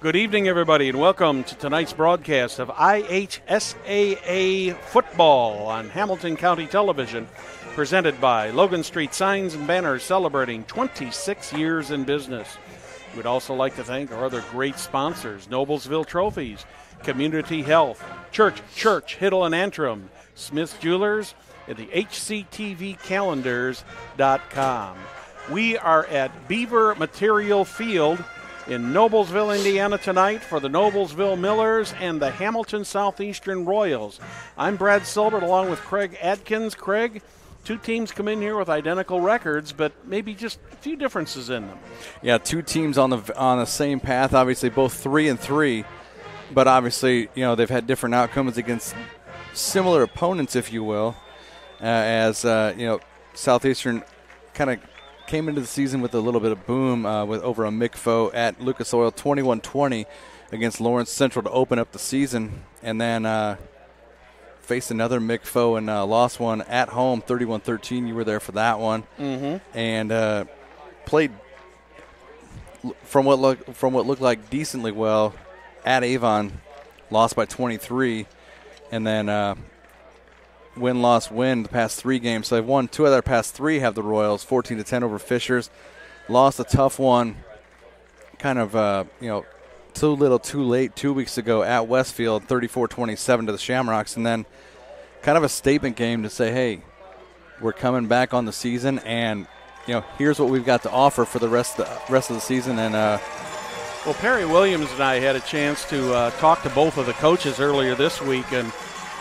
Good evening, everybody, and welcome to tonight's broadcast of IHSAA football on Hamilton County Television, presented by Logan Street Signs and Banners, celebrating 26 years in business. We'd also like to thank our other great sponsors, Noblesville Trophies, Community Health, Church, Hiddle and Antrim, Smith Jewelers, and the HCTV calendars.com. We are at Beaver Material Field in Noblesville, Indiana tonight for the Noblesville Millers and the Hamilton Southeastern Royals. I'm Brad Silbert along with Craig Adkins. Craig, two teams come in here with identical records, but maybe just a few differences in them. Yeah, two teams on the same path, obviously both 3-3, but obviously, they've had different outcomes against similar opponents, if you will, Southeastern kind of came into the season with a little bit of boom with over a MCFO at Lucas Oil, 21-20 against Lawrence Central to open up the season, and then faced another MCFO and lost one at home, 31-13. You were there for that one, and played from what looked like decently well at Avon, lost by 23, and then win the past three games. So they've won two out of their past three, have the Royals, 14-10 over Fishers. Lost a tough one, kind of, too little too late 2 weeks ago at Westfield, 34-27 to the Shamrocks. And then kind of a statement game to say, hey, we're coming back on the season, and, here's what we've got to offer for the rest of the season. And well, Perry Williams and I had a chance to talk to both of the coaches earlier this week, and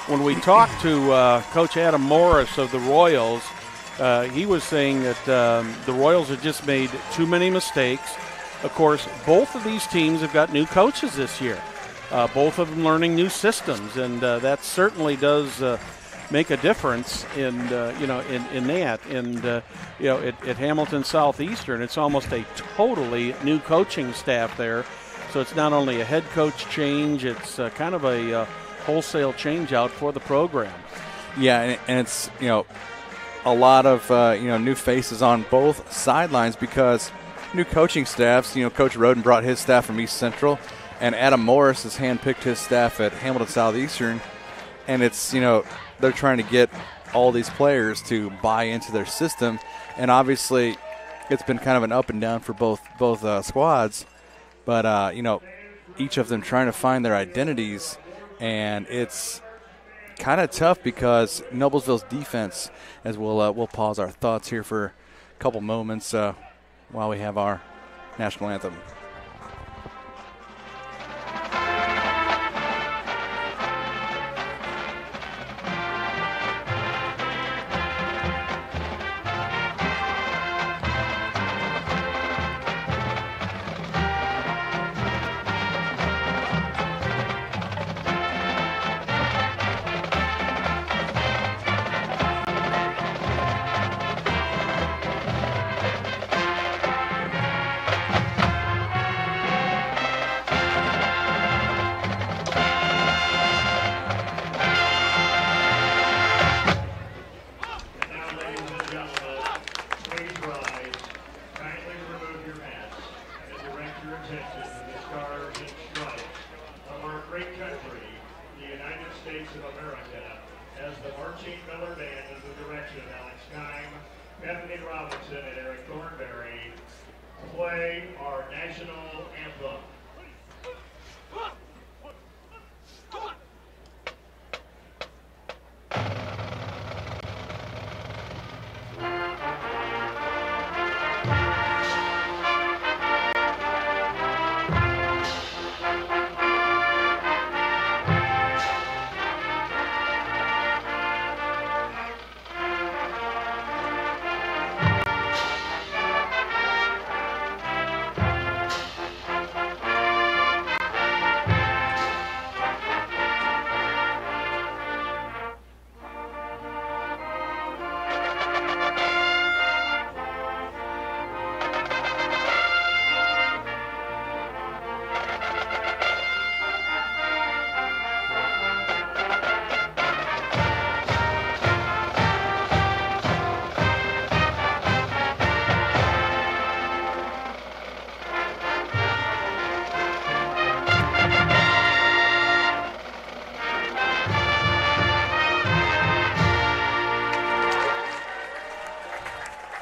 when we talked to Coach Adam Morris of the Royals, he was saying that the Royals have just made too many mistakes. Of course, both of these teams have got new coaches this year, both of them learning new systems, and that certainly does make a difference in that. And at Hamilton Southeastern, it's almost a totally new coaching staff there. So it's not only a head coach change, it's kind of a wholesale change out for the program. Yeah, and it's a lot of new faces on both sidelines because new coaching staffs. Coach Roden brought his staff from East Central, and Adam Morris has handpicked his staff at Hamilton Southeastern, and it's they're trying to get all these players to buy into their system, and obviously it's been kind of an up and down for both squads, but each of them trying to find their identities. And it's kind of tough because Noblesville's defense, as we'll pause our thoughts here for a couple moments while we have our national anthem.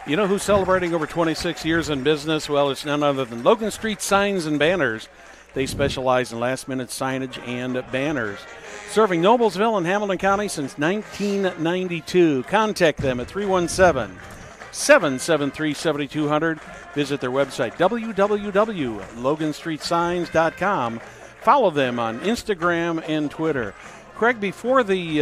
You know who's celebrating over 26 years in business? Well, it's none other than Logan Street Signs and Banners. They specialize in last-minute signage and banners. Serving Noblesville and Hamilton County since 1992. Contact them at 317-773-7200. Visit their website, www.loganstreetsigns.com. Follow them on Instagram and Twitter. Craig, before the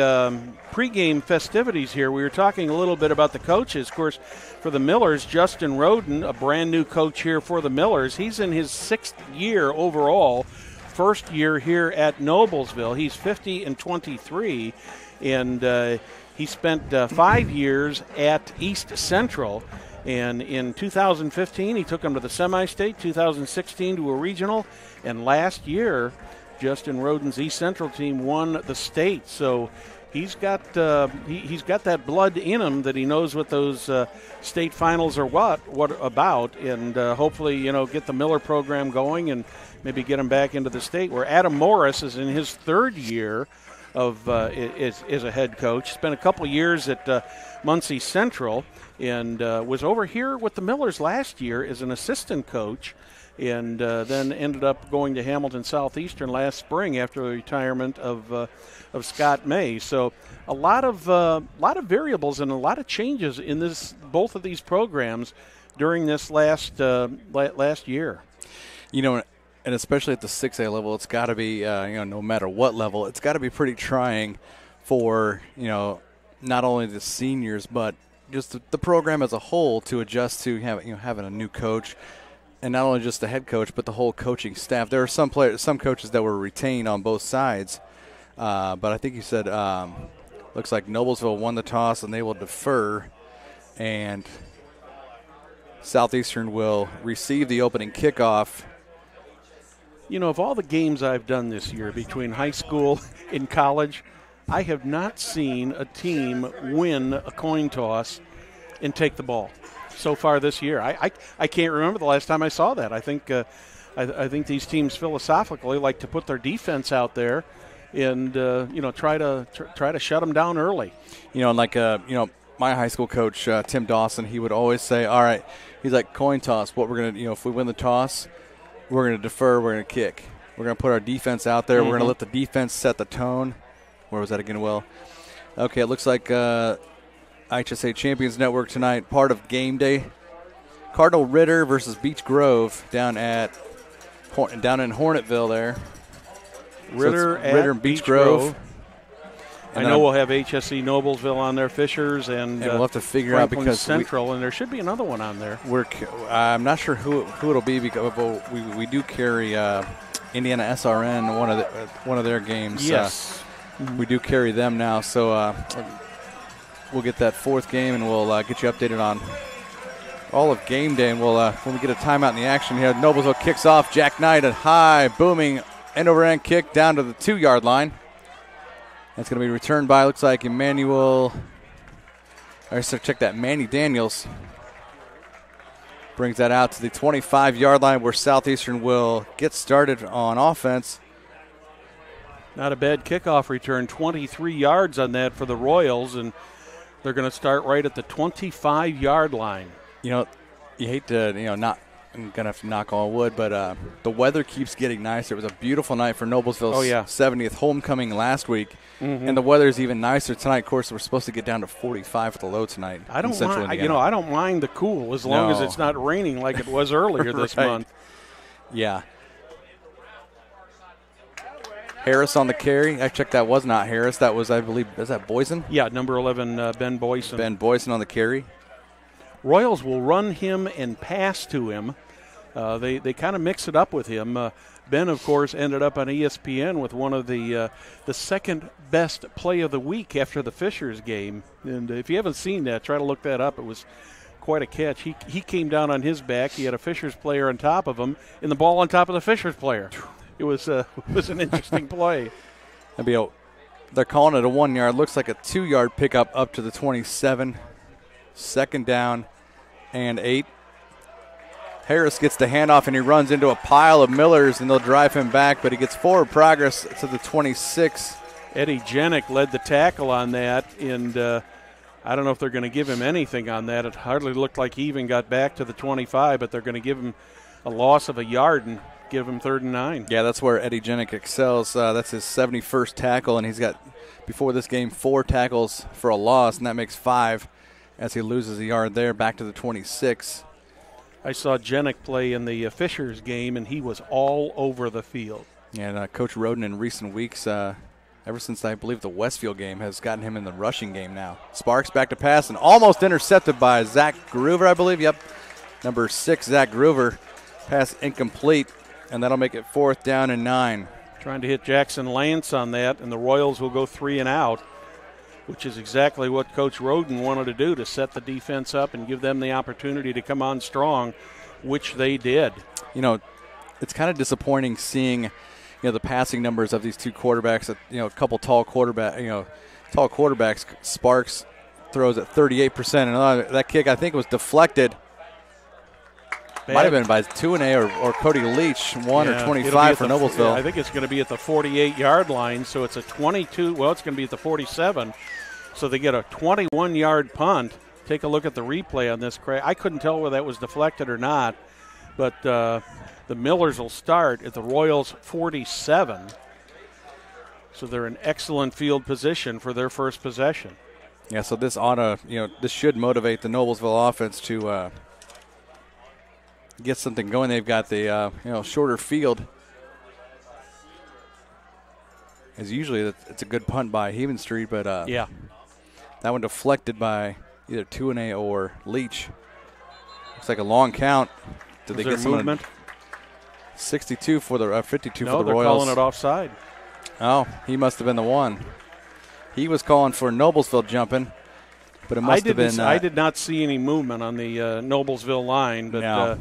pregame festivities here, we were talking a little bit about the coaches. Of course, for the Millers, Justin Roden, a brand new coach here for the Millers. He's in his 6th year overall, first year here at Noblesville. He's 50-23, and he spent 5 years at East Central. And in 2015, he took them to the semi-state, 2016 to a regional, and last year, Justin Roden's East Central team won the state. So he's got that blood in him that he knows what those state finals are what about, and hopefully get the Miller program going and maybe get him back into the state. Where Adam Morris is in his 3rd year of is a head coach. Spent a couple years at Muncie Central and was over here with the Millers last year as an assistant coach. And then ended up going to Hamilton Southeastern last spring after the retirement of Scott May. So a lot of variables and a lot of changes in both of these programs during this last year. And especially at the 6A level, it's got to be no matter what level, it's got to be pretty trying for not only the seniors but just the program as a whole to adjust to having a new coach. And not only just the head coach, but the whole coaching staff. There are some coaches that were retained on both sides. But I think you said, looks like Noblesville won the toss and they will defer. And Southeastern will receive the opening kickoff. Of all the games I've done this year between high school and college, I have not seen a team win a coin toss and take the ball so far this year. I can't remember the last time I saw that. I think these teams philosophically like to put their defense out there and try to shut them down early. My high school coach Tim Dawson, he would always say, all right, he's like, coin toss, what we're going to if we win the toss, we're going to defer, we're going to kick. We're going to put our defense out there. Mm-hmm. We're going to let the defense set the tone. Where was that again, Will? Okay, it looks like HSA Champions Network tonight, part of Game Day. Cardinal Ritter versus Beech Grove down in Hornetville there. Ritter and Beech Grove. I know we'll have HSC Noblesville on there, Fishers, and we'll have to figure Franklin out because Central, and there should be another one on there. I'm not sure who it'll be because we do carry Indiana SRN one of their games. Yes, we do carry them now, so. We'll get that 4th game, and we'll get you updated on all of game day. And we'll when we get a timeout in the action here, Noblesville kicks off. Jack Knight, a high, booming end-over-end kick down to the 2-yard line. That's going to be returned by, looks like, Emmanuel. I just check that. Manny Daniels brings that out to the 25-yard line where Southeastern will get started on offense. Not a bad kickoff return, 23 yards on that for the Royals, and they're going to start right at the 25-yard line. You hate to, not, I'm going to have to knock on wood, but the weather keeps getting nicer. It was a beautiful night for Noblesville's 70th homecoming last week, and the weather is even nicer tonight. Of course, we're supposed to get down to 45 at the low tonight. I don't mind the cool as long as it's not raining like it was earlier this month. Yeah. Harris on the carry. I checked, that was not Harris. That was, I believe, is that Boyson? Yeah, number 11, Ben Boyson. Ben Boyson on the carry. Royals will run him and pass to him. They kind of mix it up with him. Ben, of course, ended up on ESPN with one of the second best play of the week after the Fishers game. And if you haven't seen that, try to look that up. It was quite a catch. He came down on his back. He had a Fishers player on top of him, and the ball on top of the Fishers player. It was an interesting play. They're calling it a 1 yard. Looks like a 2 yard pickup up to the 27. 2nd down and 8. Harris gets the handoff and he runs into a pile of Millers and they'll drive him back, but he gets forward progress to the 26. Eddie Jenick led the tackle on that, and I don't know if they're going to give him anything on that. It hardly looked like he even got back to the 25, but they're going to give him a loss of a yard and give him 3rd and 9. Yeah, that's where Eddie Jenick excels. That's his 71st tackle, and he's got, before this game, 4 tackles for a loss, and that makes 5 as he loses a yard there, back to the 26. I saw Jenick play in the Fishers game, and he was all over the field. And Coach Roden in recent weeks, ever since I believe the Westfield game, has gotten him in the rushing game now. Sparks back to pass and almost intercepted by Zach Groover, I believe. Yep, number 6, Zach Groover. Pass incomplete, and that'll make it 4th down and 9. Trying to hit Jackson Lance on that, and the Royals will go 3 and out, which is exactly what Coach Roden wanted to do, to set the defense up and give them the opportunity to come on strong, which they did. You know, it's kind of disappointing seeing, the passing numbers of these two quarterbacks. A couple tall quarterbacks. Sparks throws at 38%, and that kick, I think, was deflected. Might have been by Tuane or Cody Leach, 1 or 25 for Noblesville. Yeah, I think it's going to be at the 48-yard line, so it's a 22. Well, it's going to be at the 47, so they get a 21-yard punt. Take a look at the replay on this. I couldn't tell whether that was deflected or not, but the Millers will start at the Royals' 47, so they're in excellent field position for their first possession. Yeah, so this this should motivate the Noblesville offense to get something going. They've got the shorter field. As usually it's a good punt by Haven Street, but that one deflected by either Tuane or Leach. Looks like a long count. Did they get some movement? 62 for the 52 no, for the they're Royals. Calling it offside. Oh, he must have been the one. He was calling for Noblesville jumping, but it must have been. I did not see any movement on the Noblesville line, but. No.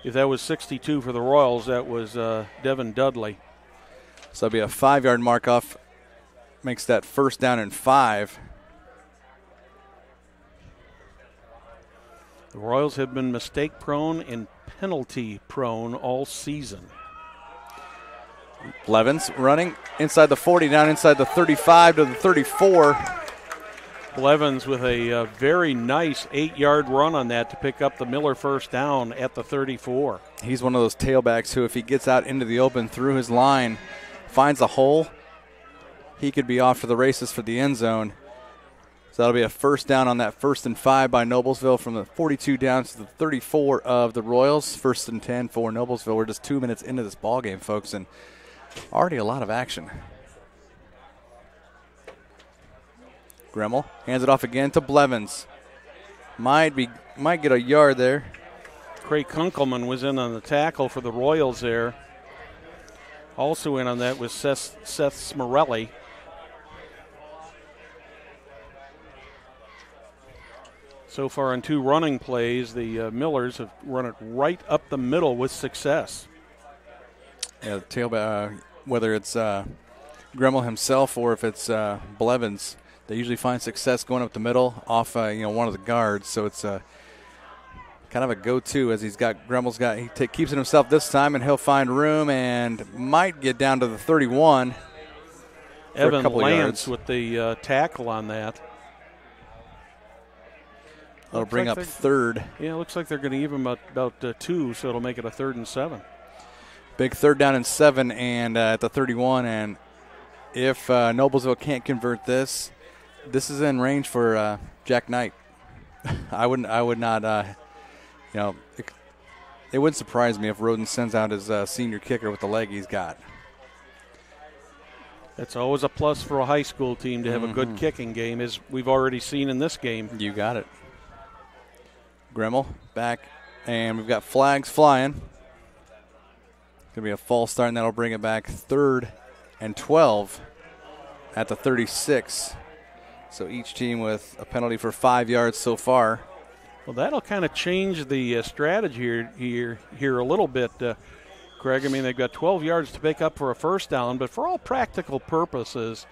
If that was 62 for the Royals, that was Devin Dudley. So it'll be a 5-yard mark off. Makes that 1st down and 5. The Royals have been mistake-prone and penalty-prone all season. Blevins running inside the 40, down inside the 35 to the 34. Blevins with a very nice 8-yard run on that to pick up the Miller 1st down at the 34. He's one of those tailbacks who, if he gets out into the open through his line, finds a hole, he could be off to the races for the end zone. So that'll be a 1st down on that 1st and 5 by Noblesville from the 42 down to the 34 of the Royals. 1st and 10 for Noblesville. We're just 2 minutes into this ball game, folks, and already a lot of action. Gremmel hands it off again to Blevins. Might get a yard there. Craig Kunkelman was in on the tackle for the Royals there. Also in on that was Seth Smorelli. So far in 2 running plays, the Millers have run it right up the middle with success. Yeah, the tailback, whether it's Gremmel himself or if it's Blevins, they usually find success going up the middle off one of the guards. So it's kind of a go-to as he keeps it himself this time, and he'll find room and might get down to the 31. Evan Lance with the tackle on that. That'll bring up 3rd. Yeah, it looks like they're going to give him about 2, so it'll make it a 3rd and 7. Big 3rd down and 7 and at the 31. And if Noblesville can't convert this is in range for Jack Knight. I would not, it wouldn't surprise me if Roden sends out his senior kicker with the leg he's got. It's always a plus for a high school team to have a good kicking game, as we've already seen in this game. You got it. Gremmel back, and we've got flags flying. Going to be a false start, and that'll bring it back 3rd and 12 at the 36. So each team with a penalty for 5 yards so far. Well, that'll kind of change the strategy here a little bit, Craig. I mean, they've got 12 yards to pick up for a 1st down, but for all practical purposes,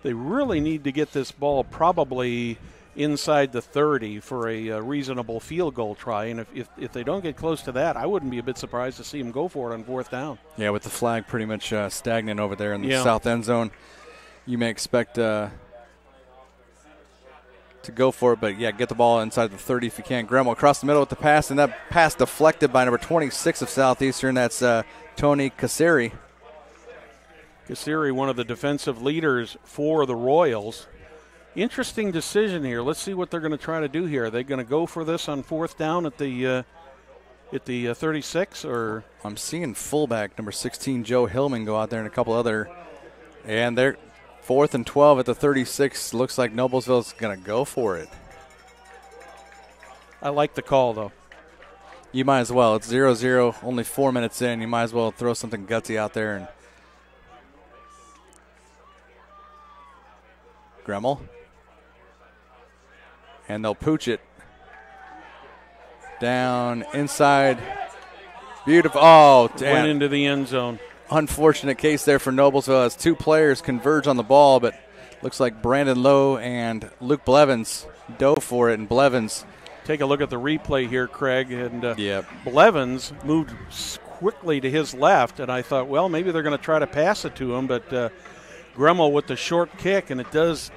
they really need to get this ball probably inside the 30 for a reasonable field goal try. And if they don't get close to that, I wouldn't be a bit surprised to see them go for it on 4th down. Yeah, with the flag pretty much stagnant over there in the south end zone, you may expect to go for it, but, yeah, get the ball inside the 30 if you can. Gremmel across the middle with the pass, and that pass deflected by number 26 of Southeastern. That's Tony Kasiri. Kasiri, one of the defensive leaders for the Royals. Interesting decision here. Let's see what they're going to try to do here. Are they going to go for this on fourth down at the 36? Or I'm seeing fullback number 16, Joe Hillman, go out there, and a couple other. And they're 4th and 12 at the 36. Looks like Noblesville's going to go for it. I like the call, though. You might as well. It's 0-0, only 4 minutes in. You might as well throw something gutsy out there. And Gremmel. And they'll pooch it. Down inside. Beautiful. Oh, damn. Went into the end zone. Unfortunate case there for Noblesville as two players converge on the ball, but looks like Brandon Lowe and Luke Blevins dove for it, and Blevins. Take a look at the replay here, Craig, and Yep. Blevins moved quickly to his left, and I thought, well, maybe they're going to try to pass it to him, but Gremmel with the short kick, and it does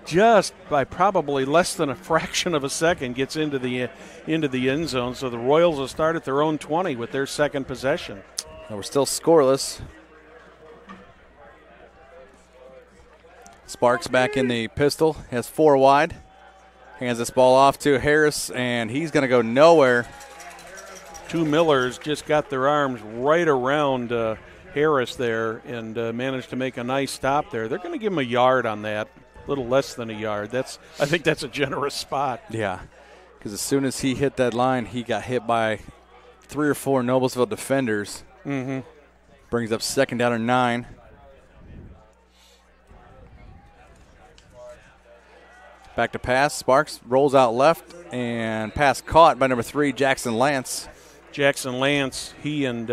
just by probably less than a fraction of a second gets into the end zone. So the Royals will start at their own 20 with their second possession. And we're still scoreless. Sparks back in the pistol, has 4 wide. Hands this ball off to Harris, and he's going to go nowhere. Two Millers just got their arms right around Harris there and managed to make a nice stop there. They're going to give him a yard on that, a little less than a yard. I think that's a generous spot. Yeah, because as soon as he hit that line, he got hit by 3 or 4 Noblesville defenders. Mm-hmm. Brings up 2nd down and 9. Back to pass. Sparks rolls out left, and pass caught by number 3, Jackson Lance. Jackson Lance, he and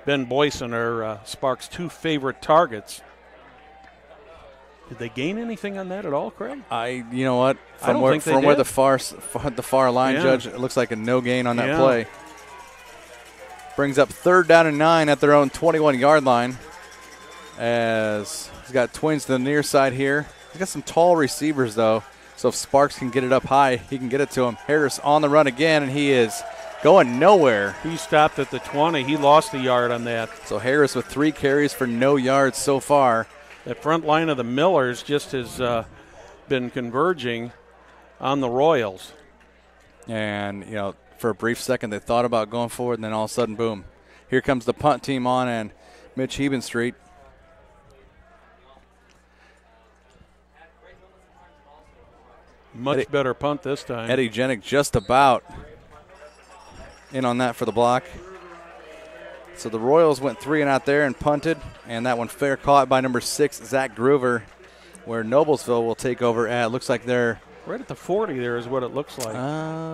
Ben Boyson are Sparks' 2 favorite targets. Did they gain anything on that at all, Craig? You know what? From where the far line judge, it looks like a no gain on that play. Brings up 3rd down and 9 at their own 21-yard line. As he's got twins to the near side here. He's got some tall receivers though, so if Sparks can get it up high, he can get it to him. Harris on the run again, and he is going nowhere. He stopped at the 20. He lost a yard on that. So Harris with 3 carries for no yards so far. That front line of the Millers just has been converging on the Royals. And, for a brief second they thought about going forward, and then all of a sudden, boom. Here comes the punt team on, and Mitch Hebenstreet. Much better punt this time. Eddie Jenick just about in on that for the block. So the Royals went 3 and out there and punted, and that one fair caught by number 6, Zach Groover, where Noblesville will take over at, looks like they're right at the 40 there is what it looks like.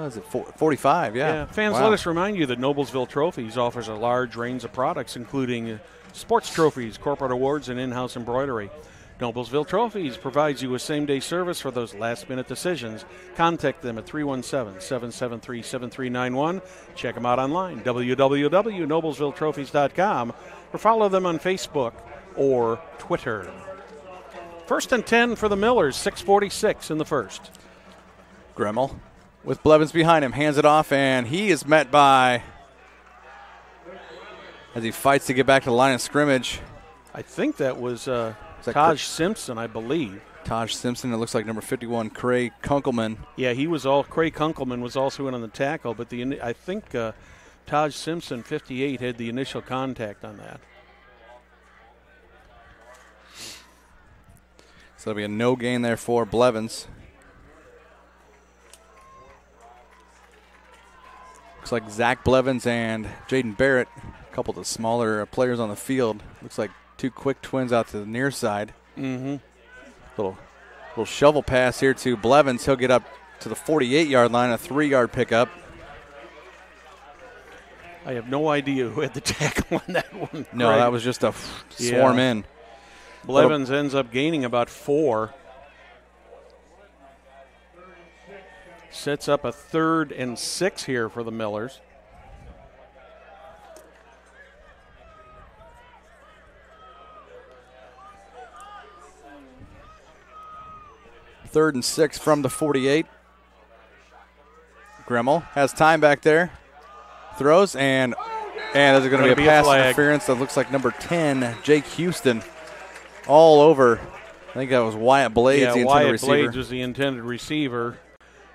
Is it 45? Yeah. Fans, let us remind you that Noblesville Trophies offers a large range of products, including sports trophies, corporate awards, and in-house embroidery. Noblesville Trophies provides you with same-day service for those last-minute decisions. Contact them at 317-773-7391. Check them out online, www.noblesvilletrophies.com, or follow them on Facebook or Twitter. 1st and 10 for the Millers, 6:46 in the first. Gremmel with Blevins behind him, hands it off, and he is met by, as he fights to get back to the line of scrimmage. I think that was Taj Simpson, I believe. Taj Simpson, it looks like number 51, Craig Kunkelman. Yeah, Craig Kunkelman was also in on the tackle, but I think Taj Simpson, 58, had the initial contact on that. So it'll be a no gain there for Blevins. Looks like Zach Blevins and Jaden Barrett, a couple of the smaller players on the field. Looks like 2 quick twins out to the near side. Mm-hmm. Little shovel pass here to Blevins. He'll get up to the 48-yard line, a 3-yard pickup. I have no idea who had the tackle on that one. No, that was just a swarm in. Blevins ends up gaining about 4. Sets up a 3rd and 6 here for the Millers. Third and 6 from the 48. Gremmel has time back there. Throws, and there's going to be a pass interference that looks like number 10, Jake Houston, all over. I think that was Wyatt Blades, the intended receiver. Blades was the intended receiver.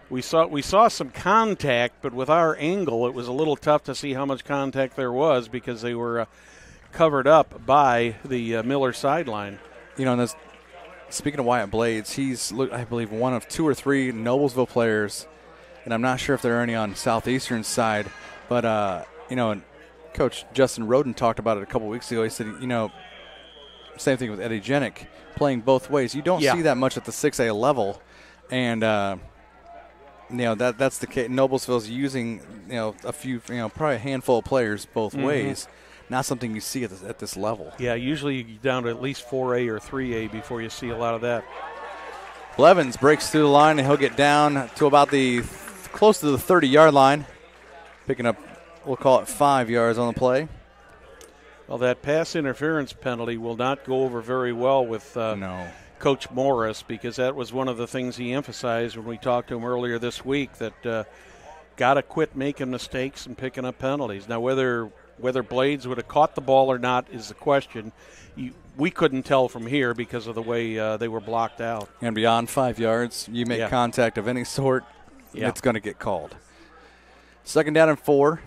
We saw some contact, but with our angle, it was a little tough to see how much contact there was because they were covered up by the Miller sideline. And speaking of Wyatt Blades, he's, I believe, one of 2 or 3 Noblesville players, and I'm not sure if there are any on Southeastern's side, but, and Coach Justin Roden talked about it a couple weeks ago. He said, same thing with Eddie Jenick, playing both ways. You don't see that much at the 6A level, and that's the case. Noblesville's using a few, probably a handful of players both ways. Not something you see at this level. Yeah, usually you get down to at least 4A or 3A before you see a lot of that. Blevins breaks through the line, and he'll get down to about close to the 30-yard line, picking up, we'll call it 5 yards on the play. Well, that pass interference penalty will not go over very well with Coach Morris, because that was one of the things he emphasized when we talked to him earlier this week, that got to quit making mistakes and picking up penalties. Now, whether Blades would have caught the ball or not is the question. We couldn't tell from here because of the way they were blocked out. And beyond 5 yards, you make contact of any sort, it's going to get called. 2nd down and 4.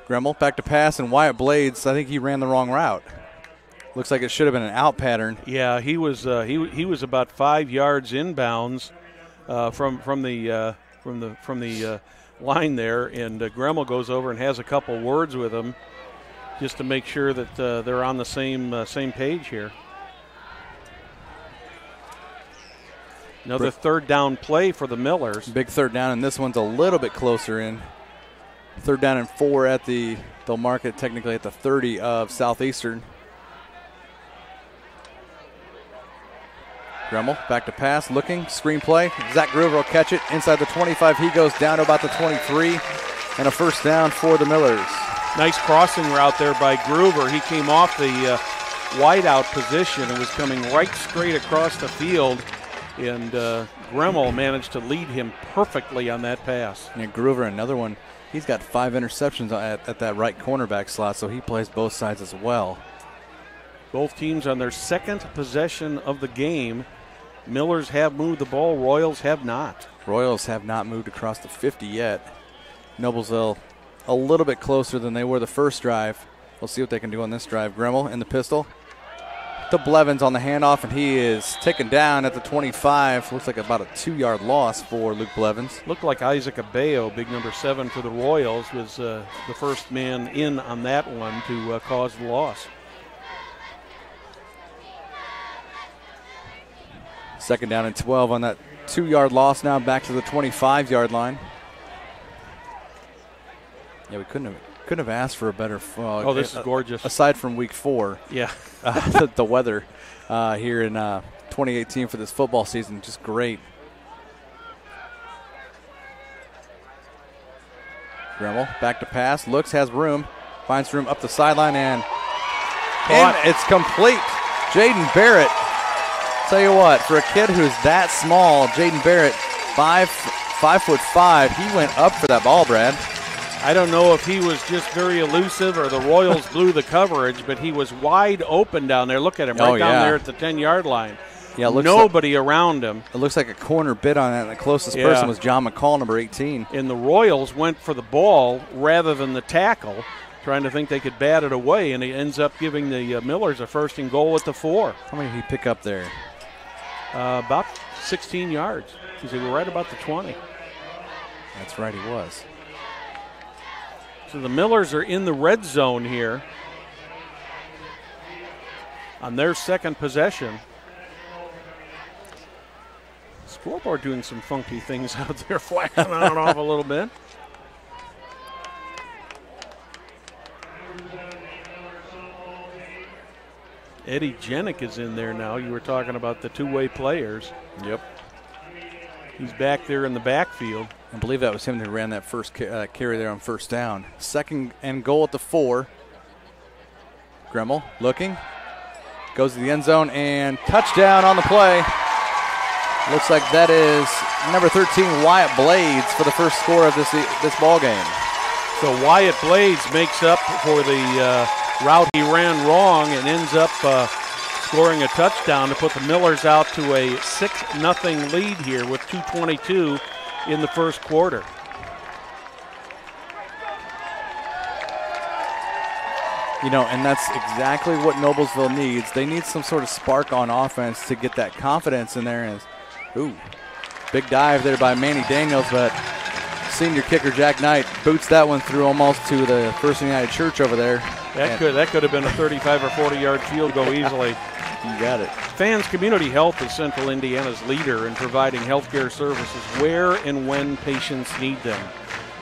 Gremmel back to pass, and Wyatt Blades, I think he ran the wrong route. Looks like it should have been an out pattern. Yeah, he was about 5 yards inbounds from the line there, and Gremmel goes over and has a couple words with him just to make sure that they're on the same page here. Another 3rd down play for the Millers. Big 3rd down, and this one's a little bit closer in. 3rd down and 4 they'll mark it technically at the 30 of Southeastern. Gremmel back to pass, looking, screen play. Zach Groover will catch it inside the 25. He goes down to about the 23, and a 1st down for the Millers. Nice crossing route there by Groover. He came off the wideout position and was coming right straight across the field, and Gremmel managed to lead him perfectly on that pass. And Groover, another one. He's got 5 interceptions at that right cornerback slot, so he plays both sides as well. Both teams on their 2nd possession of the game. Millers have moved the ball. Royals have not. Royals have not moved across the 50 yet. Noblesville a little bit closer than they were the first drive. We'll see what they can do on this drive. Gremmel in the pistol to Blevins on the handoff, and he is taken down at the 25. Looks like about a 2-yard loss for Luke Blevins. Looked like Isaac Abeo, big number 7 for the Royals, was the first man in on that one to cause the loss. 2nd down and 12 on that 2-yard loss, now back to the 25-yard line. Yeah, we couldn't have asked for a better. This is gorgeous. Aside from week 4, yeah, the weather here in 2018 for this football season, just great. Gremmel back to pass, looks, has room, finds room up the sideline, and it's complete. Jaden Barrett. Tell you what, for a kid who's that small, Jaden Barrett, 5'5", he went up for that ball, Brad. I don't know if he was just very elusive or the Royals blew the coverage, but he was wide open down there. Look at him down there at the 10-yard line. Yeah, nobody around him. It looks like a corner bit on that. The closest person was John McCall, number 18. And the Royals went for the ball rather than the tackle, trying to think they could bat it away, and he ends up giving the Millers a 1st and goal at the 4. How many did he pick up there? About 16 yards, because they were right about the 20. That's right, he was. So the Millers are in the red zone here on their 2nd possession. Scoreboard doing some funky things out there, flashing on and off a little bit. Eddie Jenick is in there now. You were talking about the 2-way players. Yep. He's back there in the backfield. I believe that was him that ran that first carry there on 1st down. 2nd and goal at the 4. Gremmel looking. Goes to the end zone and touchdown on the play. Looks like that is number 13, Wyatt Blades, for the first score of this ball game. So Wyatt Blades makes up for the route he ran wrong and ends up scoring a touchdown to put the Millers out to a 6-0 lead here with 2:22 in the first quarter. And that's exactly what Noblesville needs. They need some sort of spark on offense to get that confidence in there. And big dive there by Manny Daniels, but senior kicker Jack Knight boots that one through almost to the First United Church over there. That could have been a 35 or 40-yard field goal easily. You got it. Fans Community Health is Central Indiana's leader in providing healthcare services where and when patients need them.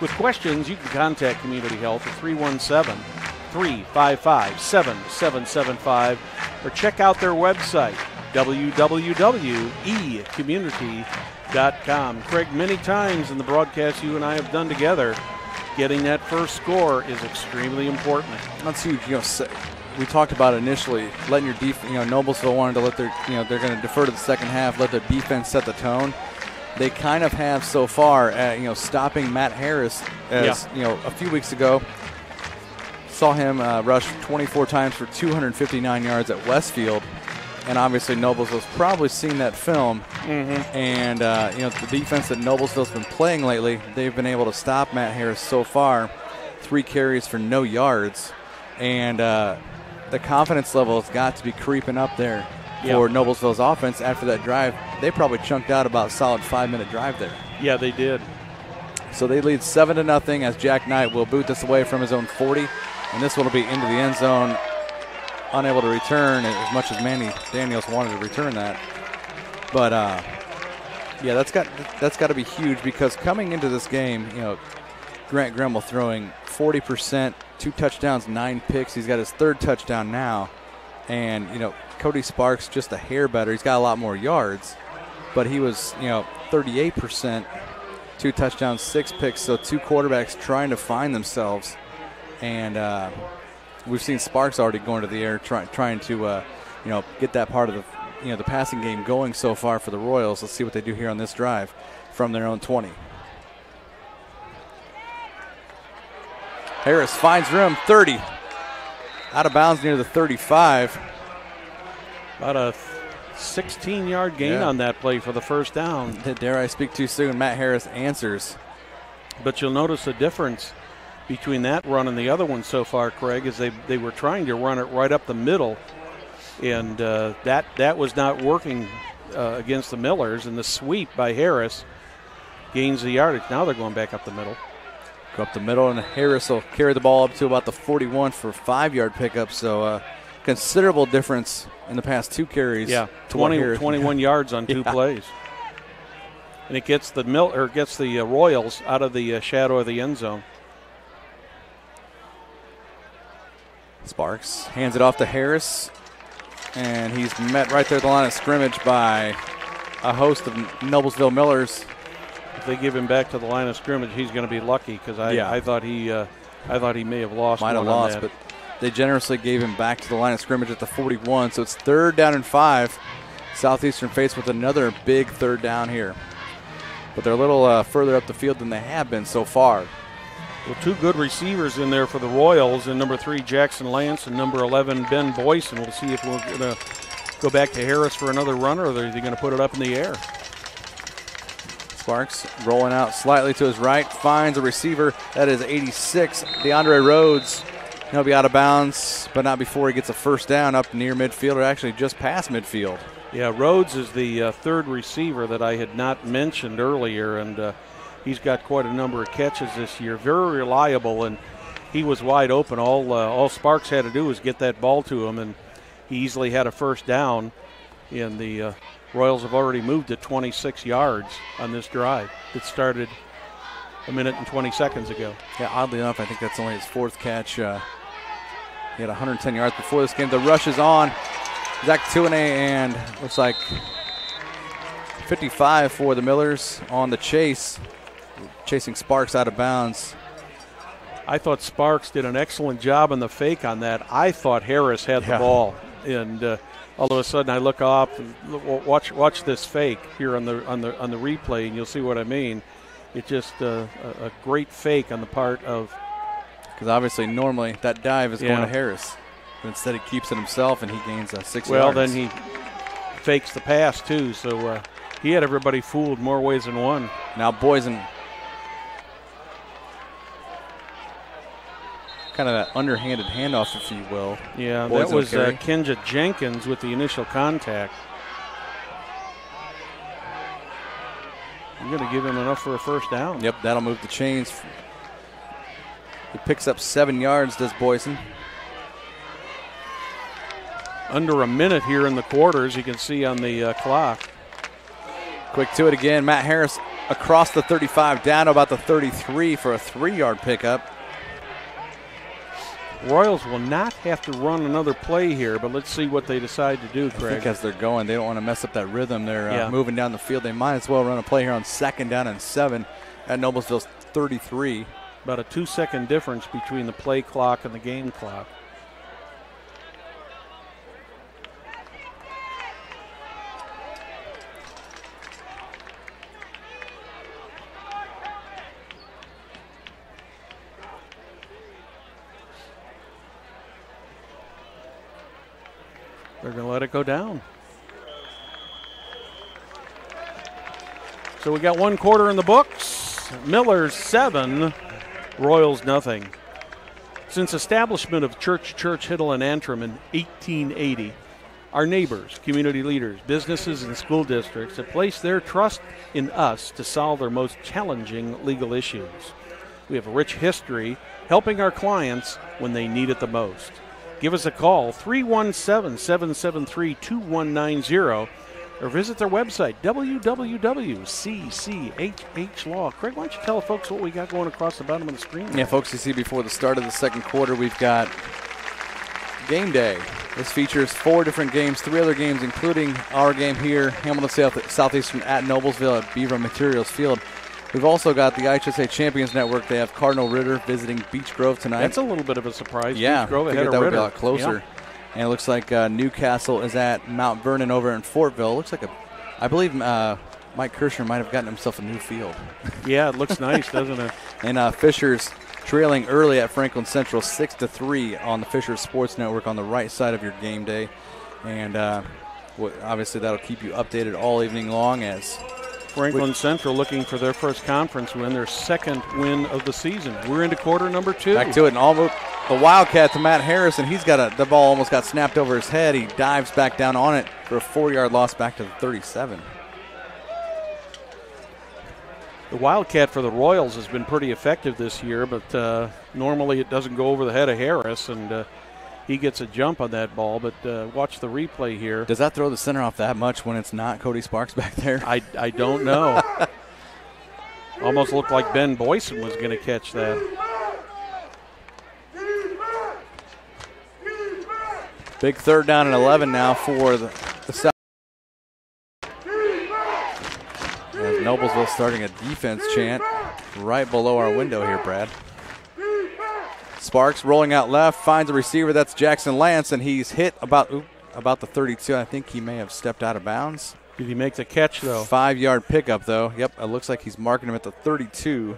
With questions, you can contact Community Health at 317-355-7775 or check out their website, www.ecommunity.com. Craig, many times in the broadcast you and I have done together, getting that first score is extremely important. That's huge. We talked about initially letting your Noblesville wanted to let their, they're going to defer to the second half, let their defense set the tone. They kind of have so far, stopping Matt Harris. As a few weeks ago, saw him rush 24 times for 259 yards at Westfield. And obviously Noblesville's probably seen that film. Mm-hmm. And, the defense that Noblesville's been playing lately, they've been able to stop Matt Harris so far. 3 carries for no yards. And the confidence level has got to be creeping up there for Noblesville's offense after that drive. They probably chunked out about a solid 5-minute drive there. Yeah, they did. So they lead 7-0 as Jack Knight will boot this away from his own 40. And this one will be into the end zone. Unable to return as much as Manny Daniels wanted to return that. But, that's got to be huge because coming into this game, Grant Gremmel throwing 40%, 2 touchdowns, 9 picks. He's got his 3rd touchdown now. And, Cody Sparks just a hair better. He's got a lot more yards. But he was, 38%, 2 touchdowns, 6 picks. So 2 quarterbacks trying to find themselves. And we've seen Sparks already going to the air trying to, get that part of the, the passing game going so far for the Royals. Let's see what they do here on this drive from their own 20. Harris finds room, 30. Out of bounds near the 35. About a 16-yard gain on that play for the first down. Dare I speak too soon? Matt Harris answers. But you'll notice a difference between that run and the other one so far, Craig, is they were trying to run it right up the middle, and that was not working against the Millers, and the sweep by Harris gains the yardage. Now they're going back up the middle. Go up the middle, and Harris will carry the ball up to about the 41 for a 5-yard pickup, so considerable difference in the past 2 carries. Yeah, 21 yards on 2 plays. And it gets the Royals out of the shadow of the end zone. Sparks hands it off to Harris, and he's met right there at the line of scrimmage by a host of Noblesville Millers. If they give him back to the line of scrimmage, he's going to be lucky because I thought he may have lost. Might have lost, but they generously gave him back to the line of scrimmage at the 41. So it's 3rd down and 5. Southeastern faced with another big 3rd down here, but they're a little further up the field than they have been so far. Well, 2 good receivers in there for the Royals, and number 3, Jackson Lance, and number 11, Ben Boyce. And we'll see if we're going to go back to Harris for another run, or are they going to put it up in the air? Sparks rolling out slightly to his right, finds a receiver. That is 86, DeAndre Rhodes. He'll be out of bounds, but not before he gets a first down up near midfield, or actually just past midfield. Yeah, Rhodes is the 3rd receiver that I had not mentioned earlier, and he's got quite a number of catches this year. Very reliable, and he was wide open. All Sparks had to do was get that ball to him, and he easily had a first down. And the Royals have already moved to 26 yards on this drive that started a minute and 20 seconds ago. Yeah, oddly enough, I think that's only his 4th catch. He had 110 yards before this game. The rush is on. Zach Tuane, and looks like 55 for the Millers on the chase. Chasing Sparks out of bounds. I thought Sparks did an excellent job on the fake on that. I thought Harris had the ball, and all of a sudden I look up and watch this fake here on the replay, and you'll see what I mean. It's just a great fake on the part of. Because obviously normally that dive is going to Harris. But instead he keeps it himself and he gains 6 yards. Well, then he fakes the pass too, so he had everybody fooled more ways than one. Now Boysen, kind of that underhanded handoff, if you will. Yeah, that was Kenja Jenkins with the initial contact. I'm going to give him enough for a first down. Yep, that'll move the chains. He picks up 7 yards, does Boysen. Under a minute here in the quarters, you can see on the clock. Quick to it again. Matt Harris across the 35, down to about the 33 for a 3-yard pickup. Royals will not have to run another play here, but let's see what they decide to do, Craig. I think as they're going, they don't want to mess up that rhythm. They're moving down the field. They might as well run a play here on 2nd down and 7 at Noblesville's 33. About a 2-second difference between the play clock and the game clock. They're going to let it go down. So we got 1 quarter in the books. Miller's 7, Royals nothing. Since establishment of Church Hiddle and Antrim in 1880, our neighbors, community leaders, businesses, and school districts have placed their trust in us to solve their most challenging legal issues. We have a rich history helping our clients when they need it the most. Give us a call, 317-773-2190, or visit their website, www.cchhlaw. Craig, why don't you tell folks what we got going across the bottom of the screen? Yeah, folks, you see before the start of the 2nd quarter, we've got Game Day. This features 4 different games, 3 other games, including our game here, Hamilton Southeastern at Noblesville at Beaver Materials Field. We've also got the IHSA Champions Network. They have Cardinal Ritter visiting Beech Grove tonight. That's a little bit of a surprise. Yeah, Beech Grove ahead of that would Ritter. be a lot closer. Yeah. And it looks like Newcastle is at Mount Vernon over in Fortville. Looks like I believe Mike Kirshner might have gotten himself a new field. Yeah, it looks nice, doesn't it? And Fisher's trailing early at Franklin Central 6-3 on the Fisher Sports Network on the right side of your game day. And obviously that'll keep you updated all evening long as Franklin Central looking for their first conference win, their 2nd win of the season. We're into quarter number 2. Back to it, and almost the Wildcat to Matt Harris, and he's got the ball almost got snapped over his head. He dives back down on it for a 4-yard loss back to the 37. The Wildcat for the Royals has been pretty effective this year, but normally it doesn't go over the head of Harris, and he gets a jump on that ball. But watch the replay here. Does that throw the center off that much when it's not Cody Sparks back there? I don't know. Almost looked like Ben Boysen was going to catch that. Big 3rd down and 11 now for the South. As Noblesville starting a defense chant right below our window here, Brad. Sparks rolling out left, finds a receiver. That's Jackson Lance, and he's hit about the 32. I think he may have stepped out of bounds. Did he make the catch, though? 5-yard pickup, though. Yep, it looks like he's marking him at the 32.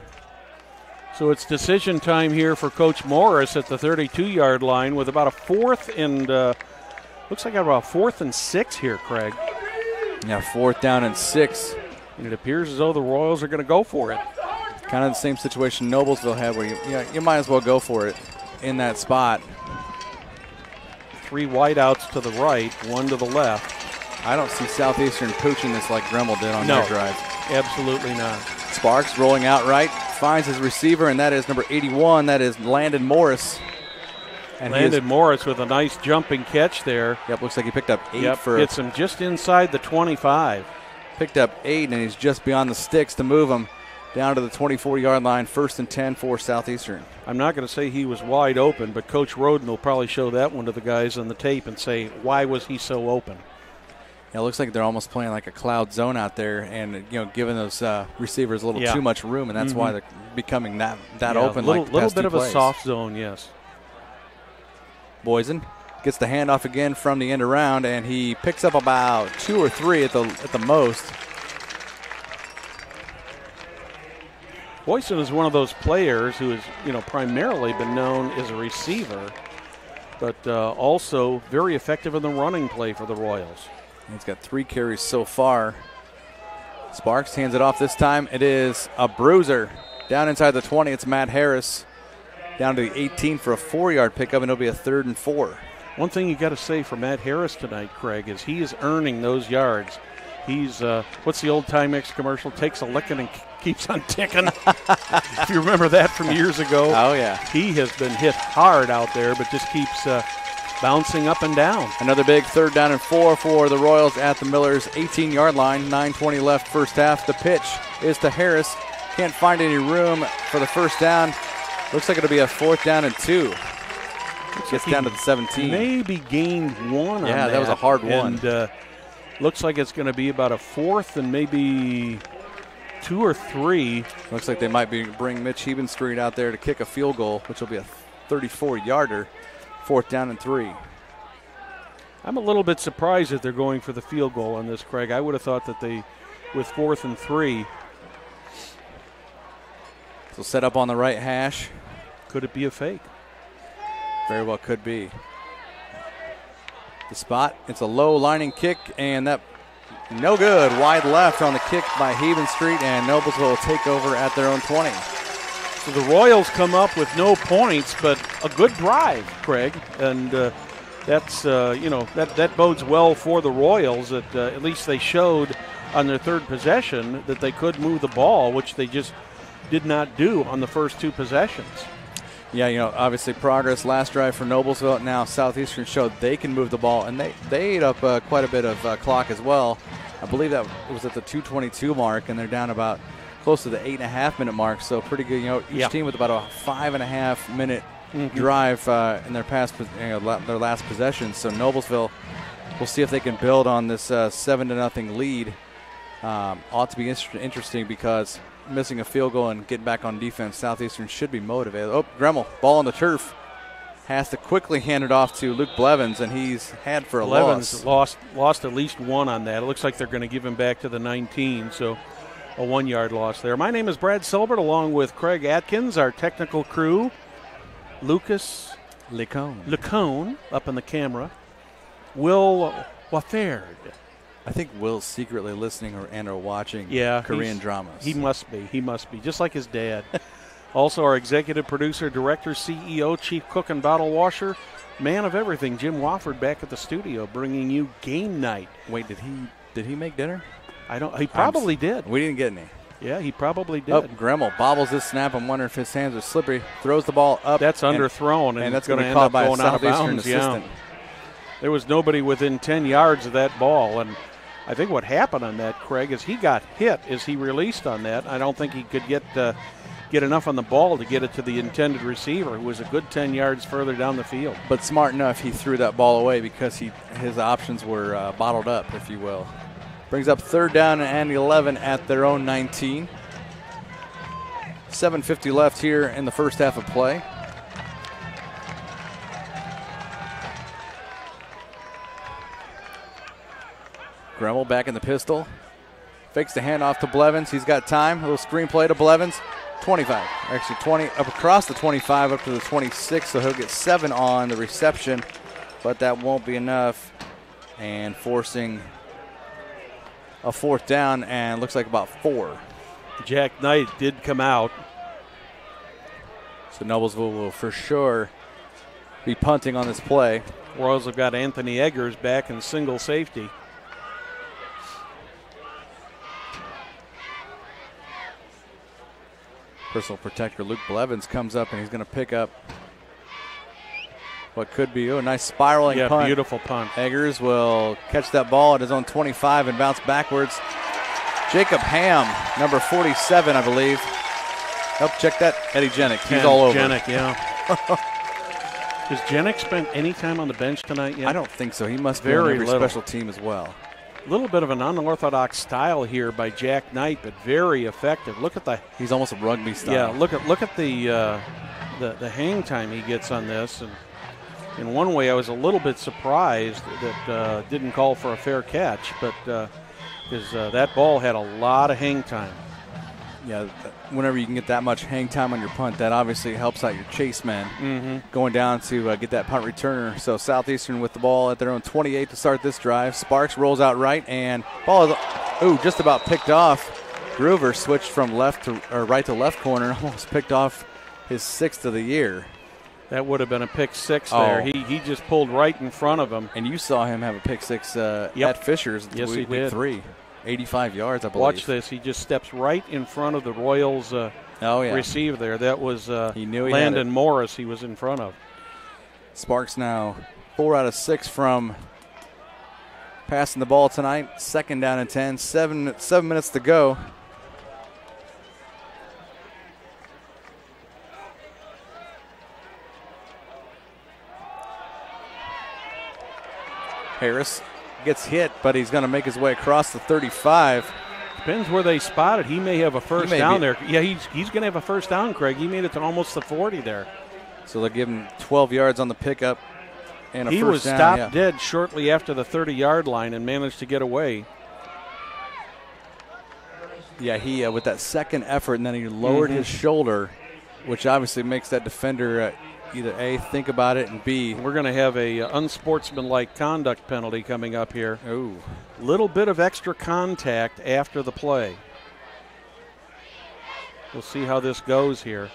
So it's decision time here for Coach Morris at the 32-yard line with about a 4th and looks like about a 4th and 6 here, Craig. Yeah, 4th down and 6. And it appears as though the Royals are going to go for it. Kind of the same situation Noblesville had where you might as well go for it in that spot. 3 wideouts to the right, 1 to the left. I don't see Southeastern coaching this like Dremel did on their drive. Absolutely not. Sparks rolling out right, finds his receiver, and that is number 81. That is Landon Morris. And Landon Morris with a nice jumping catch there. Yep, looks like he picked up 8 hits him just inside the 25. Picked up 8, and he's just beyond the sticks to move him down to the 24-yard line, 1st and 10 for Southeastern. I'm not going to say he was wide open, but Coach Roden will probably show that one to the guys on the tape and say, why was he so open? Yeah, it looks like they're almost playing like a cloud zone out there and, giving those receivers a little too much room, and that's why they're becoming that open. A little bit of a soft zone, yes. Boysen Gets the handoff again from the end around, and he picks up about 2 or 3 at the most. Boyson is one of those players who has, primarily been known as a receiver, but also very effective in the running play for the Royals. He's got 3 carries so far. Sparks hands it off this time. It is a bruiser. Down inside the 20, it's Matt Harris. Down to the 18 for a 4-yard pickup, and it'll be a 3rd and 4. One thing you got to say for Matt Harris tonight, Craig, is he is earning those yards. He's, what's the old Timex commercial? Takes a licking and keeps on ticking. If you remember that from years ago. Oh, yeah. He has been hit hard out there, but just keeps bouncing up and down. Another big 3rd down and 4 for the Royals at the Millers 18-yard line. 9:20 left first half. The pitch is to Harris. Can't find any room for the first down. Looks like it'll be a 4th down and 2. Gets down to the 17. Maybe gained 1 on that. Yeah, that was a hard one. And looks like it's going to be about a 4th and maybe 2 or 3. Looks like they might bring Mitch Hebenstreet out there to kick a field goal, which will be a 34-yarder. 4th down and 3. I'm a little bit surprised that they're going for the field goal on this, Craig. I would have thought that they, with 4th and 3. So set up on the right hash. Could it be a fake? Very well could be. The spot, it's a low lining kick, and that no good. Wide left on the kick by Hebenstreet, and Noblesville will take over at their own 20. So the Royals come up with no points, but a good drive, Craig, and that's that bodes well for the Royals. That at least they showed on their 3rd possession that they could move the ball, which they just did not do on the first 2 possessions. Yeah, obviously progress. Last drive for Noblesville. Now Southeastern showed they can move the ball, and they ate up quite a bit of clock as well. I believe that was at the 2:22 mark, and they're down about close to the 8.5-minute mark. So pretty good. Each team with about a 5.5-minute drive in their their last possession. So Noblesville, we'll see if they can build on this 7-0 lead. Ought to be interesting because missing a field goal and getting back on defense, Southeastern should be motivated. Oh, Gremmel, ball on the turf. Has to quickly hand it off to Luke Blevins, and he's had for a loss. Lost at least 1 on that. It looks like they're going to give him back to the 19, so a 1-yard loss there. My name is Brad Silbert, along with Craig Atkins, our technical crew. Lucas Lecone up in the camera. Will Wafferd. I think Will's secretly listening or watching Korean dramas. He must be, just like his dad. Also our executive producer, director, CEO, chief cook, and bottle washer, man of everything, Jim Wofford, back at the studio bringing you game night. Wait, did he make dinner? He probably did. We didn't get any. Yeah, he probably did. Oh, Gremmel bobbles this snap. I'm wondering if his hands are slippery. Throws the ball up. That's underthrown, and that's going to be end caught up by going a out of Southeastern bounds. assistant. Yeah. There was nobody within 10 yards of that ball, and I think what happened on that, Craig, is he got hit as he released on that. I don't think he could get enough on the ball to get it to the intended receiver, who was a good 10 yards further down the field. But smart enough, he threw that ball away because his options were bottled up, if you will. Brings up 3rd down and 11 at their own 19. 7:50 left here in the first half of play. Gremmel back in the pistol. Fakes the handoff to Blevins. He's got time. A little screen play to Blevins. 25. Actually 20 up across the 25 up to the 26. So he'll get 7 on the reception. But that won't be enough. And forcing a 4th down, and looks like about 4. Jack Knight did come out. So Noblesville will for sure be punting on this play. Royals have got Anthony Eggers back in single safety. Personal protector Luke Blevins comes up, and he's going to pick up what could be a nice spiraling punt. Yeah, beautiful punt. Eggers will catch that ball at his own 25 and bounce backwards. Jacob Ham, number 47, I believe. Nope, check that. Eddie Jenick. He's all over. Jenick, yeah. Has Jenick spent any time on the bench tonight yet? I don't think so. He must be on every special team as well. A little bit of an unorthodox style here by Jack Knight, but very effective. Look at the. He's almost a rugby style. Yeah, look at the hang time he gets on this, and in one way, I was a little bit surprised that didn't call for a fair catch, but because that ball had a lot of hang time. Yeah, whenever you can get that much hang time on your punt, that obviously helps out your chase man going down to get that punt returner. So Southeastern with the ball at their own 28 to start this drive. Sparks rolls out right, and ball is just about picked off. Groover switched from right to left corner, almost picked off his 6th of the year. That would have been a pick 6 there. He just pulled right in front of him. And you saw him have a pick 6 at Fishers. Yes, he week did. 3. 85 yards, I believe. Watch this. He just steps right in front of the Royals receiver there. That was Landon Morris he was in front of. Sparks now 4 out of 6 from passing the ball tonight. 2nd down and 10. 7 minutes to go. Harris gets hit, but he's going to make his way across the 35. Depends where they spot it. He may have a first down there. Yeah, he's going to have a first down, Craig. He made it to almost the 40 there. So they'll give him 12 yards on the pickup and a he first was down. stopped dead shortly after the 30-yard line and managed to get away. Yeah, he with that second effort, and then he lowered his shoulder, which obviously makes that defender either A, think about it, and B. We're going to have a unsportsmanlike conduct penalty coming up here. Ooh. Little bit of extra contact after the play. We'll see how this goes here.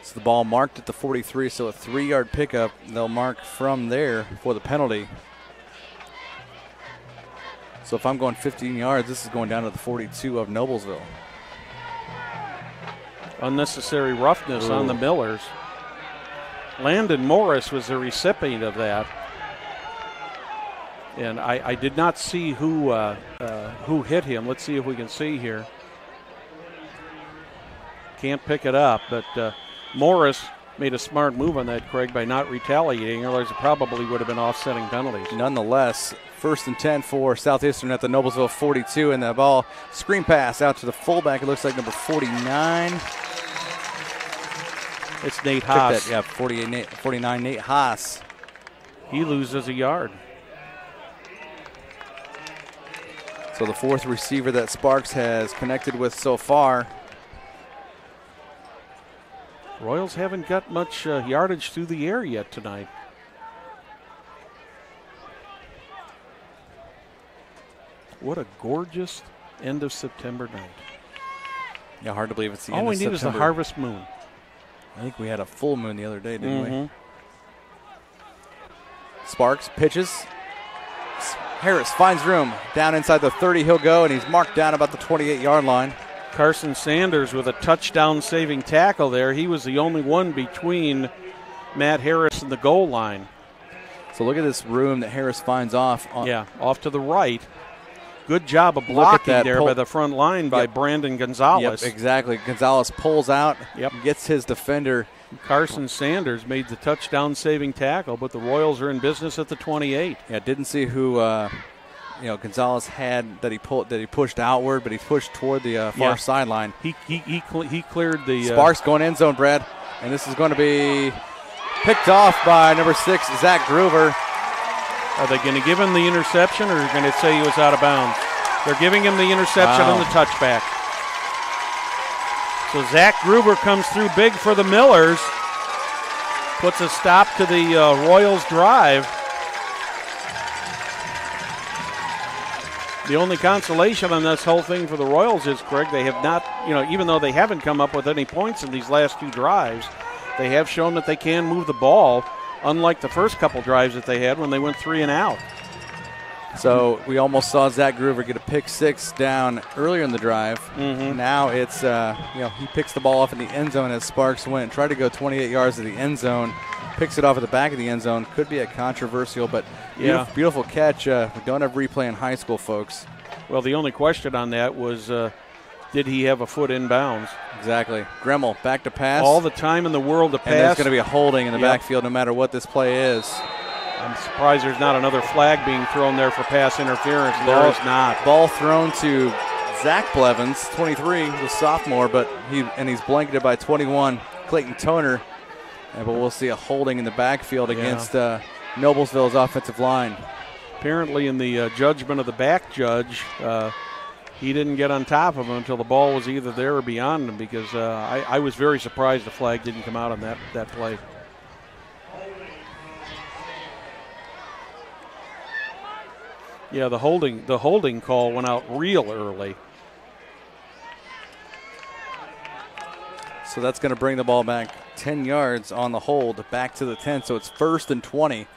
So the ball marked at the 43, so a 3-yard pickup. They'll mark from there for the penalty. So if I'm going 15 yards, this is going down to the 42 of Noblesville. Unnecessary roughness on the Millers. Landon Morris was the recipient of that. And I did not see who hit him. Let's see if we can see here. Can't pick it up, but Morris made a smart move on that, Craig, by not retaliating, otherwise it probably would have been offsetting penalties. Nonetheless, 1st and 10 for Southeastern at the Noblesville 42, and the ball screen pass out to the fullback. It looks like number 49. It's Nate Haas. Yeah, 49, Nate Haas. He loses a yard. So the 4th receiver that Sparks has connected with so far. Royals haven't got much yardage through the air yet tonight. What a gorgeous end of September night. Yeah, hard to believe it's the end All of we need September. is the harvest moon. I think we had a full moon the other day, didn't we? Sparks pitches. Harris finds room. Down inside the 30 he'll go, and he's marked down about the 28-yard line. Carson Sanders with a touchdown-saving tackle there. He was the only one between Matt Harris and the goal line. So look at this room that Harris finds off. Off to the right. Good job of blocking there by the front line by Brandon Gonzalez. Yep, exactly. Gonzalez pulls out, gets his defender. Carson Sanders made the touchdown-saving tackle, but the Royals are in business at the 28. Yeah, didn't see who Gonzalez had that he pushed outward, but he pushed toward the far sideline. He cleared the Sparks going end zone, Brad, and this is going to be picked off by number 6, Zach Groover. Are they going to give him the interception, or are they going to say he was out of bounds? They're giving him the interception and the touchback. So Zach Gruber comes through big for the Millers, puts a stop to the Royals drive. The only consolation on this whole thing for the Royals is, Craig, they have not, even though they haven't come up with any points in these last 2 drives, they have shown that they can move the ball, unlike the first couple drives that they had when they went 3 and out. So we almost saw Zach Groover get a pick 6 down earlier in the drive. Now it's, he picks the ball off in the end zone as Sparks went, tried to go 28 yards to the end zone, picks it off at the back of the end zone. Could be a controversial, but beautiful catch. We don't have replay in high school, folks. Well, the only question on that was, did he have a foot in bounds? Exactly. Gremmel back to pass. All the time in the world to pass. And there's going to be a holding in the backfield no matter what this play is. I'm surprised there's not another flag being thrown there for pass interference. There is not. Ball thrown to Zach Blevins, 23, the sophomore, but he's blanketed by 21, Clayton Toner. But we'll see a holding in the backfield against Noblesville's offensive line. Apparently in the judgment of the back judge, he didn't get on top of him until the ball was either there or beyond him, because I was very surprised the flag didn't come out on that play. Yeah, the holding call went out real early. So that's going to bring the ball back 10 yards on the hold, back to the 10. So it's 1st and 20,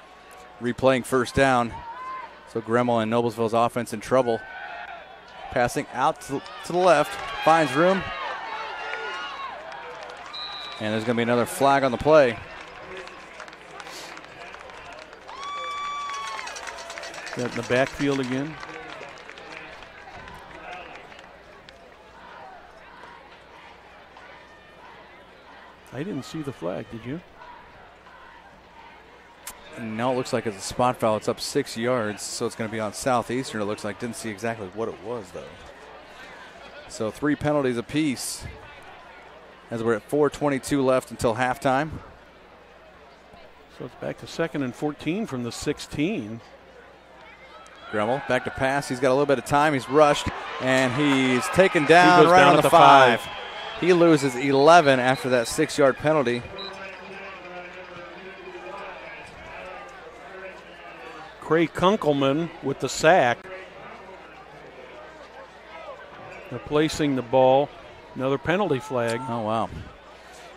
replaying first down. So Gremmel and Noblesville's offense in trouble. Passing out to the left, finds room. And there's going to be another flag on the play. That in the backfield again. I didn't see the flag, did you? No, it looks like it's a spot foul. It's up 6 yards, so it's going to be on Southeastern. It looks like. Didn't see exactly what it was, though. So 3 penalties apiece as we're at 4:22 left until halftime. So it's back to 2nd and 14 from the 16. Gremmel back to pass. He's got a little bit of time. He's rushed, and he's taken down right down on the 5. He loses 11 after that 6-yard penalty. Craig Kunkelman with the sack. Replacing the ball. Another penalty flag. Oh, wow.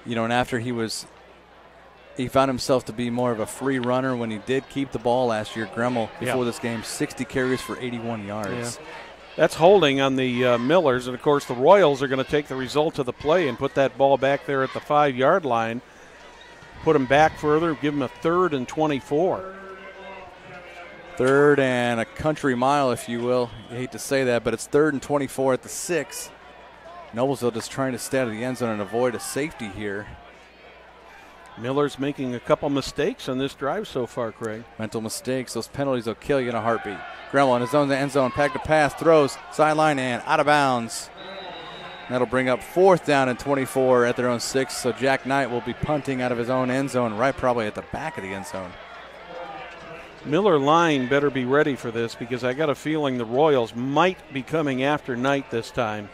You know, and after he found himself to be more of a free runner when he did keep the ball last year. Gremmel, before this game, 60 carries for 81 yards. Yeah. That's holding on the Millers, and of course the Royals are going to take the result of the play and put that ball back there at the 5-yard line. Put them back further, give them a 3rd and 24. 3rd and a country mile, if you will. You hate to say that, but it's 3rd and 24 at the 6. Noblesville just trying to stay out of the end zone and avoid a safety here. Miller's making a couple mistakes on this drive so far, Craig. Mental mistakes. Those penalties will kill you in a heartbeat. Gremmel in his own end zone, pack to pass, throws, sideline and out of bounds. That'll bring up 4th down and 24 at their own 6. So Jack Knight will be punting out of his own end zone, right probably at the back of the end zone. Miller line better be ready for this, because I got a feeling the Royals might be coming after Knight this time.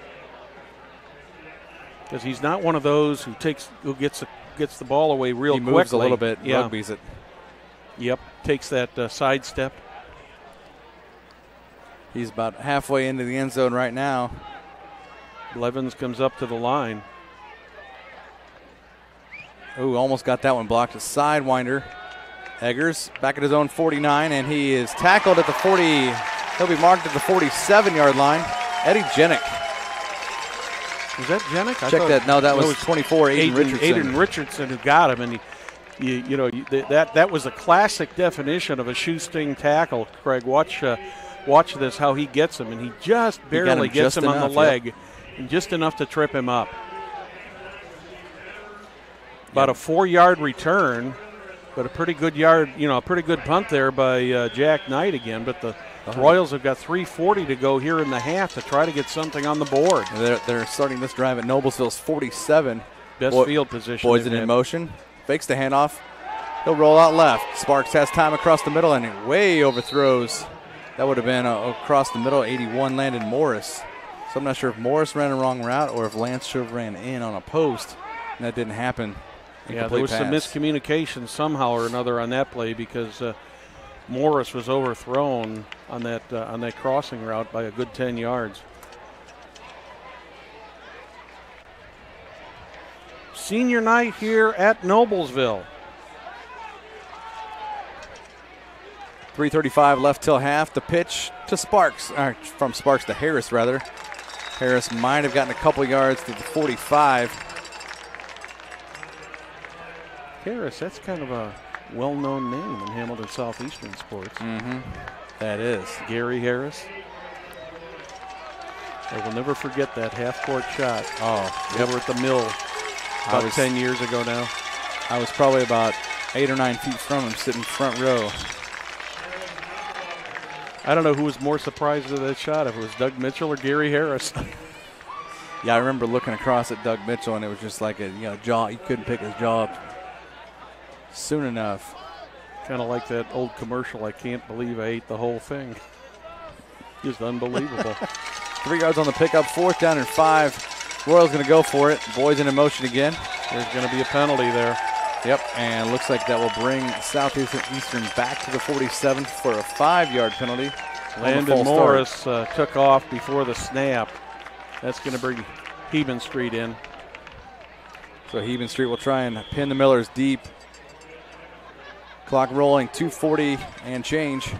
Because he's not one of those who gets the ball away real quickly. He moves a little bit, rugby's it. Yep, takes that sidestep. He's about halfway into the end zone right now. Blevins comes up to the line. Ooh, almost got that one blocked. A sidewinder. Eggers back at his own 49, and he is tackled at the 40. He'll be marked at the 47-yard line. Eddie Jenick. Was that Jenick? Check that. No, that was 24, Aiden Richardson. Aiden Richardson who got him, and that was a classic definition of a shoe-sting tackle. Craig, watch this, how he gets him, and he just barely gets him on the leg, and just enough to trip him up. About a 4-yard return, but a pretty good punt there by Jack Knight again. But the Royals have got 3:40 to go here in the half to try to get something on the board. They're starting this drive at Noblesville's 47. Best field position. Boysen in motion, fakes the handoff. He'll roll out left. Sparks has time across the middle, and he way overthrows. That would have been across the middle. 81 landed Morris. So I'm not sure if Morris ran a wrong route or if Lance should have ran in on a post, and that didn't happen. Yeah, there was some miscommunication somehow or another on that play, because Morris was overthrown on that crossing route by a good 10 yards. Senior night here at Noblesville. 3:35 left till half. The pitch to Sparks, from Sparks to Harris rather. Harris might have gotten a couple yards to the 45. Harris, that's kind of a well-known name in Hamilton Southeastern sports. Mm-hmm. That is. Gary Harris. I will never forget that half-court shot. Oh, over at the mill about 10 years ago now. I was probably about 8 or 9 feet from him, sitting front row. I don't know who was more surprised at that shot, if it was Doug Mitchell or Gary Harris. Yeah, I remember looking across at Doug Mitchell, and it was just like a jaw. You couldn't pick his jaw up soon enough. Kind of like that old commercial, I can't believe I ate the whole thing. Just unbelievable. 3 yards on the pickup, 4th down and 5. Royal's going to go for it. Boys in motion again. There's going to be a penalty there. Yep, and looks like that will bring Southeastern back to the 47 for a 5-yard penalty. Landon Morris took off before the snap. That's going to bring Heben Street in. So Heben Street will try and pin the Millers deep. Clock rolling, 2:40 and change.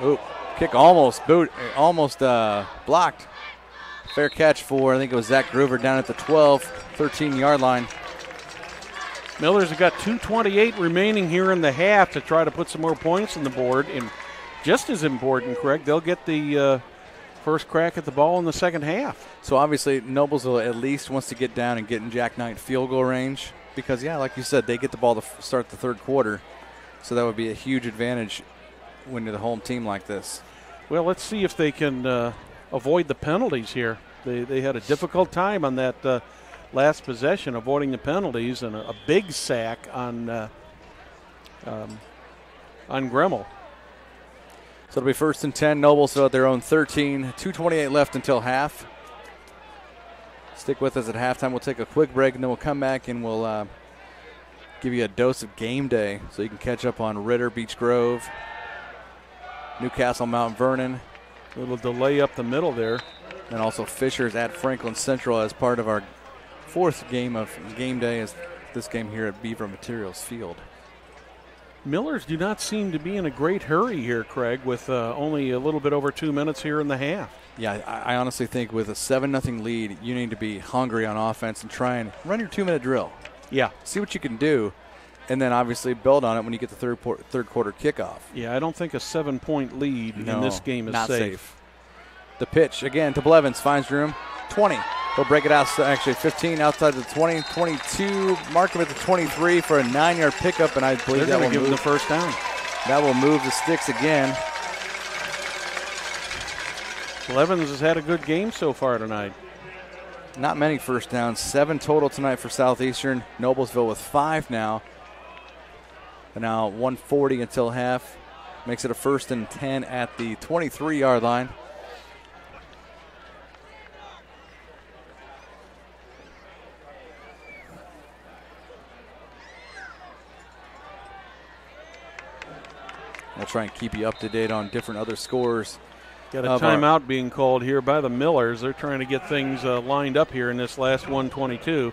Oop, kick almost blocked. Fair catch for, I think it was Zach Groover down at the 13-yard line. Millers have got 2:28 remaining here in the half to try to put some more points on the board. And just as important, Craig, they'll get the first crack at the ball in the second half. So obviously Noblesville at least wants to get down and get in Jack Knight field goal range because, yeah, like you said, they get the ball to start the third quarter. So that would be a huge advantage when you're the home team like this. Well, let's see if they can avoid the penalties here. They had a difficult time on that last possession, avoiding the penalties, and a big sack on Gremmel. So it'll be 1st and 10, Noblesville at their own 13. 2:28 left until half. Stick with us at halftime. We'll take a quick break, and then we'll come back and we'll give you a dose of game day so you can catch up on Ritter, Beech Grove, Newcastle, Mount Vernon. A little delay up the middle there. And also Fishers at Franklin Central as part of our 4th game of game day is this game here at Beaver Materials Field. Millers do not seem to be in a great hurry here, Craig, with only a little bit over 2 minutes here in the half. Yeah, I honestly think with a 7-0 lead, you need to be hungry on offense and try and run your 2-minute drill. Yeah. See what you can do, and then obviously build on it when you get the third quarter kickoff. Yeah, I don't think a 7-point lead in this game is not safe. The pitch, again, to Blevins, finds room, 20. He'll break it out, actually 15 outside the 20, 22, mark him at the 23 for a 9-yard pickup, and I believe that will give him the first down. That will move the sticks again. Blevins has had a good game so far tonight. Not many first downs, 7 total tonight for Southeastern. Noblesville with 5 now. And now 1:40 until half. Makes it a 1st and 10 at the 23-yard line. We'll try and keep you up to date on different other scores. Got a timeout being called here by the Millers. They're trying to get things lined up here in this last 1:22.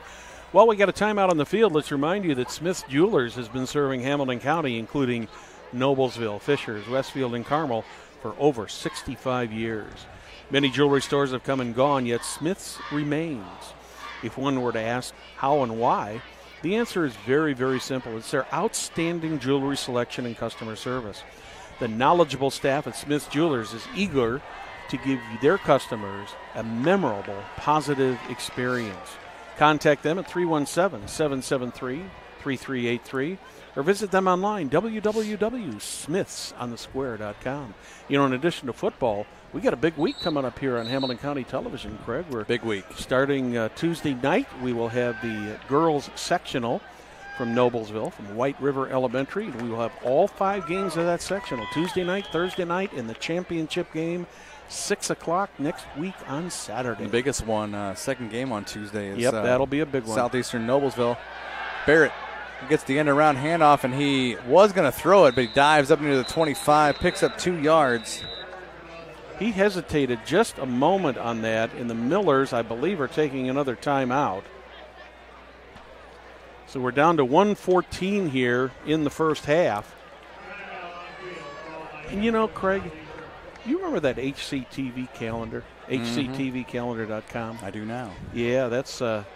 While we got a timeout on the field, let's remind you that Smith's Jewelers has been serving Hamilton County, including Noblesville, Fishers, Westfield, and Carmel for over 65 years. Many jewelry stores have come and gone, yet Smith's remains. If one were to ask how and why, the answer is very, very simple. It's their outstanding jewelry selection and customer service. The knowledgeable staff at Smith's Jewelers is eager to give their customers a memorable, positive experience. Contact them at 317-773-3383 or visit them online, www.smithsonthesquare.com. You know, in addition to football, we got a big week coming up here on Hamilton County Television, Craig. Big week. Starting Tuesday night, we will have the girls sectional from Noblesville, from White River Elementary. We will have all 5 games of that sectional, Tuesday night, Thursday night, and the championship game, 6 o'clock next week on Saturday. The biggest one, second game on Tuesday is that'll be a big one. Southeastern Noblesville. Barrett gets the end-around handoff, and he was going to throw it, but he dives up near the 25, picks up 2 yards. He hesitated just a moment on that, and the Millers, I believe, are taking another timeout. So we're down to 1:14 here in the first half. And you know, Craig, you remember that HCTV calendar? HCTVcalendar.com. I do now. Yeah, that's a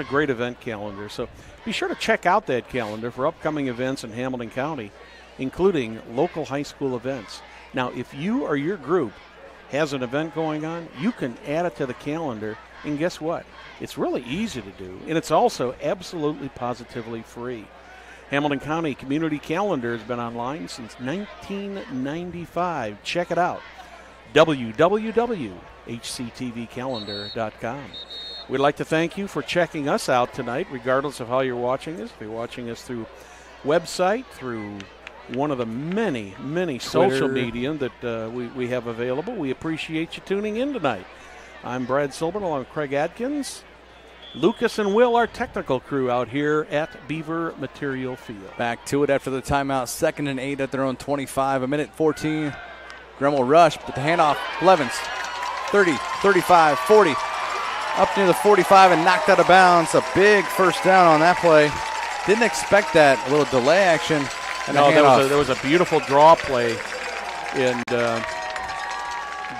great event calendar. So be sure to check out that calendar for upcoming events in Hamilton County, including local high school events. Now, if you or your group has an event going on, you can add it to the calendar, and guess what? It's really easy to do, and it's also absolutely positively free. Hamilton County Community Calendar has been online since 1995. Check it out, www.hctvcalendar.com. We'd like to thank you for checking us out tonight, regardless of how you're watching us. If you're watching us through website, through one of the many, many social media that we have available, we appreciate you tuning in tonight. I'm Brad Silbert along with Craig Atkins. Lucas and Will, our technical crew out here at Beaver Material Field. Back to it after the timeout. 2nd and 8 at their own 25. 1:14. Gremmel rush, but the handoff. Blevins, 30, 35, 40. Up near the 45 and knocked out of bounds. A big first down on that play. Didn't expect that. A little delay action. And no, there was a beautiful draw play. And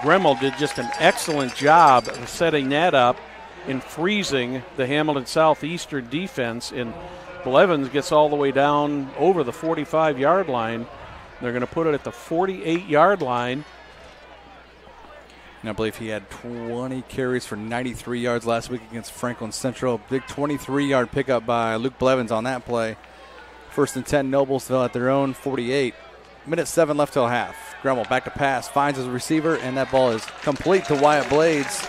Gremmel did just an excellent job of setting that up and freezing the Hamilton Southeastern defense. And Blevins gets all the way down over the 45-yard line. They're going to put it at the 48-yard line. And I believe he had 20 carries for 93 yards last week against Franklin Central. Big 23-yard pickup by Luke Blevins on that play. 1st and 10, Noblesville at their own 48. 1:07 left till half. Gremmel back to pass, finds his receiver, and that ball is complete to Wyatt Blades.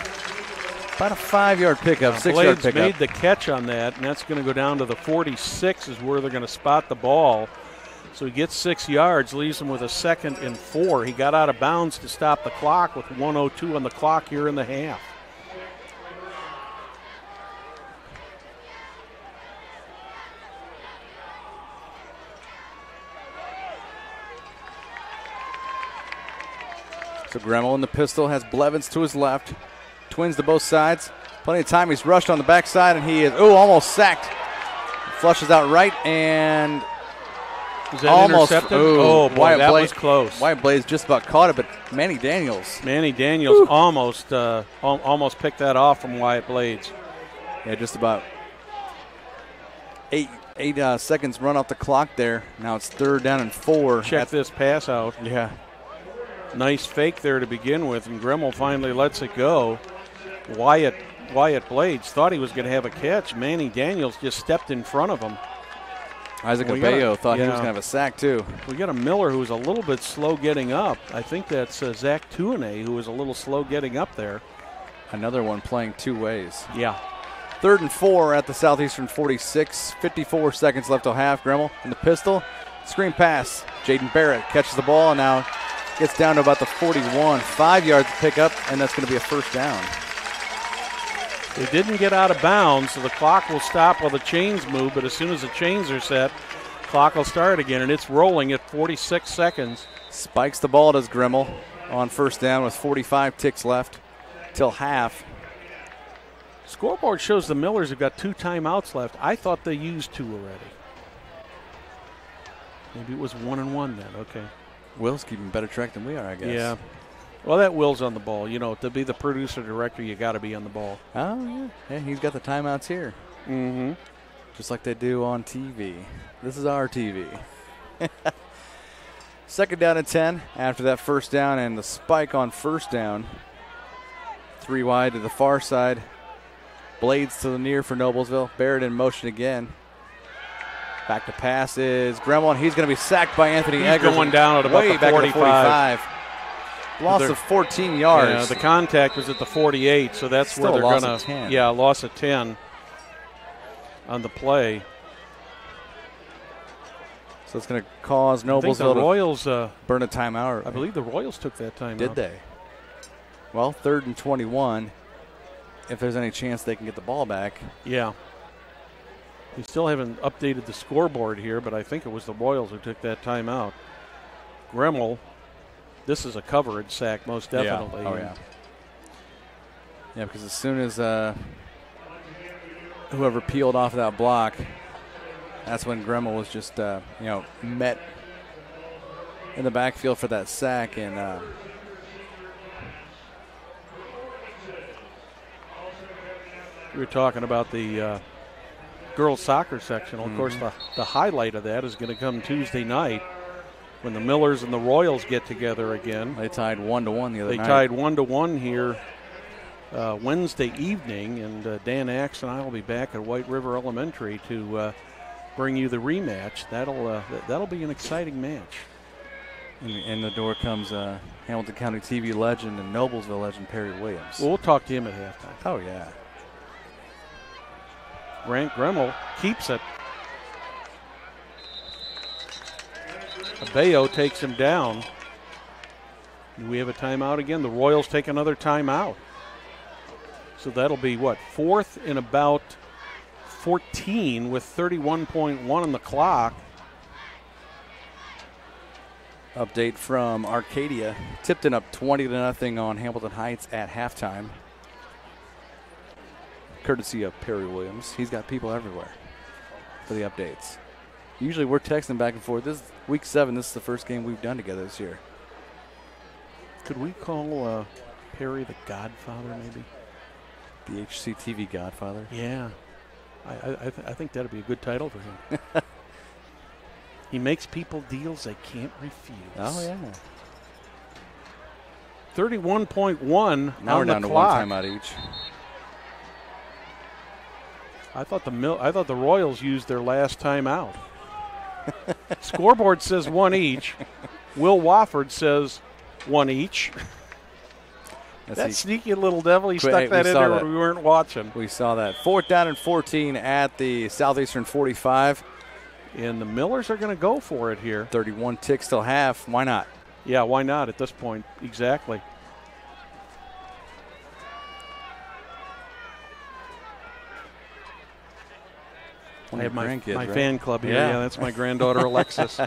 About a 5-yard pickup, 6-yard pickup. Blades made the catch on that, and that's going to go down to the 46 is where they're going to spot the ball. So he gets 6 yards, leaves him with a 2nd and 4. He got out of bounds to stop the clock with 1:02 on the clock here in the half. So Gremmel in the pistol has Blevins to his left. Twins to both sides. Plenty of time. He's rushed on the backside, and he is, almost sacked. Flushes out right, and was that almost intercepted? Oh, boy, that was close. Wyatt Blades just about caught it, but Manny Daniels almost picked that off from Wyatt Blades. Yeah, just about eight seconds run off the clock there. Now it's 3rd down and 4. Check this pass out. Yeah. Nice fake there to begin with, and Gremmel finally lets it go. Wyatt Blades thought he was going to have a catch. Manny Daniels just stepped in front of him. Isaac Abeo thought he was going to have a sack, too. We got a Miller who was a little bit slow getting up. I think that's Zach Tuanay who was a little slow getting up there. Another one playing two ways. Yeah. 3rd and 4 at the Southeastern 46. 54 seconds left till half. Gremmel in the pistol. Screen pass. Jaden Barrett catches the ball and now gets down to about the 41. 5 yards to pick up, and that's going to be a first down. They didn't get out of bounds, so the clock will stop while the chains move, but as soon as the chains are set, clock will start again, and it's rolling at 46 seconds. Spikes the ball, does Gremmel, on first down with 45 ticks left till half. Scoreboard shows the Millers have got 2 timeouts left. I thought they used 2 already. Maybe it was 1-1 then, okay. Will's keeping better track than we are, I guess. Yeah. Well, that Will's on the ball. You know, to be the producer-director, you got to be on the ball. Oh, yeah. Yeah, he's got the timeouts here. Mm-hmm. Just like they do on TV. This is our TV. 2nd down and 10 after that first down and the spike on first down. 3 wide to the far side. Blades to the near for Noblesville. Barrett in motion again. Back to pass is Gremmel, and he's going to be sacked by Anthony Eggers. Going down at about the 45. Loss of 14 yards. Yeah, the contact was at the 48, so that's Still where they're going to. Yeah, loss of 10 on the play. So it's going to cause Noblesville the Royals burn a timeout. I believe the Royals took that timeout. Did they? Well, 3rd and 21. If there's any chance they can get the ball back. Yeah. We still haven't updated the scoreboard here, but I think it was the Royals who took that timeout. Gremmel, this is a coverage sack, most definitely. Yeah. Oh, yeah. Yeah, because as soon as whoever peeled off that block, that's when Gremmel was just, met in the backfield for that sack. And we were talking about the girls soccer sectional. Of course, the highlight of that is going to come Tuesday night when the Millers and the Royals get together again. They tied 1-1 the other night. They tied 1-1 here Wednesday evening, and Dan Axe and I will be back at White River Elementary to bring you the rematch. That'll be an exciting match. In the door comes Hamilton County TV legend and Noblesville legend Perry Williams. Well, we'll talk to him at halftime. Oh, yeah. Grant Gremmel keeps it. Abeo takes him down. Do we have a timeout again? The Royals take another timeout. So that'll be what? 4th and about 14 with 31.1 on the clock. Update from Arcadia. Tipton up 20-0 on Hamilton Heights at halftime. Courtesy of Perry Williams. He's got people everywhere for the updates. Usually we're texting back and forth. This is week 7. This is the first game we've done together this year. Could we call Perry the Godfather, maybe? The HCTV Godfather? Yeah. I think that'd be a good title for him. He makes people deals they can't refuse. Oh, yeah. 31.1 now on we're the down clock. to one timeout each. I thought the Royals used their last timeout. Scoreboard says 1 each. Will Wofford says 1 each. That sneaky little devil, he stuck that in there when we weren't watching. We saw that. 4th down and 14 at the Southeastern 45. And the Millers are going to go for it here. 31 ticks till half. Why not? Yeah, why not at this point? Exactly. I have my right? fan club here. Yeah, that's my granddaughter Alexis.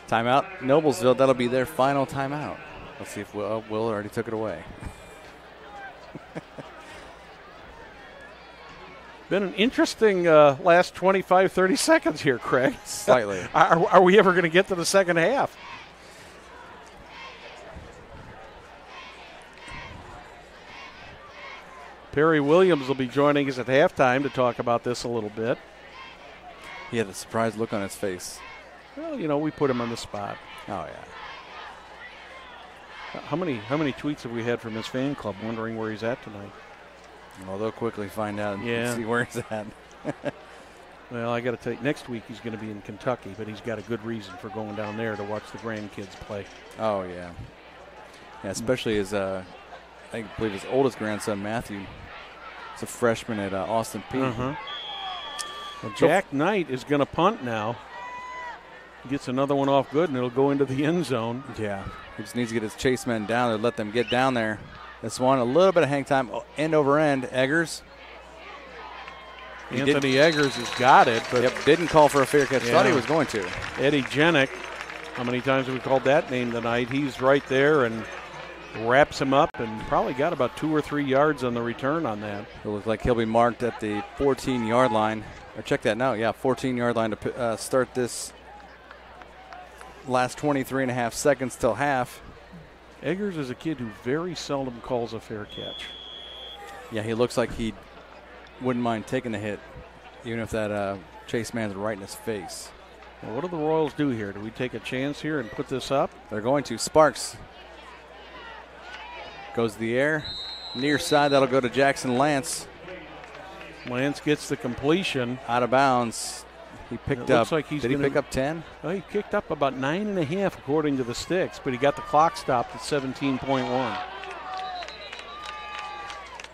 Timeout, Noblesville. That'll be their final timeout. Let's see if Will already took it away. Been an interesting last 25, 30 seconds here, Craig. Slightly. Are we ever going to get to the second half? Perry Williams will be joining us at halftime to talk about this a little bit. He had a surprised look on his face. Well, we put him on the spot. Oh, yeah. How many tweets have we had from his fan club wondering where he's at tonight? Well, they'll quickly find out and see where he's at. Well, I got to tell you, next week he's going to be in Kentucky, but he's got a good reason for going down there to watch the grandkids play. Oh, yeah. Yeah, especially his, I believe his oldest grandson, Matthew. He's a freshman at Austin Peay. Uh-huh. Well, Jack Knight is going to punt now. He gets another one off good, and it'll go into the end zone. Yeah. He just needs to get his chase men down there, let them get down there. This one, a little bit of hang time, end over end. Eggers. Anthony Eggers has got it. But didn't call for a fair catch. Thought he was going to. Eddie Jenick, how many times have we called that name tonight? He's right there and wraps him up and probably got about 2 or 3 yards on the return on that. It looks like he'll be marked at the 14-yard line. Or check that now. Yeah, 14-yard line to start this last 23 and a half seconds till half. Eggers is a kid who very seldom calls a fair catch. Yeah, he looks like he wouldn't mind taking the hit, even if that chase man's right in his face. Well, what do the Royals do here? Do we take a chance here and put this up? They're going to. Sparks goes to the air. Near side, that'll go to Jackson Lance. Lance gets the completion. Out of bounds. He picked up. Like did he pick up 10? Well, he picked up about 9.5 according to the sticks, but he got the clock stopped at 17.1.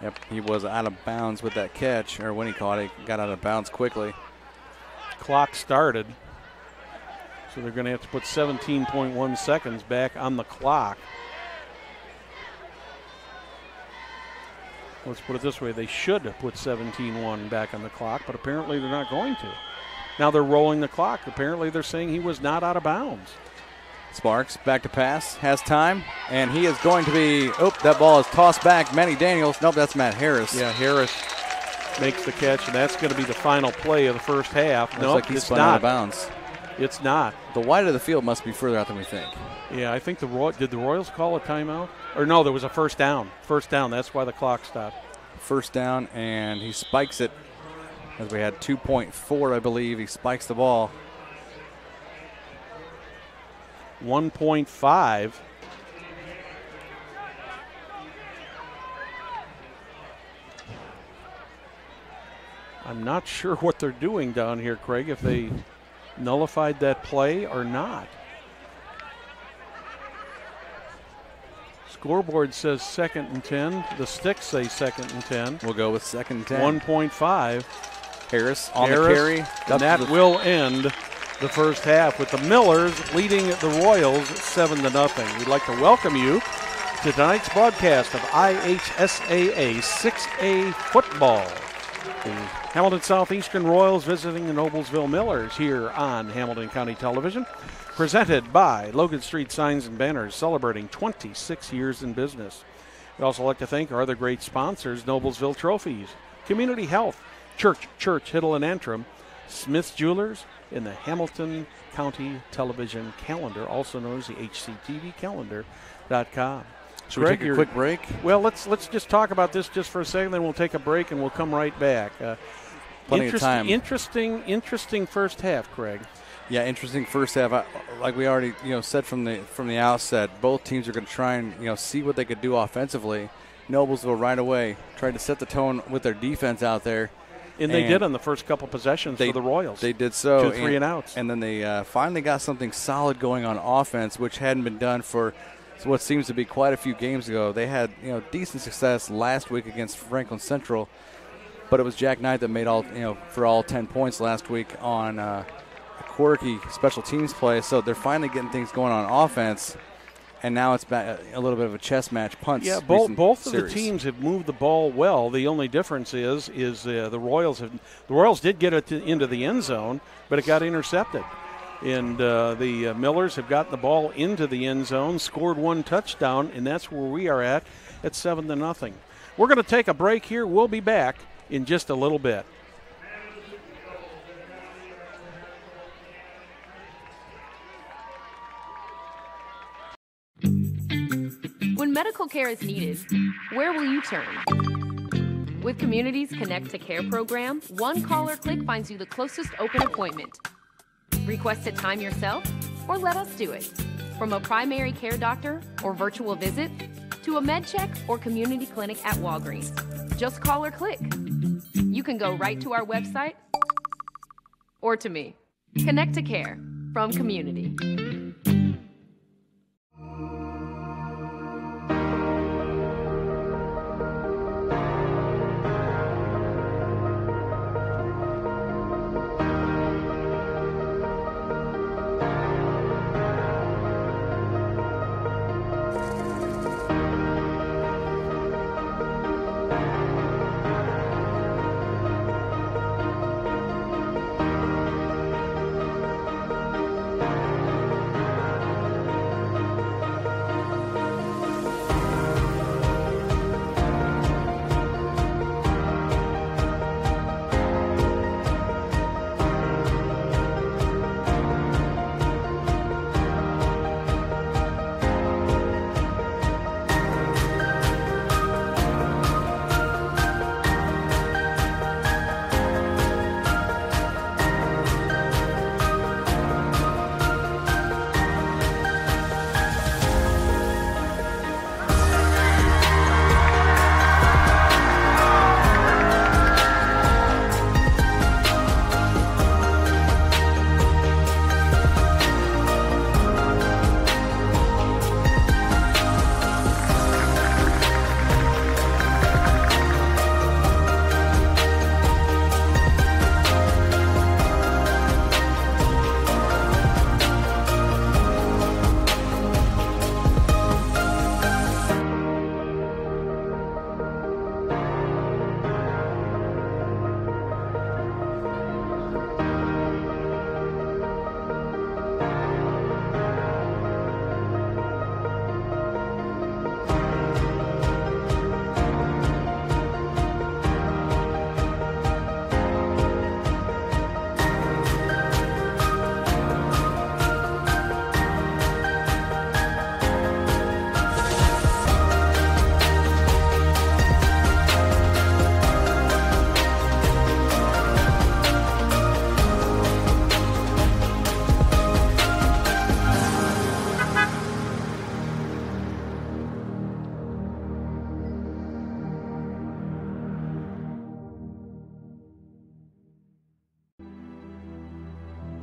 Yep, he was out of bounds with that catch, or when he caught it, he got out of bounds quickly. Clock started, so they're going to have to put 17.1 seconds back on the clock. Let's put it this way, they should have put 17.1 back on the clock, but apparently they're not going to. Now they're rolling the clock. Apparently they're saying he was not out of bounds. Sparks back to pass, has time, and he is going to be, that ball is tossed back. Manny Daniels, nope, that's Matt Harris. Yeah, Harris makes the catch, and that's going to be the final play of the first half. Looks like he's spun out of bounds. It's not. The wide of the field must be further out than we think. Yeah, I think did the Royals call a timeout? Or no, there was a first down. First down, that's why the clock stopped. First down, and he spikes it. As we had 2.4, I believe. He spikes the ball. 1.5. I'm not sure what they're doing down here, Craig, if they nullified that play or not. Scoreboard says 2nd and 10. The sticks say 2nd and 10. We'll go with 2nd and 10. 1.5. Harris on the carry. And that will end the first half with the Millers leading the Royals 7-0. We'd like to welcome you to tonight's broadcast of IHSAA 6A football. The Hamilton Southeastern Royals visiting the Noblesville Millers here on Hamilton County Television. Presented by Logan Street Signs and Banners, celebrating 26 years in business. We'd also like to thank our other great sponsors, Noblesville Trophies, Community Health, Church, Hiddle and Antrim, Smith's Jewelers, and the Hamilton County Television Calendar, also known as the HCTV Calendar.com. Should we take a quick break? Well, let's just talk about this just for a second, then we'll take a break and we'll come right back. Plenty of time. Interesting first half, Craig. Yeah, interesting first half. Like we already said from the outset, both teams are going to try and see what they could do offensively. Noblesville right away tried to set the tone with their defense out there. And they did on the first couple possessions for the Royals. They did so. 2 3-and-outs. And then they finally got something solid going on offense, which hadn't been done for what seems to be quite a few games ago. They had decent success last week against Franklin Central, but it was Jack Knight that made for all 10 points last week on a quirky special teams play. So they're finally getting things going on offense. And now it's back a little bit of a chess match, punts. Yeah, both of the teams have moved the ball well. The only difference is the Royals did get it into the end zone, but it got intercepted. And the Millers have gotten the ball into the end zone, scored 1 touchdown, and that's where we are at 7-0. We're going to take a break here. We'll be back in just a little bit. When medical care is needed, where will you turn? With Community's Connect to Care program, one call or click finds you the closest open appointment. Request a time yourself, or let us do it. From a primary care doctor or virtual visit, to a med check or community clinic at Walgreens. Just call or click. You can go right to our website or to me. Connect to Care from Community.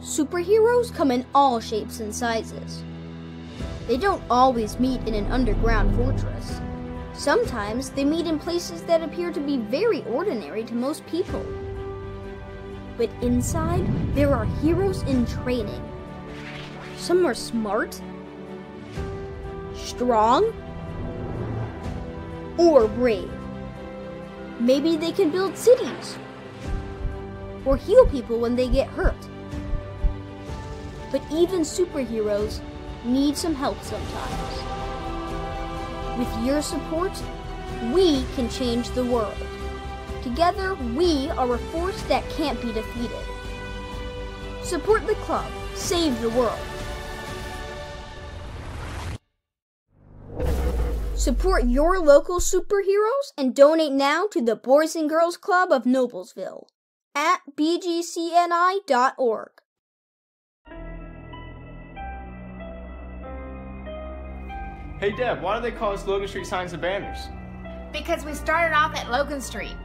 Superheroes come in all shapes and sizes. They don't always meet in an underground fortress. Sometimes they meet in places that appear to be very ordinary to most people. But inside, there are heroes in training. Some are smart, strong, or brave. Maybe they can build cities or heal people when they get hurt. But even superheroes need some help sometimes. With your support, we can change the world. Together, we are a force that can't be defeated. Support the club. Save the world. Support your local superheroes and donate now to the Boys and Girls Club of Noblesville at bgcni.org. Hey Deb, why do they call us Logan Street Signs and Banners? Because we started off at Logan Street.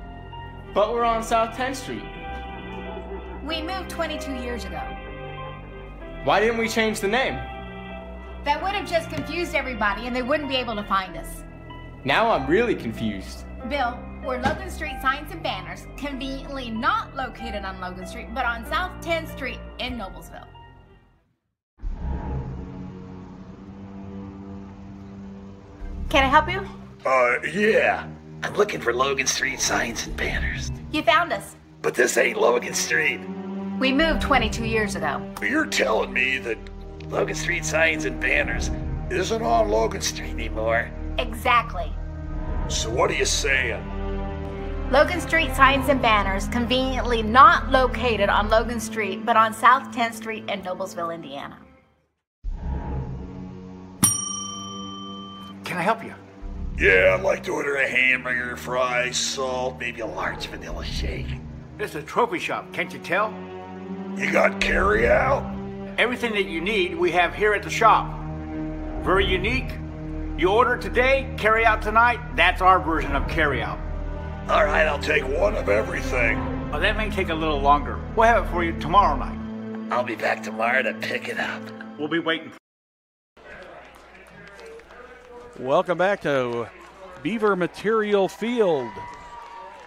But we're on South 10th Street. We moved 22 years ago. Why didn't we change the name? That would have just confused everybody and they wouldn't be able to find us. Now I'm really confused. Bill, we're Logan Street Signs and Banners, conveniently not located on Logan Street, but on South 10th Street in Noblesville. Can I help you? Yeah. I'm looking for Logan Street Signs and Banners. You found us. But this ain't Logan Street. We moved 22 years ago. You're telling me that Logan Street Signs and Banners isn't on Logan Street anymore? Exactly. So what are you saying? Logan Street Signs and Banners, conveniently not located on Logan Street, but on South 10th Street in Noblesville, Indiana. Can I help you? Yeah, I'd like to order a hamburger, fries, salt, maybe a large vanilla shake. This is a trophy shop, can't you tell? You got carry-out? Everything that you need, we have here at the shop. Very unique. You order today, carry out tonight. That's our version of carry out. All right, I'll take one of everything. Well, that may take a little longer. We'll have it for you tomorrow night. I'll be back tomorrow to pick it up. We'll be waiting. Welcome back to Beaver Material Field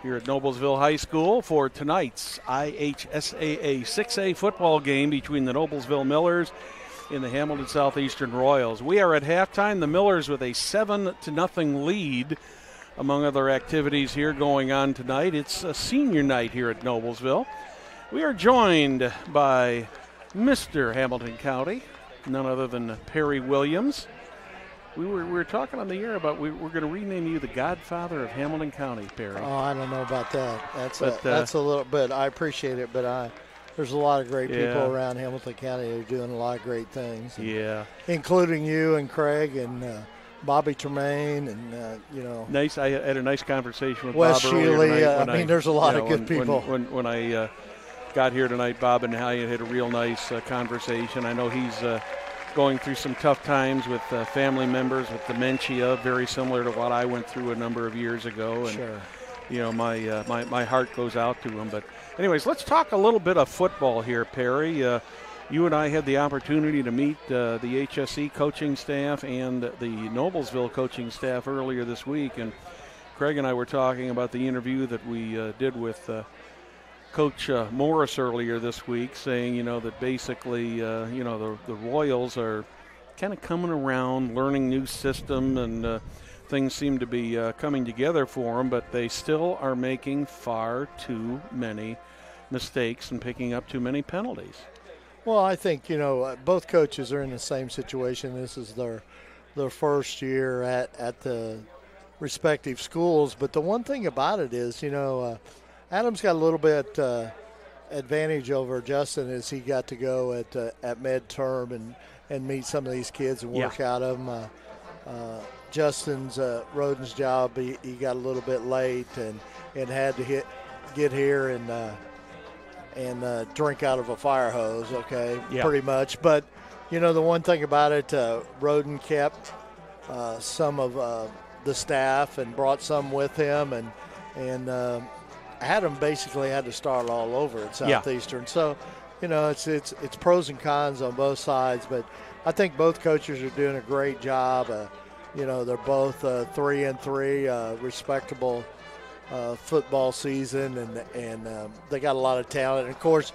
here at Noblesville High School for tonight's IHSAA 6A football game between the Noblesville Millers and the Hamilton Southeastern Royals. We are at halftime. The Millers with a 7-0 lead. Among other activities here going on tonight, it's a senior night here at Noblesville. We are joined by Mr. Hamilton County, none other than Perry Williams. We were talking on the air about we're going to rename you the Godfather of Hamilton County, Perry. Oh, I don't know about that. That's a little bit. I appreciate it, but there's a lot of great people around Hamilton County who are doing a lot of great things. Yeah, including you and Craig and Bobby Tremaine and Nice. I had a nice conversation with Wes Bob earlier Shealy. tonight. There's a lot of good people. When I got here tonight, Bob and I had a real nice conversation. I know he's going through some tough times with family members with dementia, very similar to what I went through a number of years ago. And, sure. My heart goes out to him. But anyways, let's talk a little bit of football here, Perry. You and I had the opportunity to meet the HSE coaching staff and the Noblesville coaching staff earlier this week. And Craig and I were talking about the interview that we did with Coach Morris earlier this week, saying, that basically, the Royals are kind of coming around, learning new system, and things seem to be coming together for them, but they still are making far too many mistakes and picking up too many penalties. Well, I think, both coaches are in the same situation. This is their first year at the respective schools, but the one thing about it is, Adam's got a little bit advantage over Justin as he got to go at midterm and meet some of these kids and work out of them. Justin's Roden's job, he got a little bit late and had to get here and drink out of a fire hose, pretty much. But, the one thing about it, Roden kept some of the staff and brought some with him and Adam basically had to start all over at Southeastern. So, it's pros and cons on both sides, but I think both coaches are doing a great job. They're both 3-3, respectable football season, and they got a lot of talent. And of course,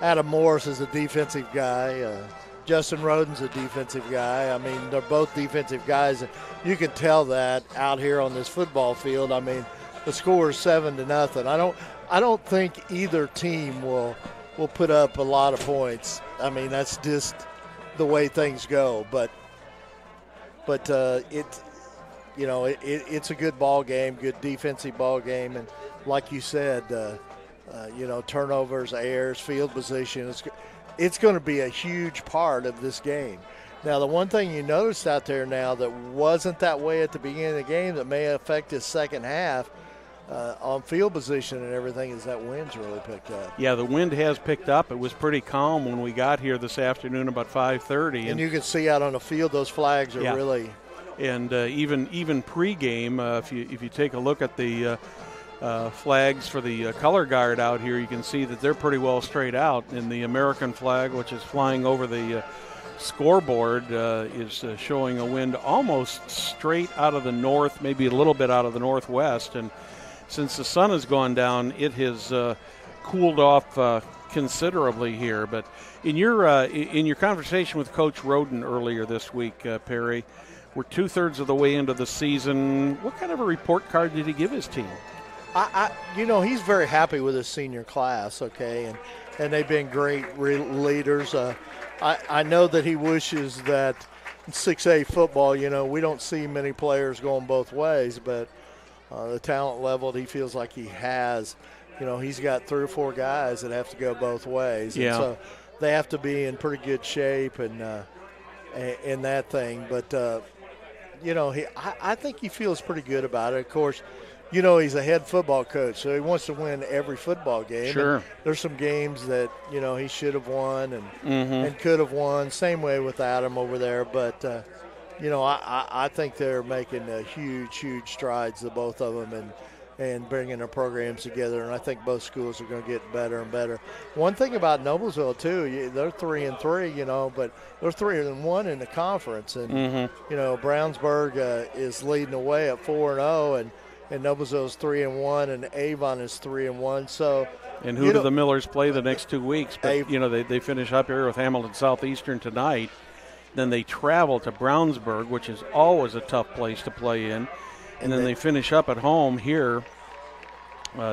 Adam Morris is a defensive guy. Justin Roden's a defensive guy. I mean, they're both defensive guys. You can tell that out here on this football field. I mean, the score is 7-0. I don't think either team will put up a lot of points. I mean, that's just the way things go. But it's a good ball game, good defensive ball game, and like you said, turnovers, errors, field position. It's going to be a huge part of this game. Now, the one thing you noticed out there now that wasn't that way at the beginning of the game that may affect his second half on field position and everything is that wind's really picked up. Yeah, the wind has picked up. It was pretty calm when we got here this afternoon about 5:30. And you can see out on the field those flags are really. And even pregame, if you take a look at the flags for the color guard out here, you can see that they're pretty well straight out. And the American flag, which is flying over the scoreboard, is showing a wind almost straight out of the north, maybe a little bit out of the northwest. And since the sun has gone down, it has cooled off considerably here. But in your conversation with Coach Roden earlier this week, Perry, we're 2/3 of the way into the season. What kind of a report card did he give his team? He's very happy with his senior class, okay, and they've been great leaders. I know that he wishes that in 6A football, we don't see many players going both ways, but the talent level that he feels like he has, he's got 3 or 4 guys that have to go both ways. Yeah. And so they have to be in pretty good shape and in that thing. But, I think he feels pretty good about it. Of course, he's a head football coach, so he wants to win every football game. Sure. And there's some games that, he should have won and could have won. Same way with Adam over there. But, I think they're making huge strides, the both of them, and bringing their programs together. And I think both schools are going to get better and better. One thing about Noblesville, too, they're 3-3, but they're 3-1 in the conference. And, Brownsburg is leading the way at 4-0, and Noblesville's 3-1, and Avon is 3-1. So, and who do the Millers play the next 2 weeks? But they finish up here with Hamilton Southeastern tonight. Then they travel to Brownsburg, which is always a tough place to play in, and then they finish up at home here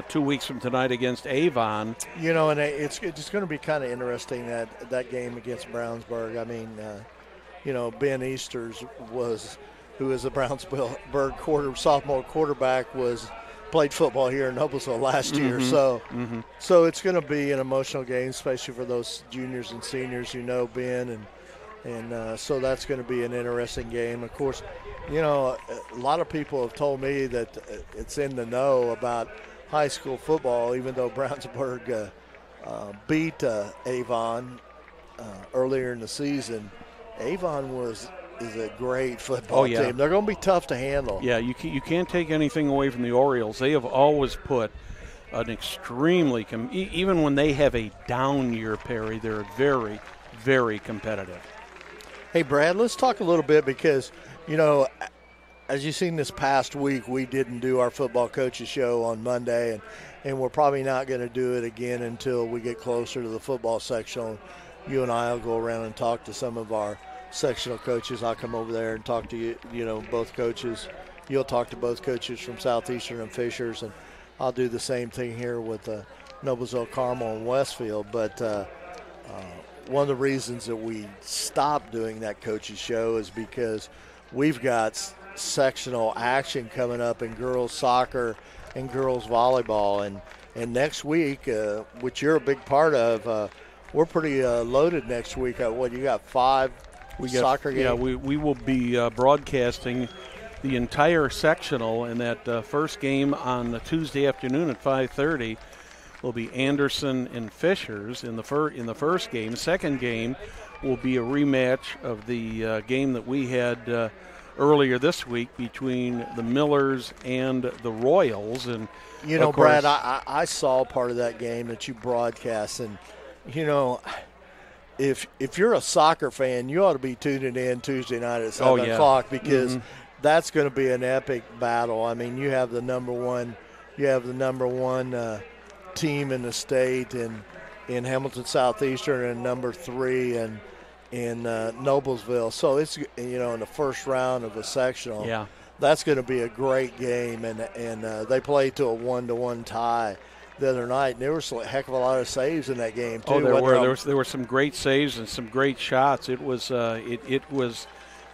2 weeks from tonight against Avon. And it's going to be kind of interesting that game against Brownsburg. I mean, Ben Easters who is a Brownsburg sophomore quarterback, played football here in Noblesville last year. So it's going to be an emotional game, especially for those juniors and seniors Ben, and so that's going to be an interesting game. Of course, a lot of people have told me that it's in the know about high school football, even though Brownsburg beat Avon earlier in the season. Avon is a great football team. They're going to be tough to handle. Yeah, you can't take anything away from the Orioles. They have always put an extremely even when they have a down year, Perry, they're very, very competitive. Hey, Brad, let's talk a little bit because, as you've seen this past week, we didn't do our football coaches show on Monday, and we're probably not going to do it again until we get closer to the football sectional. You and I will go around and talk to some of our sectional coaches. I'll come over there and talk to you, both coaches. You'll talk to both coaches from Southeastern and Fishers, and I'll do the same thing here with Noblesville, Carmel, and Westfield. But one of the reasons that we stopped doing that coaches show is because we've got sectional action coming up in girls soccer and girls volleyball, and next week, which you're a big part of, we're pretty loaded next week. You got 5 soccer games? Yeah, we will be broadcasting the entire sectional, and that first game on the Tuesday afternoon at 5:30 will be Anderson and Fishers in the first game. Second game will be a rematch of the game that we had earlier this week between the Millers and the Royals. And you know, Brad, I saw part of that game that you broadcast, and you know, if you're a soccer fan, you ought to be tuning in Tuesday night at 7 o'clock, because that's going to be an epic battle. I mean, you have the number one team in the state in Hamilton Southeastern, and number 3 in Noblesville. So it's, you know, in the first round of a sectional. Yeah. That's going to be a great game, and they played to a 1-1 tie the other night, and there was a heck of a lot of saves in that game too. Oh, there were some great saves and some great shots. It was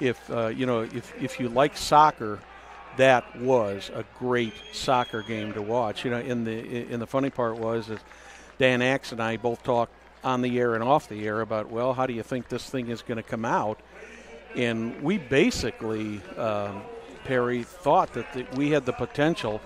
if you like soccer, that was a great soccer game to watch. You know, in the funny part was that Dan Axe and I both talked on the air and off the air about, well, how do you think this thing is going to come out? And we basically, Perry, thought that we had the potential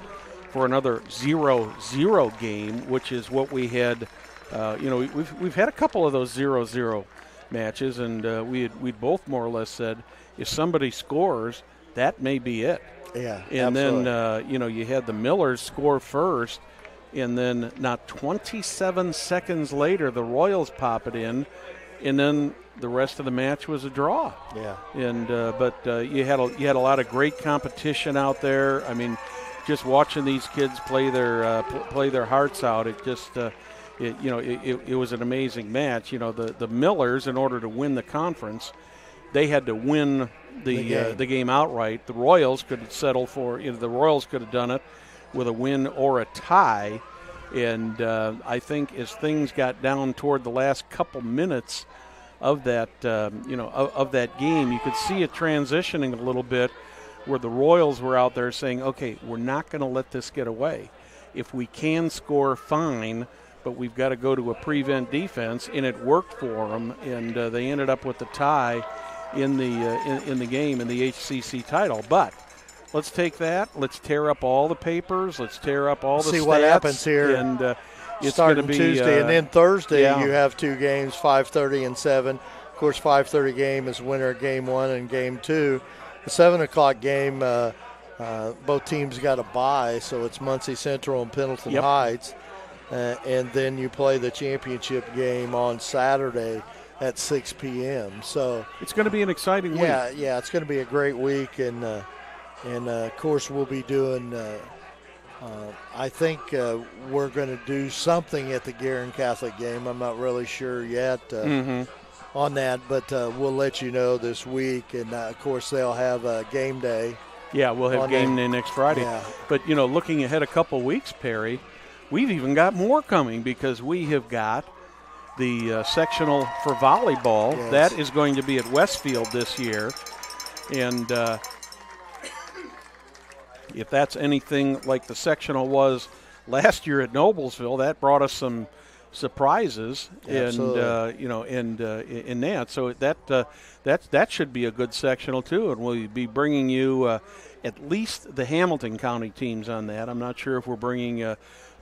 for another 0-0 game, which is what we had. We've had a couple of those 0-0 matches, and we'd both more or less said, if somebody scores, that may be it. Yeah, and absolutely. then you had the Millers score first, and then not 27 seconds later, the Royals pop it in, and then the rest of the match was a draw. Yeah. And but you had a lot of great competition out there. I mean, just watching these kids play their hearts out, it just it was an amazing match. You know, the Millers, in order to win the conference, they had to win the game outright. The Royals could settle for, the Royals could have done it with a win or a tie. And I think as things got down toward the last couple minutes of that, of that game, you could see it transitioning a little bit, where the Royals were out there saying, okay, we're not going to let this get away. If we can score, fine, but we've got to go to a prevent defense, and it worked for them, and they ended up with the tie in the game in the HCC title. But let's take that. Let's tear up all the papers. Let's tear up all the see stats. what happens here. And it's starting going to be Tuesday, and then Thursday yeah. you have 2 games, 5:30 and 7. Of course, 5:30 game is winner of game 1 and game 2. The 7 o'clock game, both teams got a bye, so it's Muncie Central and Pendleton Yep. Heights. And then you play the championship game on Saturday at 6 p.m. So it's going to be an exciting week. Yeah, it's going to be a great week, and of course we'll be doing. I think we're going to do something at the Guerin Catholic game. I'm not really sure yet on that, but we'll let you know this week. And of course they'll have a game day. Yeah, we'll have game day next Friday. Yeah. But looking ahead a couple weeks, Perry, we've even got more coming, because we have got the sectional for volleyball. Yes. That is going to be at Westfield this year. And if that's anything like the sectional was last year at Noblesville, that brought us some surprises. Absolutely. And in that. So that should be a good sectional too, and we'll be bringing you at least the Hamilton County teams on that. I'm not sure if we're bringing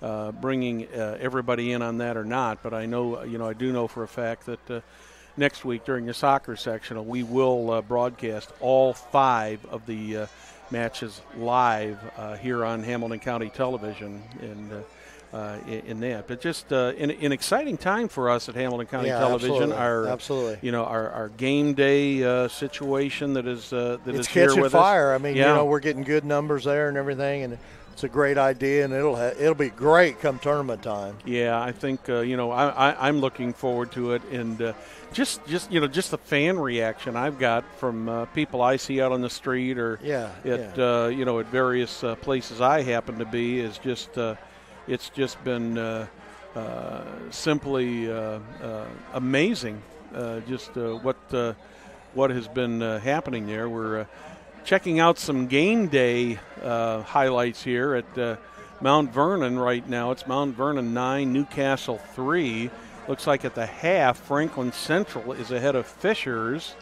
everybody in on that or not, but I know, I do know for a fact that next week during the soccer sectional, we will broadcast all 5 of the matches live here on Hamilton County Television, and in that. But just an exciting time for us at Hamilton County Television. Absolutely. Our game day situation that is here with us. It's catching fire. I mean, we're getting good numbers there and everything, and it's a great idea, and it'll be great come tournament time. Yeah, I think I'm looking forward to it, and just the fan reaction I've got from people I see out on the street or at various places I happen to be is just it's just been simply amazing. What has been happening there. We're checking out some game day highlights here at Mount Vernon right now. It's Mount Vernon 9, Newcastle 3. Looks like at the half, Franklin Central is ahead of Fishers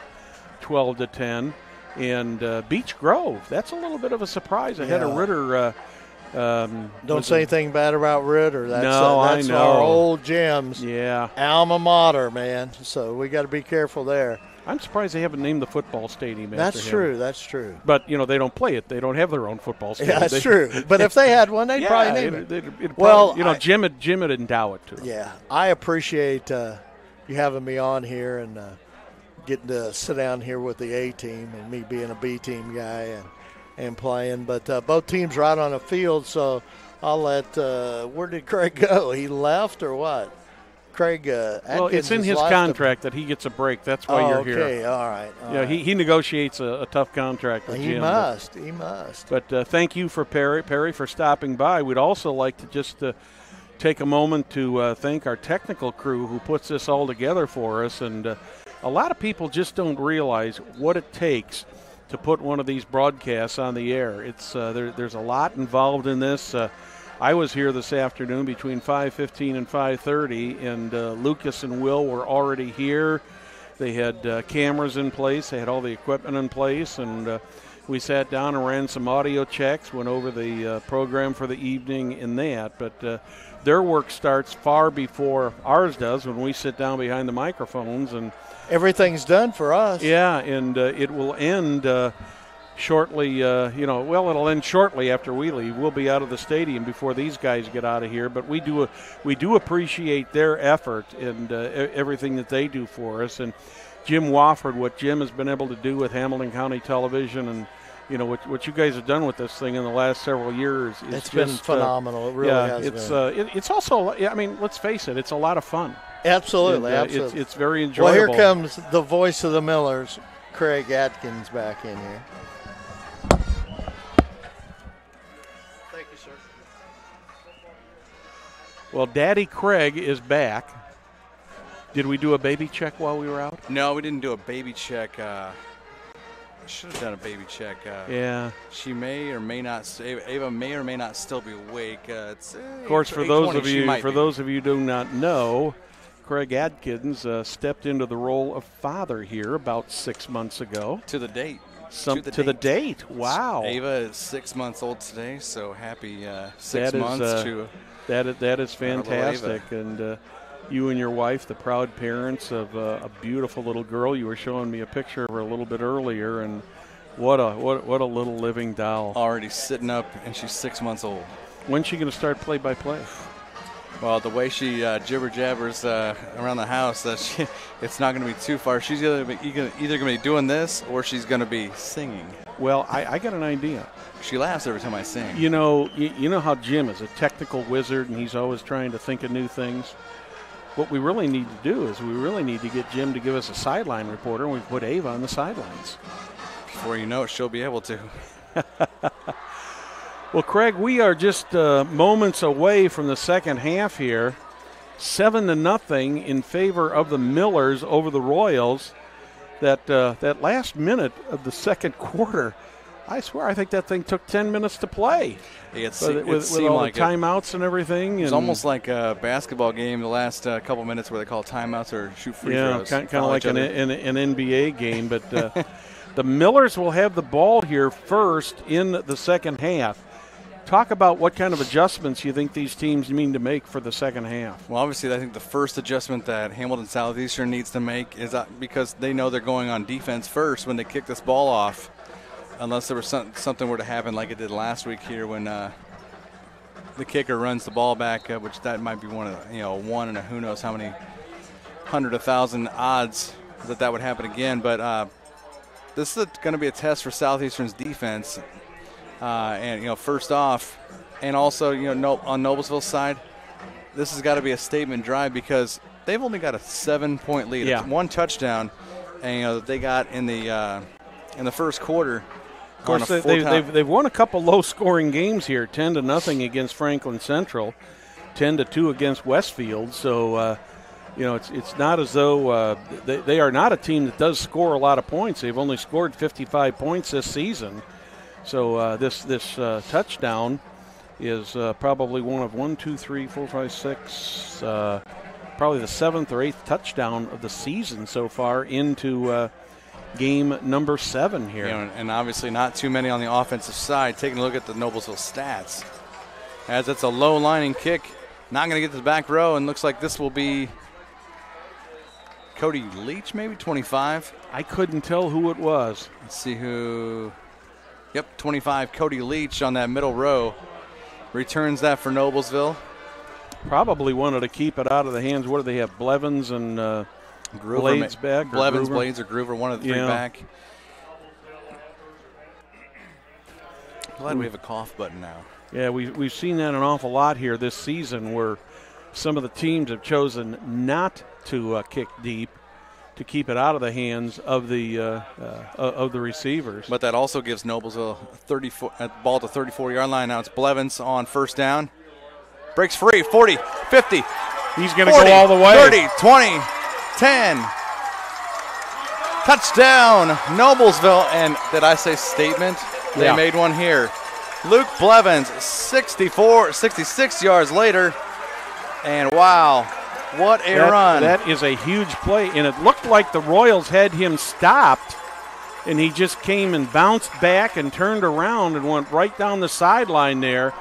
12-10. And Beech Grove, that's a little bit of a surprise ahead of Ritter. Don't say anything bad about Ritter. That's I know. our old gems. Yeah. Alma mater, man. So we got to be careful there. I'm surprised they haven't named the football stadium after That's him. true. That's true. But, they don't play it. They don't have their own football stadium. Yeah, that's true. But if they had one, they'd probably name it. It'd Well, probably, Jim would endow it to them. Yeah, I appreciate you having me on here and getting to sit down here with the A team and me being a B team guy and playing. But both teams are out on the field, so I'll let where did Craig go? He left or what? Craig Atkins. Well, it's in his contract that he gets a break. That's why you're here. Okay, all right. He negotiates a tough contract with Jim. He must. But thank you for Perry for stopping by. We'd also like to just take a moment to thank our technical crew who puts this all together for us. And a lot of people just don't realize what it takes to put one of these broadcasts on the air. It's there's a lot involved in this. I was here this afternoon between 5:15 and 5:30, and Lucas and Will were already here. They had cameras in place. They had all the equipment in place, and we sat down and ran some audio checks, went over the program for the evening in that. But their work starts far before ours does when we sit down behind the microphones. And everything's done for us. Yeah, and it will end shortly, it'll end shortly after we leave. We'll be out of the stadium before these guys get out of here. But we do appreciate their effort and everything that they do for us. And Jim Wofford, what Jim has been able to do with Hamilton County Television, and what you guys have done with this thing in the last several years. It's been phenomenal. It really has been. It's also, let's face it, it's a lot of fun. Absolutely, and, absolutely. It's very enjoyable. Well, here comes the voice of the Millers, Craig Atkins, back in here. Thank you, sir. Well, Daddy Craig is back. Did we do a baby check while we were out? No, we didn't do a baby check. I should have done a baby check. Yeah. She may or may not. Ava may or may not still be awake. Of course, for those of you who do not know, Craig Adkins stepped into the role of father here about 6 months ago. To the date. To the date. Wow. Ava is 6 months old today, so happy 6 months to. That is fantastic, and you and your wife, the proud parents of a beautiful little girl. You were showing me a picture of her a little bit earlier, and what a little living doll. Already sitting up, and she's 6 months old. When's she going to start play-by-play? Well, the way she jibber-jabbers around the house, it's not going to be too far. She's either going to be doing this or she's going to be singing. Well, I got an idea. She laughs every time I sing. You know how Jim is a technical wizard, and he's always trying to think of new things. What we really need to do is we really need to get Jim to give us a sideline reporter, and we put Ava on the sidelines. Before you know it, she'll be able to. Well, Craig, we are just moments away from the second half here. 7-0 in favor of the Millers over the Royals. That last minute of the second quarter, I swear I think that thing took 10 minutes to play. With all the timeouts and everything. It's almost like a basketball game, the last couple minutes where they call timeouts or shoot free throws. Yeah, kind of like an NBA game. But the Millers will have the ball here first in the second half. Talk about what kind of adjustments you think these teams need to make for the second half. Well, obviously, I think the first adjustment that Hamilton Southeastern needs to make is because they know they're going on defense first when they kick this ball off, unless there was something were to happen like it did last week here when the kicker runs the ball back, which that might be one in a who knows how many 100, 1,000 odds that would happen again. But this is going to be a test for Southeastern's defense. And first off, and also on Noblesville's side, this has got to be a statement drive because they've only got a 7-point lead. Yeah. It's one touchdown, and that they got in the first quarter. Of course, they've won a couple low-scoring games here: 10-0 against Franklin Central, 10-2 against Westfield. So it's not as though they are not a team that does score a lot of points. They've only scored 55 points this season. So this touchdown is probably one of 1, 2, 3, 4, 5, 6, probably the 7th or 8th touchdown of the season so far into game number 7 here. And obviously not too many on the offensive side. Taking a look at the Noblesville stats, as it's a low-lining kick, not going to get to the back row, and looks like this will be Cody Leach, maybe 25. I couldn't tell who it was. Let's see who. Yep, 25. Cody Leach on that middle row. Returns that for Noblesville. Probably wanted to keep it out of the hands. What do they have? Blevins and Blades back? Blevins, Blades, or Groover, one of the three back. Glad we have a cough button now. Yeah, we've seen that an awful lot here this season, where some of the teams have chosen not to kick deep, to keep it out of the hands of the receivers. But that also gives Noblesville ball at the 34-yard line. Now it's Blevins on first down. Breaks free, 40, 50. He's going to go all the way. 30, 20, 10. Touchdown, Noblesville. And did I say statement? They made one here. Luke Blevins, 66 yards later. And wow, what a run. That is a huge play. And it looked like the Royals had him stopped, and he just came and bounced back and turned around and went right down the sideline there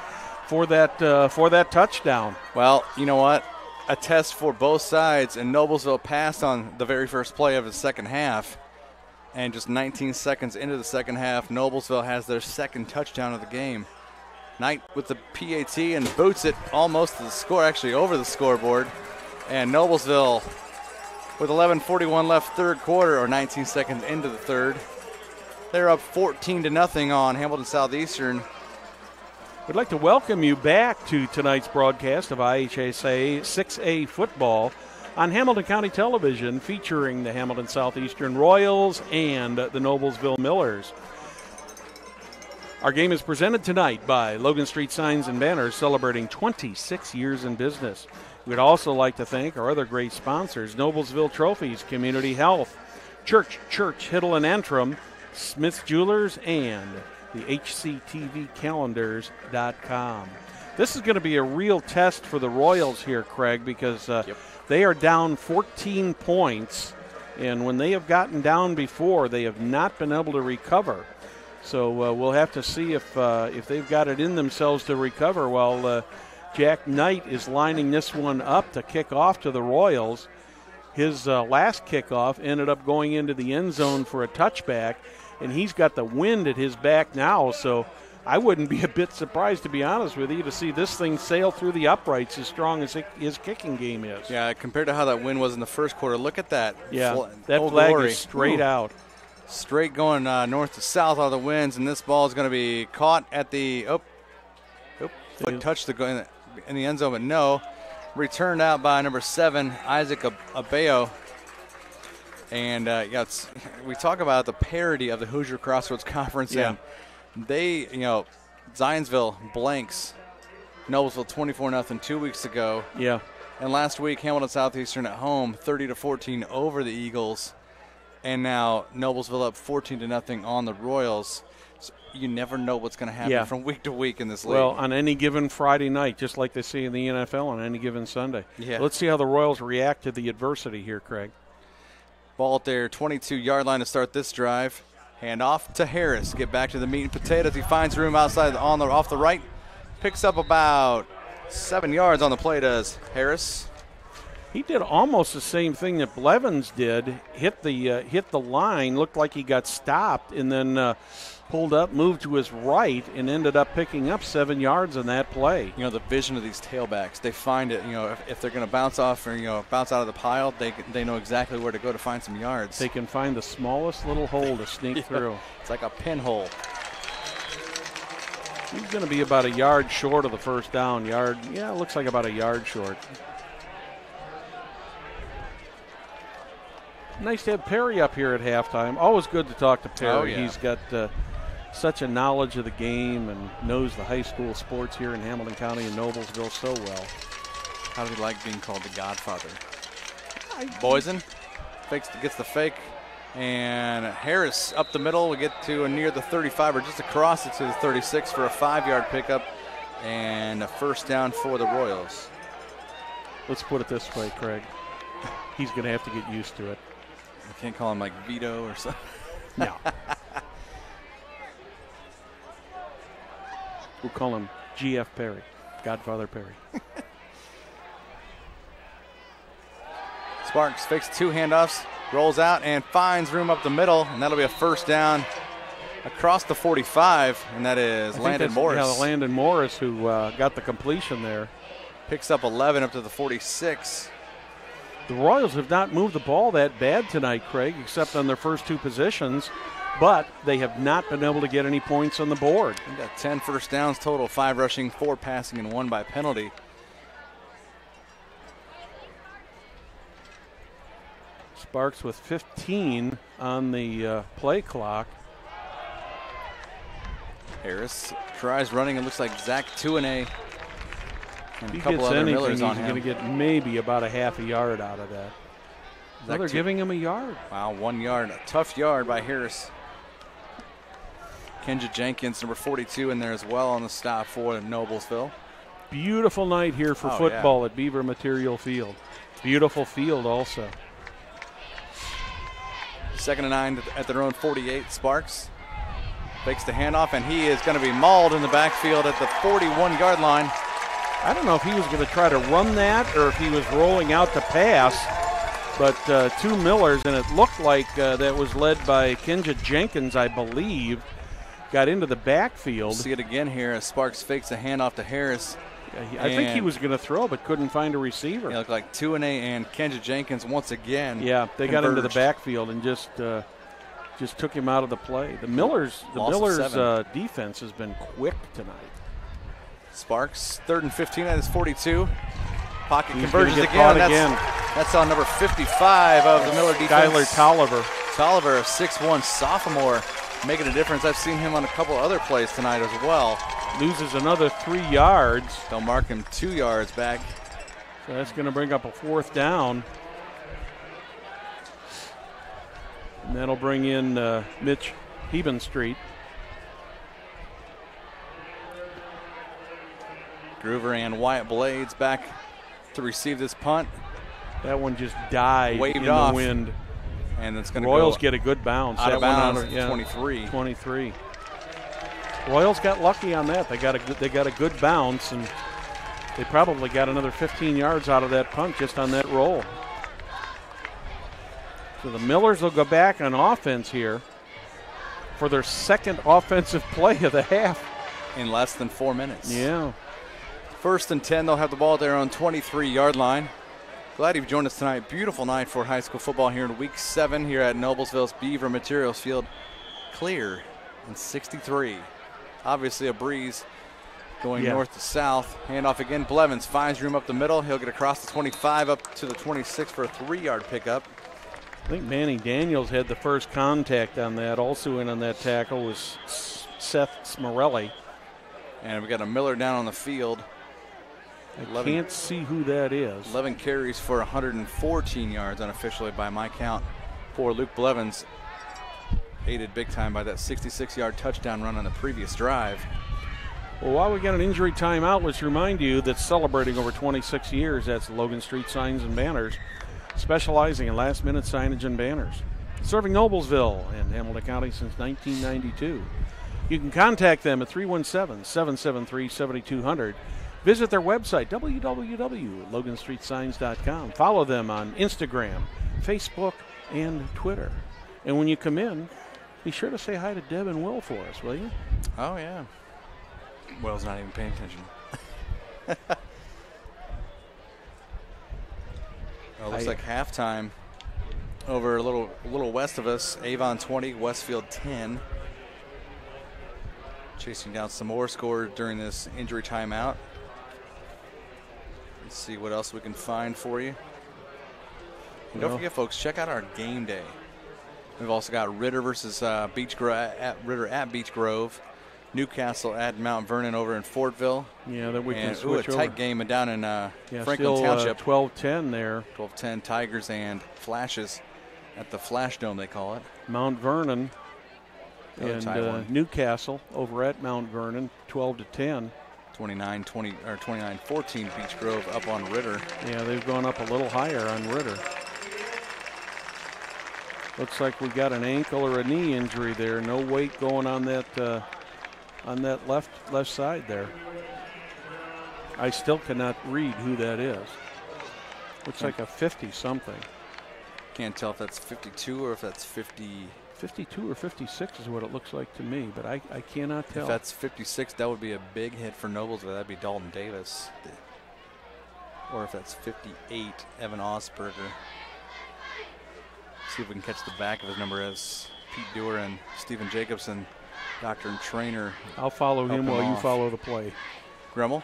for that touchdown. Well, you know what? A test for both sides, and Noblesville passed on the very first play of the second half. And just 19 seconds into the second half, Noblesville has their second touchdown of the game. Knight with the PAT and boots it almost to the score, actually over the scoreboard. And Noblesville, with 11:41 left third quarter, or 19 seconds into the third, they're up 14-0 on Hamilton Southeastern. We'd like to welcome you back to tonight's broadcast of IHSA 6A football on Hamilton County Television, featuring the Hamilton Southeastern Royals and the Noblesville Millers. Our game is presented tonight by Logan Street Signs and Banners, celebrating 26 years in business. We'd also like to thank our other great sponsors: Noblesville Trophies, Community Health, Church, Hiddle and Antrim, Smith's Jewelers, and the HCTV calendars.com. This is going to be a real test for the Royals here, Craig, because they are down 14 points, and when they have gotten down before, they have not been able to recover. So we'll have to see if they've got it in themselves to recover. While Jack Knight is lining this one up to kick off to the Royals. His last kickoff ended up going into the end zone for a touchback, and he's got the wind at his back now, so I wouldn't be a bit surprised, to be honest with you, to see this thing sail through the uprights as strong as his kicking game is. Yeah, compared to how that wind was in the first quarter, look at that. Yeah, that flag is straight out. Straight going north to south are the winds, and this ball is going to be caught at the foot touched in the end zone, but no. Returned out by number 7, Isaac Abeo. And we talk about the parity of the Hoosier Crossroads Conference. Yeah. And they, Zionsville blanks Noblesville 24-0 2 weeks ago. Yeah. And last week, Hamilton Southeastern at home 30-14 over the Eagles. And now Noblesville up 14-0 on the Royals. So you never know what's going to happen from week to week in this league. Well, on any given Friday night, just like they see in the NFL on any given Sunday. Yeah. Let's see how the Royals react to the adversity here, Craig. Ball at their 22-yard line to start this drive. Hand off to Harris. Get back to the meat and potatoes. He finds room outside off the right. Picks up about 7 yards on the play, does Harris. He did almost the same thing that Blevins did. Hit the line, looked like he got stopped, and then pulled up, moved to his right, and ended up picking up 7 yards on that play. The vision of these tailbacks, they find it. If they're going to bounce off or bounce out of the pile, they know exactly where to go to find some yards. They can find the smallest little hole to sneak through. It's like a pinhole. He's going to be about a yard short of the first down. It looks like about a yard short. Nice to have Perry up here at halftime. Always good to talk to Perry. Oh, yeah. He's got such a knowledge of the game and knows the high school sports here in Hamilton County and Noblesville so well. How do you like being called the Godfather? Boysen gets the fake, and Harris up the middle. We get to near the 35 or just across it to the 36 for a 5-yard pickup and a first down for the Royals. Let's put it this way, Craig. He's going to have to get used to it. I can't call him like Vito or something. No. We'll call him GF Perry, Godfather Perry. Sparks fakes 2 handoffs, rolls out, and finds room up the middle, and that'll be a first down across the 45, and that is Landon Morris. Yeah, Landon Morris who got the completion there. Picks up 11 up to the 46. The Royals have not moved the ball that bad tonight, Craig, except on their first 2 positions, but they have not been able to get any points on the board. They got 10 first downs total, 5 rushing, 4 passing, and 1 by penalty. Sparks with 15 on the play clock. Harris tries running. It looks like Zach Tuanay and If he a couple gets other anything, Millers on he's him. going to get maybe about a half a yard out of that. Now they're giving him a yard. Wow, 1 yard. A tough yard by Harris. Kenja Jenkins, number 42, in there as well on the stop for Noblesville. Beautiful night here for football at Beaver Material Field. Beautiful field also. 2nd and 9 at their own 48. Sparks fakes the handoff, and he is going to be mauled in the backfield at the 41-yard line. I don't know if he was going to try to run that or if he was rolling out to pass, but 2 Millers, and it looked like that was led by Kenja Jenkins, I believe, got into the backfield. See it again here as Sparks fakes a handoff to Harris. I think he was going to throw, but couldn't find a receiver. It looked like Tuanay and Kenja Jenkins once again. Yeah, they got into the converged. backfield and just took him out of the play. The Millers defense has been quick tonight. Sparks, 3rd and 15 at his 42. Pocket He's converges gonna get again. caught That's on number 55 of the Miller defense. Skylar Tolliver. Tolliver, a 6'1 sophomore, making a difference. I've seen him on a couple other plays tonight as well. Loses another 3 yards. They'll mark him 2 yards back. So that's going to bring up a 4th down. And that'll bring in Mitch Hebenstreet. Groover and Wyatt Blades back to receive this punt. That one just died Waved in off. the wind. And it's going to Royals go get a good bounce. out That of one bounds, yeah, 23. 23. Royals got lucky on that. They got a good bounce, and they probably got another 15 yards out of that punt just on that roll. So the Millers will go back on offense here for their 2nd offensive play of the half. In less than 4 minutes. Yeah. 1st and 10, they'll have the ball at their own 23-yard line. Glad you've joined us tonight. Beautiful night for high school football here in Week 7 here at Noblesville's Beaver Materials Field. Clear and 63. Obviously a breeze going north to south. Handoff again. Blevins finds room up the middle. He'll get across the 25 up to the 26 for a 3-yard pickup. I think Manny Daniels had the first contact on that. Also in on that tackle was Seth Smarelli. And we got a Miller down on the field. I can't see who that is. 11 carries for 114 yards unofficially by my count for Luke Blevins. Aided big time by that 66-yard touchdown run on the previous drive. Well, while we got an injury timeout, let's remind you that celebrating over 26 years, that's Logan Street Signs and Banners, specializing in last-minute signage and banners. Serving Noblesville and Hamilton County since 1992. You can contact them at 317-773-7200. Visit their website, www.loganstreetsigns.com. Follow them on Instagram, Facebook, and Twitter. And when you come in, be sure to say hi to Deb and Will for us, will you? Oh, yeah. Will's not even paying attention. Looks like halftime over a little west of us. Avon 20, Westfield 10. Chasing down some more scores during this injury timeout. Let's see what else we can find for you. And don't forget, folks, check out our game day. We've also got Ritter versus Beech Grove at Beech Grove, Newcastle at Mount Vernon over in Fortville. Yeah, then we can switch a tight over. game down in Franklin still, Township. 12-10 there. 12-10 Tigers and Flashes at the Flash Dome, they call it. Mount Vernon and Newcastle over at Mount Vernon, 12-10. 29-14 Beech Grove up on Ritter. Yeah, they've gone up a little higher on Ritter. Looks like we got an ankle or a knee injury there. No weight going on that left side there. I still cannot read who that is. Looks like a 50-something. Can't tell if that's 52 or if that's 50. 52 or 56 is what it looks like to me, but I cannot tell. If that's 56, that would be a big hit for Noblesville. That'd be Dalton Davis. Or if that's 58, Evan Osberger. See if we can catch the back of his number as Pete Dewar and Stephen Jacobson, doctor and trainer. I'll follow him while you follow the play. Gremmel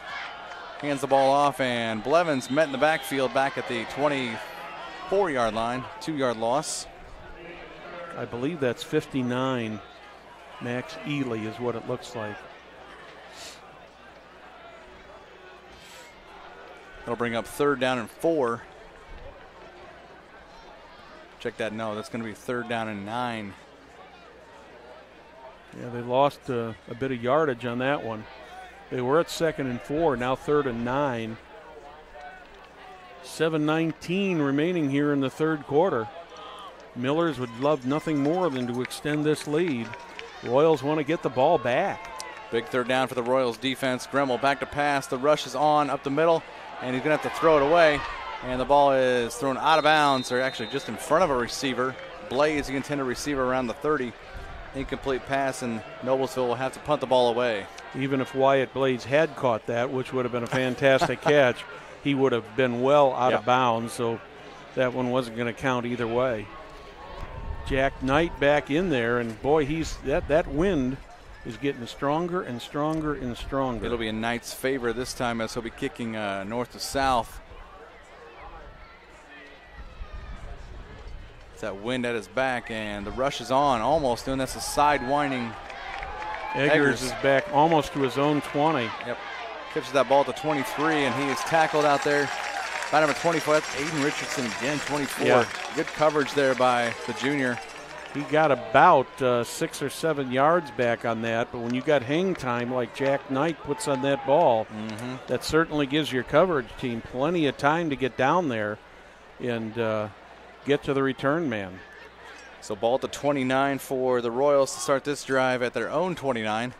hands the ball off, and Blevins met in the backfield back at the 24-yard line. 2-yard loss. I believe that's 59. Max Ely is what it looks like. That'll bring up 3rd down and 4. Check that. No, that's going to be 3rd down and 9. Yeah, they lost a bit of yardage on that one. They were at 2nd and 4, now 3rd and 9. 7:19 remaining here in the third quarter. Millers would love nothing more than to extend this lead. Royals want to get the ball back. Big 3rd down for the Royals defense. Gremmel back to pass. The rush is on up the middle, and he's going to have to throw it away. And the ball is thrown out of bounds, or actually just in front of a receiver. Blaze, the intended receiver, around the 30. Incomplete pass, and Noblesville will have to punt the ball away. Even if Wyatt Blaze had caught that, which would have been a fantastic catch, he would have been well out of bounds, so that one wasn't going to count either way. Jack Knight back in there, and boy, that wind is getting stronger and stronger and stronger. It'll be in Knight's favor this time, as he'll be kicking north to south. It's that wind at his back, and the rush is on almost, and that's a side winding. Eggers is back almost to his own 20. Yep. Catches that ball at the 23, and he is tackled out there by number 24. That's Aiden Richardson again, 24. Yeah. Good coverage there by the junior. He got about 6 or 7 yards back on that, but when you got hang time like Jack Knight puts on that ball, that certainly gives your coverage team plenty of time to get down there and get to the return man. So ball at the 29 for the Royals to start this drive at their own 29.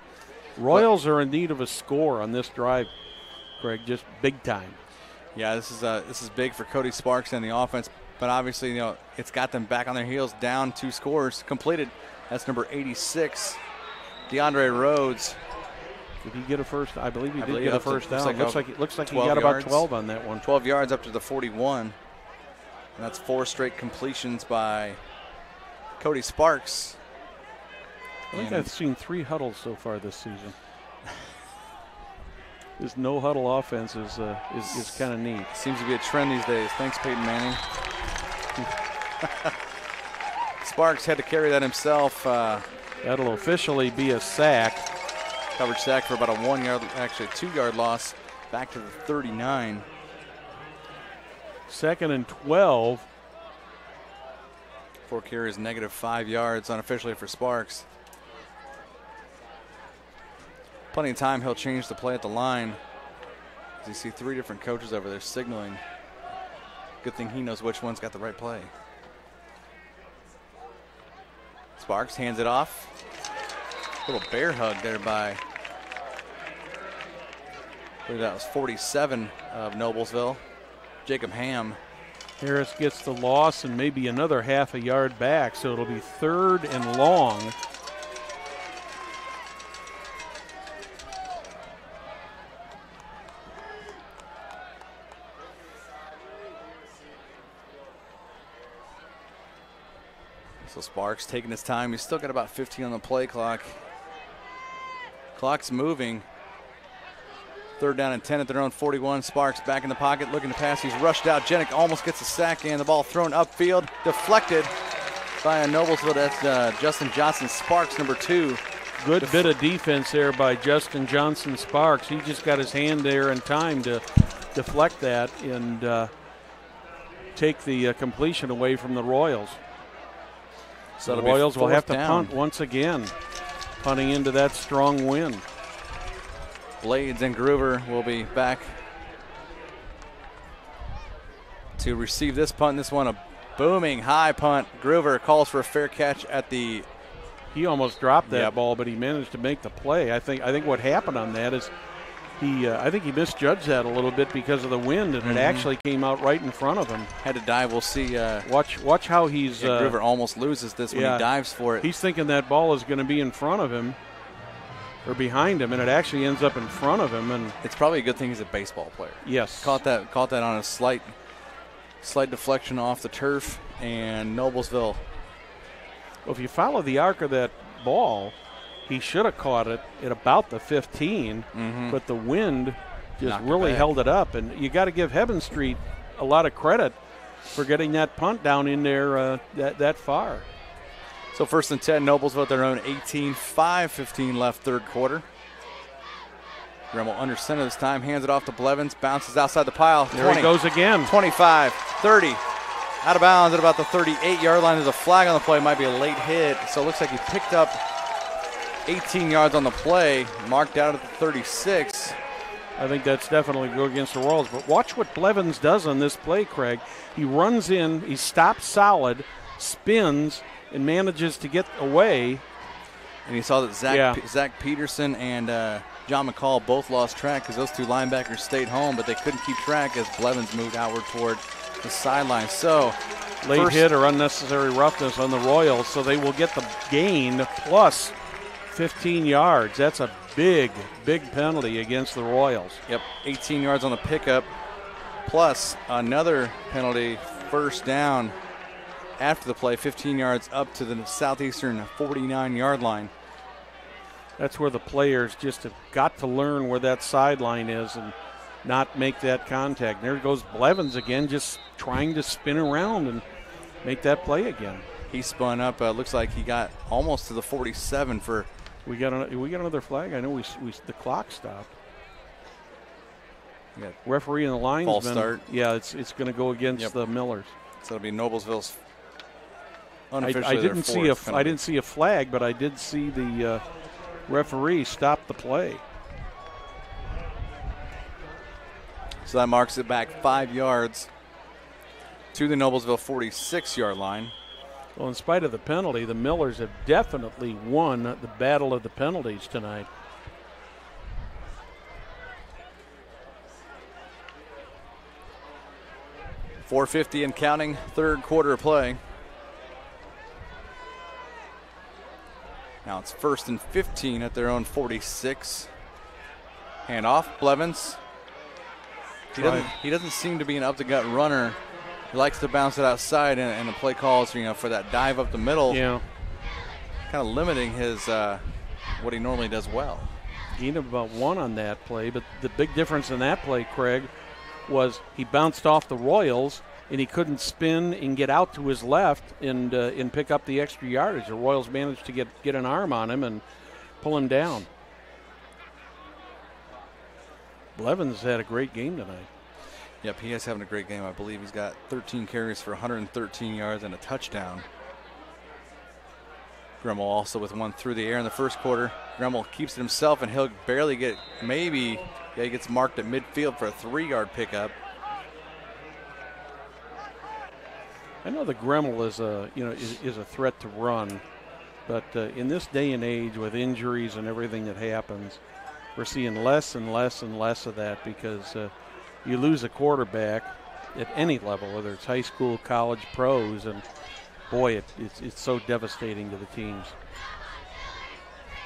Royals are in need of a score on this drive, Greg, just big time. Yeah, this is big for Cody Sparks and the offense, but obviously, it's got them back on their heels, down 2 scores completed. That's number 86, DeAndre Rhodes. Did he get a first? I believe he did get a first down. Looks like he got yards, about 12 on that one. 12 yards up to the 41. And that's 4 straight completions by Cody Sparks. I think I've seen 3 huddles so far this season. This no huddle offense is kind of neat. Seems to be a trend these days. Thanks, Peyton Manning. Sparks had to carry that himself. That'll officially be a sack. Coverage sack for about a 1 yard, actually a 2 yard loss, back to the 39. 2nd and 12. 4 carries, -5 yards unofficially for Sparks. Plenty of time, he'll change the play at the line. As you see 3 different coaches over there signaling. Good thing he knows which one's got the right play. Sparks hands it off. Little bear hug there by, I believe that was 47 of Noblesville, Jacob Ham. Harris gets the loss and maybe another half a yard back, so it'll be 3rd and long. So Sparks taking his time. He's still got about 15 on the play clock. Clock's moving. 3rd down and 10 at their own 41. Sparks back in the pocket, looking to pass. He's rushed out. Jenick almost gets a sack, and the ball thrown upfield, deflected by a Noblesville. That's Justin Johnson. Sparks, number 2. Good bit of defense there by Justin Johnson Sparks. He just got his hand there in time to deflect that and take the completion away from the Royals. So the Royals will have to punt once again, punting into that strong wind. Blades and Groover will be back to receive this punt. This one a booming high punt. Groover calls for a fair catch at the. He almost dropped that ball, but he managed to make the play. I think what happened on that is I think he misjudged that a little bit because of the wind, and it actually came out right in front of him. Had to dive. We'll see. Watch how he's. Groover almost loses this when he dives for it. He's thinking that ball is going to be in front of him or behind him, and it actually ends up in front of him. And it's probably a good thing he's a baseball player. Yes, caught that on a slight deflection off the turf, and Noblesville. Well, if you follow the arc of that ball, he should have caught it at about the 15, but the wind just really held it up. And you got to give Heaven Street a lot of credit for getting that punt down in there that far. So 1st and 10, Noblesville at their own 18, 5:15 left third quarter. Gremmel under center this time, hands it off to Blevins, bounces outside the pile. There 20, he goes again. 25, 30, out of bounds at about the 38-yard line. There's a flag on the play, might be a late hit. So it looks like he picked up 18 yards on the play, marked out at the 36. I think that's definitely go against the Royals. But watch what Blevins does on this play, Craig. He runs in, he stops solid, spins, and manages to get away. And you saw that Zach Peterson and John McCall both lost track because those two linebackers stayed home, but they couldn't keep track as Blevins moved outward toward the sideline. So late hit or unnecessary roughness on the Royals, so they will get the gain plus 15 yards. That's a big penalty against the Royals. Yep, 18 yards on the pickup, plus another penalty, first down after the play, 15 yards up to the Southeastern 49-yard line. That's where the players just have got to learn where that sideline is and not make that contact. There goes Blevins again, just trying to spin around and make that play again. He spun up. Looks like he got almost to the 47 for. We got another flag. I know the clock stopped. Referee and the linesman. False start. Yeah, it's going to go against the Millers. So it'll be Noblesville's. I didn't see a flag, but I did see the referee stop the play. So that marks it back 5 yards to the Noblesville 46-yard line. Well, in spite of the penalty, the Millers have definitely won the battle of the penalties tonight. .450 and counting, third quarter of play. Now it's 1st and 15 at their own 46. Hand off, Blevins. He doesn't seem to be an up-the-gut runner. He likes to bounce it outside, and the play calls, for that dive up the middle. Yeah. Kind of limiting his what he normally does well. Gained about 1 on that play, but the big difference in that play, Craig, was he bounced off the Royals, and he couldn't spin and get out to his left and pick up the extra yardage. The Royals managed to get an arm on him and pull him down. Blevins had a great game tonight. Yep, he is having a great game. I believe he's got 13 carries for 113 yards and a touchdown. Gremmel also with 1 through the air in the first quarter. Gremmel keeps it himself, and he'll barely get, he gets marked at midfield for a 3-yard pickup. I know the Gremmel is a threat to run, but in this day and age with injuries and everything that happens, we're seeing less and less and less of that because you lose a quarterback at any level, whether it's high school, college, pros, and boy, it's so devastating to the teams.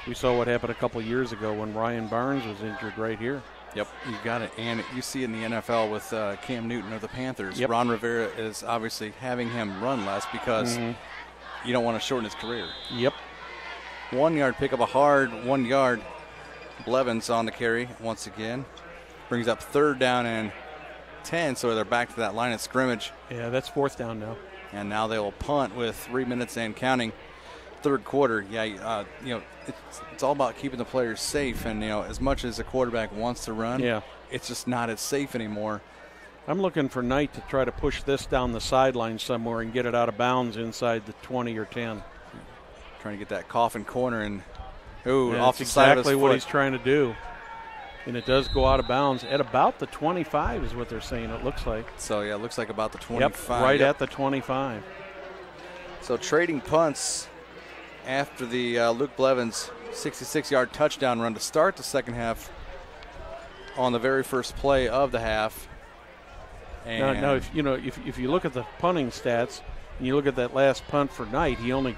We saw what happened a couple years ago when Ryan Barnes was injured right here. Yep, you got it. And you see it in the NFL with Cam Newton of the Panthers. Yep. Ron Rivera is obviously having him run less because you don't want to shorten his career. Yep. 1 yard pickup, a hard 1 yard. Blevins on the carry once again. Brings up 3rd down and 10, so they're back to that line of scrimmage. Yeah, that's 4th down now. And now they will punt with 3 minutes and counting. Third quarter, it's all about keeping the players safe. And, as much as the quarterback wants to run, it's just not as safe anymore. I'm looking for Knight to try to push this down the sideline somewhere and get it out of bounds inside the 20 or 10. Trying to get that coffin corner and off the side of his foot. Exactly what he's trying to do. And it does go out of bounds at about the 25 is what they're saying it looks like. So, it looks like about the 25. Yep, at the 25. So trading punts after the Luke Blevins 66-yard touchdown run to start the second half. on the very first play of the half. And now if you look at the punting stats and you look at that last punt for Knight, he only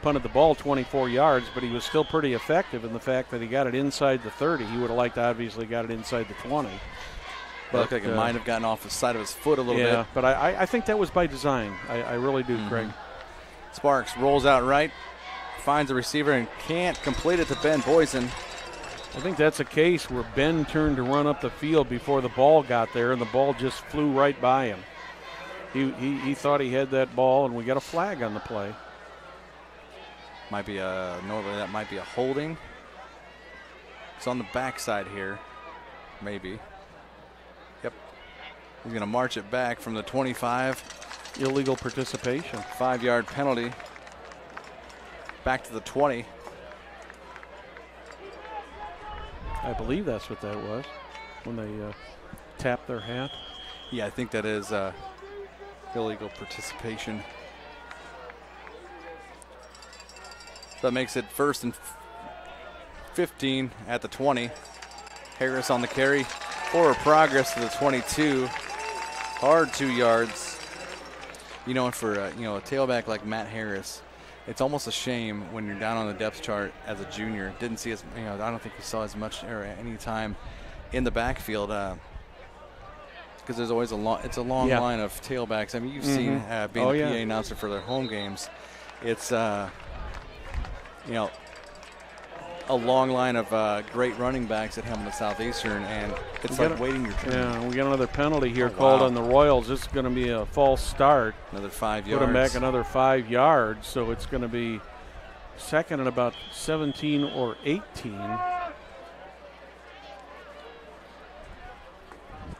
punted the ball 24 yards, but he was still pretty effective in the fact that he got it inside the 30. He would have liked to obviously got it inside the 20. But looked like it might have gotten off the side of his foot a little bit. Yeah, but I think that was by design. I really do, Craig. Sparks rolls out right, finds the receiver and can't complete it to Ben Boyson. I think that's a case where Ben turned to run up the field before the ball got there, and the ball just flew right by him. He thought he had that ball, and we got a flag on the play. Normally that might be a holding. It's on the backside here, maybe. Yep. He's going to march it back from the 25. Illegal participation. 5-yard penalty. Back to the 20. I believe that's what that was when they tapped their hat. Yeah, I think that is illegal participation. That makes it 1st and 15 at the 20. Harris on the carry. Forward progress to the 22. Hard 2 yards. And for a tailback like Matt Harris, it's almost a shame when you're down on the depth chart as a junior. Didn't see as I don't think he saw as much or any time in the backfield because there's always a long line of tailbacks. I mean, you've seen being a PA announcer for their home games. It's a long line of great running backs at Hamilton Southeastern, and it's like waiting your turn. Yeah, we got another penalty here called on the Royals. This is going to be a false start. Another 5 yards. Put them back another 5 yards, so it's going to be second and about 17 or 18.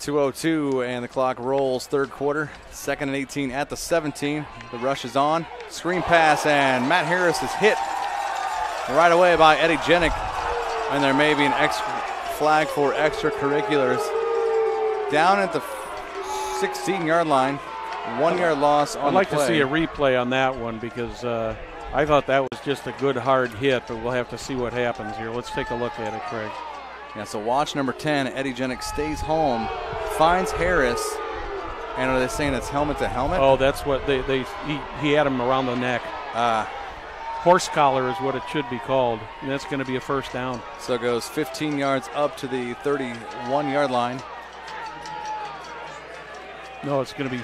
2:02 and the clock rolls. Third quarter. 2nd and 18 at the 17. The rush is on. Screen pass, and Matt Harris is hit right away by Eddie Jenick, and there may be an extra flag for extracurriculars. Down at the 16-yard line, 1 yard loss on the play. I'd like to see a replay on that one because I thought that was just a good hard hit, but we'll have to see what happens here. Let's take a look at it, Craig. Yeah, so watch number 10, Eddie Jenick stays home, finds Harris, and are they saying it's helmet to helmet? Oh, that's what he had him around the neck. Horse collar is what it should be called, and that's going to be a first down. So it goes 15 yards up to the 31-yard line. No, it's going to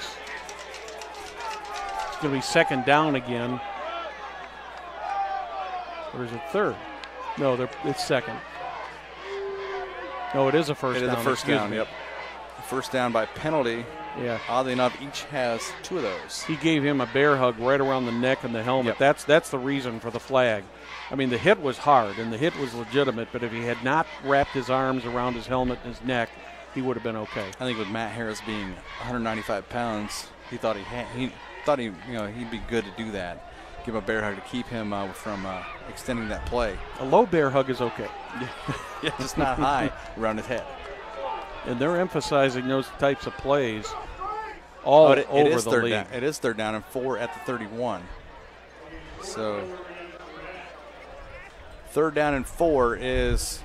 be second down again. Or is it third? No, it's second. No, it is a first down. It is a first down, yep. First down by penalty. Yeah. Oddly enough, each has 2 of those. He gave him a bear hug right around the neck and the helmet. Yep. That's the reason for the flag. I mean, the hit was hard and the hit was legitimate, but if he had not wrapped his arms around his helmet and his neck, he would have been okay. I think with Matt Harris being 195 pounds, he thought he'd be good to do that. Give him a bear hug to keep him from extending that play. A low bear hug is okay. Yeah, just not high around his head. And they're emphasizing those types of plays all over the league. It is 3rd down and 4 at the 31. So 3rd down and 4 is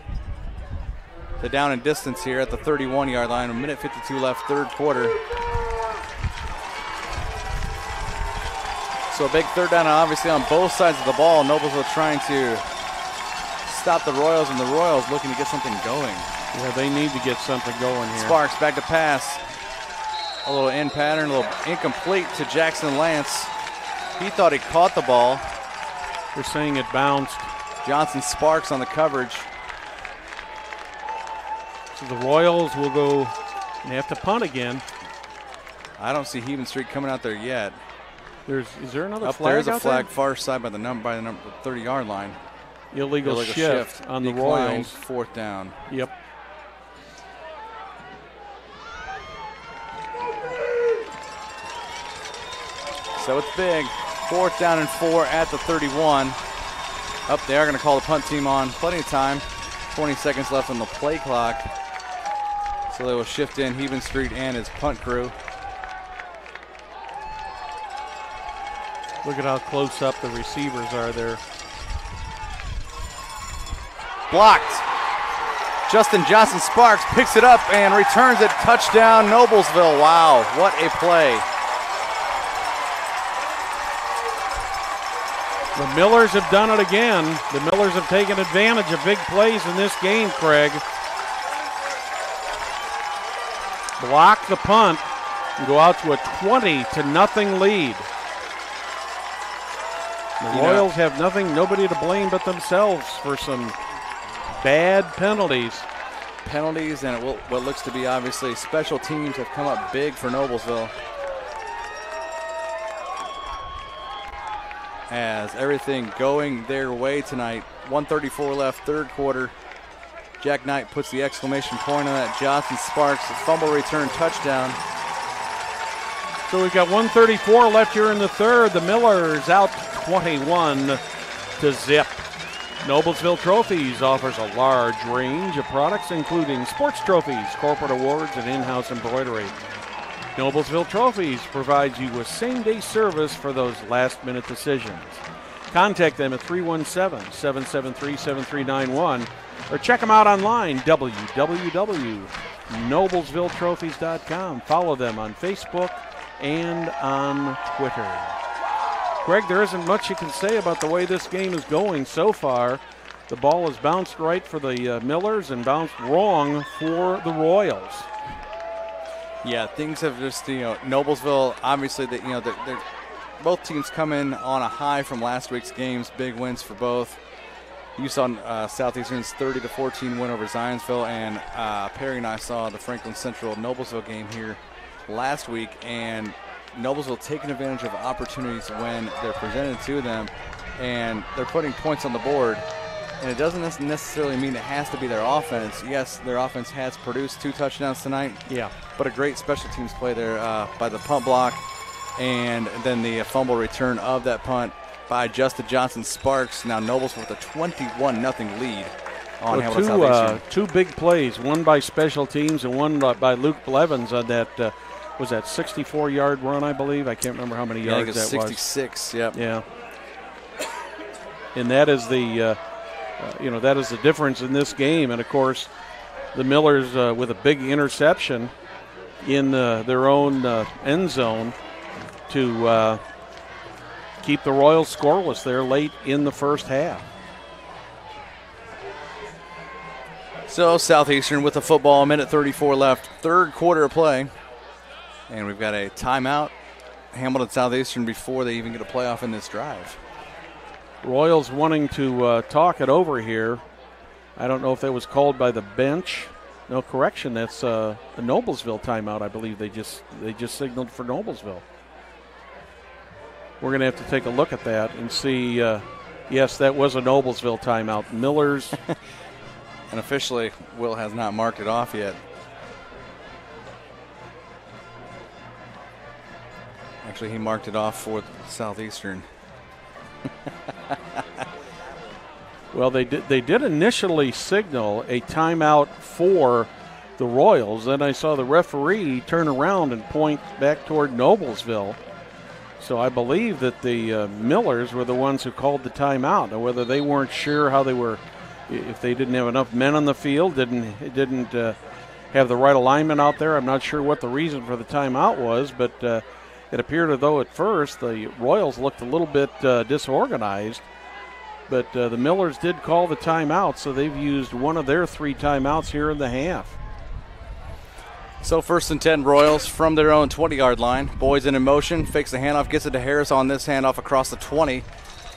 the down and distance here at the 31-yard line. 1:52 left, third quarter. So a big 3rd down, obviously on both sides of the ball. Noblesville trying to stop the Royals, and the Royals looking to get something going. Yeah, they need to get something going here. Sparks back to pass. A little in pattern, a little incomplete to Jackson Lance. He thought he caught the ball. They're saying it bounced. Johnson Sparks on the coverage. So the Royals will go and have to punt again. I don't see Heaven Street coming out there yet. Is there another up flag there's out a flag there? Far side by the 30-yard line. Illegal shift on the Royals. 4th down. Yep. So it's big. 4th down and 4 at the 31. Up they are going to call the punt team on. Plenty of time. 20 seconds left on the play clock. So they will shift in Heaven Street and his punt crew. Look at how close up the receivers are there. Blocked. Justin Johnson Sparks picks it up and returns it. Touchdown, Noblesville. Wow, what a play. The Millers have done it again. The Millers have taken advantage of big plays in this game, Craig. Block the punt and go out to a 20-0 lead. The Royals have nobody to blame but themselves for some bad penalties. Penalties and what looks to be obviously special teams have come up big for Noblesville. As everything going their way tonight. 1:34 left, third quarter. Jack Knight puts the exclamation point on that. Johnson Sparks, fumble return, touchdown. So we've got 1:34 left here in the third. The Millers out 21-0. Noblesville Trophies offers a large range of products, including sports trophies, corporate awards, and in-house embroidery. Noblesville Trophies provides you with same-day service for those last-minute decisions. Contact them at 317-773-7391 or check them out online, www.noblesvilletrophies.com. Follow them on Facebook and on Twitter. Greg, there isn't much you can say about the way this game is going so far. The ball has bounced right for the Millers and bounced wrong for the Royals. Yeah, things have just, Noblesville, obviously, they're both teams come in on a high from last week's games, big wins for both. You saw Southeastern's 30-14 win over Zionsville, and Perry and I saw the Franklin Central Noblesville game here last week, and Noblesville taking advantage of opportunities when they're presented to them, and they're putting points on the board. And it doesn't necessarily mean it has to be their offense. Yes, their offense has produced 2 touchdowns tonight. Yeah. But a great special teams play there by the punt block, and then the fumble return of that punt by Justin Johnson Sparks. Now Noblesville with a 21-0 lead on Hamilton Southeastern. 2 big plays, one by special teams and one by Luke Blevins on that, was that 64-yard run, I believe? I can't remember how many yards that 66, was. 66, yep. Yeah. And that is the... that is the difference in this game. And, of course, the Millers with a big interception in their own end zone to keep the Royals scoreless there late in the first half. So Southeastern with the football, 1:34 left, third quarter of play. And we've got a timeout. Hamilton Southeastern before they even get a playoff in this drive. Royals wanting to talk it over here. I don't know if that was called by the bench. No, correction. That's a Noblesville timeout. I believe they just signaled for Noblesville. We're going to have to take a look at that and see. Yes, that was a Noblesville timeout. Millers. And officially, Will has not marked it off yet. Actually, he marked it off for Southeastern. Well, they did initially signal a timeout for the Royals. Then I saw the referee turn around and point back toward Noblesville. So I believe that the Millers were the ones who called the timeout. Now, whether they weren't sure how they were, if they didn't have enough men on the field, didn't have the right alignment out there. I'm not sure what the reason for the timeout was, but it appeared as though at first the Royals looked a little bit disorganized. But the Millers did call the timeout, so they've used one of their 3 timeouts here in the half. So 1st and 10 Royals from their own 20-yard line. Boysen in motion, fakes the handoff, gets it to Harris on this handoff across the 20.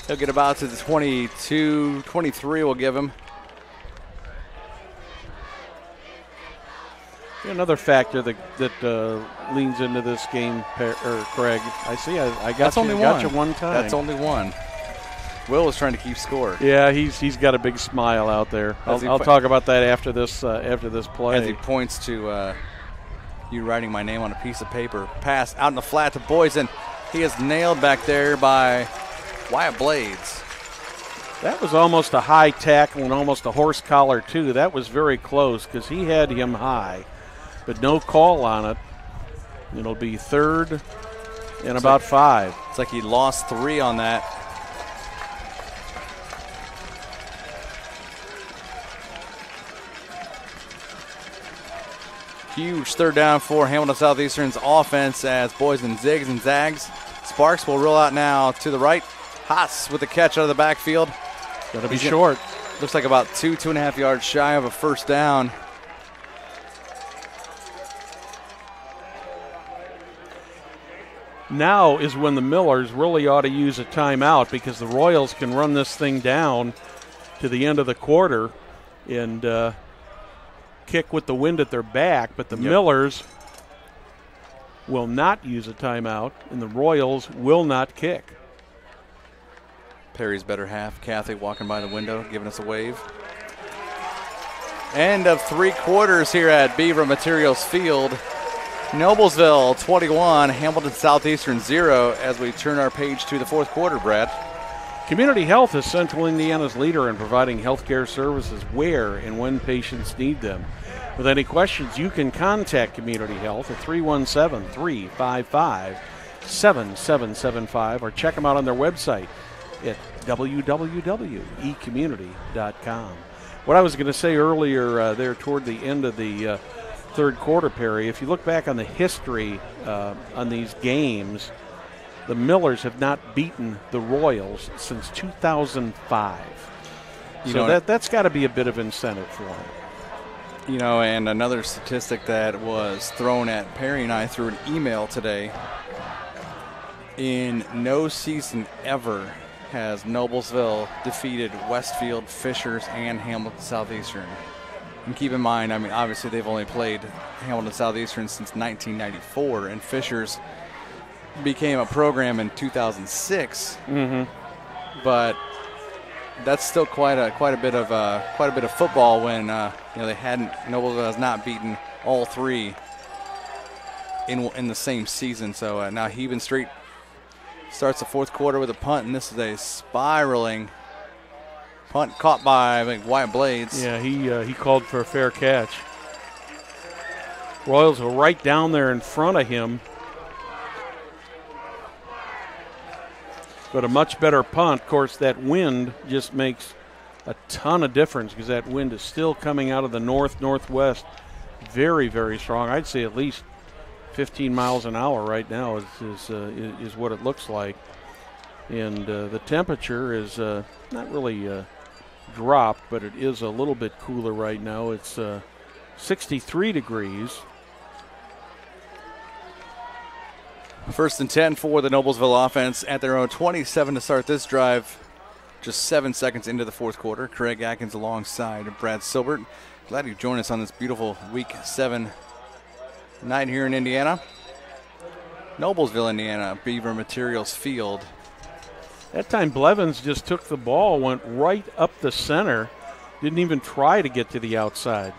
He'll get about to the 22, 23 we'll give him. Another factor that leans into this game, Craig. I see. I got you one time. That's only one. Will was trying to keep score. Yeah, he's got a big smile out there. I'll talk about that after this play. As he points to you writing my name on a piece of paper. Pass out in the flat to Boysen. He is nailed back there by Wyatt Blades. That was almost a high tackle and almost a horse collar too. That was very close because he had him high, but no call on it. It'll be 3rd and about 5. It's like he lost 3 on that. Huge third down for Hamilton Southeastern's offense as boys and zigs and zags. Sparks will roll out now to the right. Haas with the catch out of the backfield. Going to be short. Looks like about 2.5 yards shy of a first down. Now is when the Millers really ought to use a timeout because the Royals can run this thing down to the end of the quarter and kick with the wind at their back, but the Millers will not use a timeout, and the Royals will not kick. Perry's better half, Kathy walking by the window, giving us a wave. End of 3 quarters here at Beaver Materials Field. Noblesville 21, Hamilton Southeastern 0 as we turn our page to the 4th quarter, Brad. Community Health is Central Indiana's leader in providing health care services where and when patients need them. With any questions, you can contact Community Health at 317-355-7775 or check them out on their website at www.ecommunity.com. What I was going to say earlier there toward the end of the third quarter, Perry, if you look back on the history on these games, the Millers have not beaten the Royals since 2005. That's got to be a bit of incentive for them. You know, and another statistic that was thrown at Perry and I through an email today, in no season ever has Noblesville defeated Westfield, Fishers, and Hamilton Southeastern. And keep in mind, I mean, obviously they've only played Hamilton Southeastern since 1994, and Fishers became a program in 2006. But that's still quite a bit of football when they hadn't. Noblesville has not beaten all 3 in the same season. So now Heben Street starts the 4th quarter with a punt, and this is a spiraling punt caught by Wyatt Blades. Yeah, he called for a fair catch. Royals were right down there in front of him. But a much better punt. Of course, that wind just makes a ton of difference because that wind is still coming out of the northwest. Very, very strong. I'd say at least 15 miles an hour right now is what it looks like. And the temperature is not really dropped, but it is a little bit cooler right now. It's 63 degrees. 1st and 10 for the Noblesville offense at their own 27 to start this drive. Just 7 seconds into the 4th quarter. Craig Atkins alongside Brad Silbert. Glad you joined us on this beautiful Week 7 night here in Indiana. Noblesville, Indiana, Beaver Materials Field. That time Blevins just took the ball, went right up the center, didn't even try to get to the outside.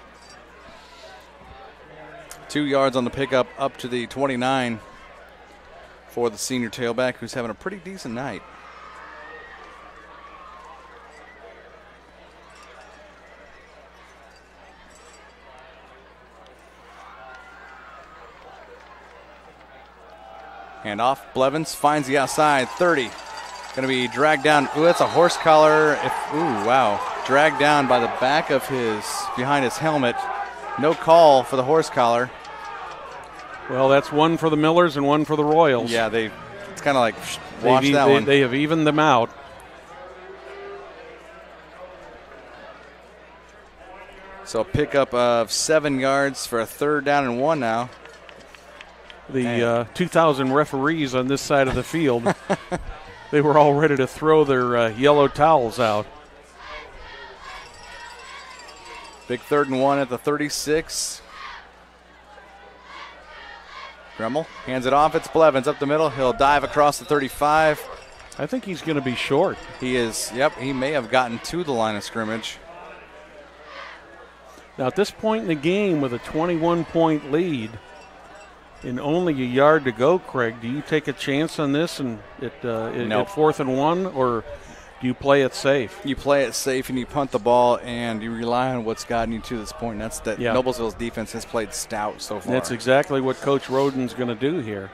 2 yards on the pickup up to the 29 for the senior tailback, who's having a pretty decent night. Hand off. Blevins finds the outside. 30. Going to be dragged down. Ooh, that's a horse collar. Wow. Dragged down by the back of behind his helmet. No call for the horse collar. Well, that's one for the Millers and one for the Royals. Yeah, it's kind of like watch that one. They have evened them out. So a pickup of 7 yards for a 3rd down and 1 now. The 2,000 referees on this side of the field, they were all ready to throw their yellow towels out. Big 3rd and 1 at the 36. Gremmel hands it off. It's Blevins up the middle. He'll dive across the 35. I think he's going to be short. He is. Yep, he may have gotten to the line of scrimmage. Now, at this point in the game with a 21-point lead and only a yard to go, Craig, do you take a chance on this and at 4th and 1, or do you play it safe? You play it safe and you punt the ball and you rely on what's gotten you to this point. And that's that. Noblesville's defense has played stout so far. That's exactly what Coach Roden's going to do here.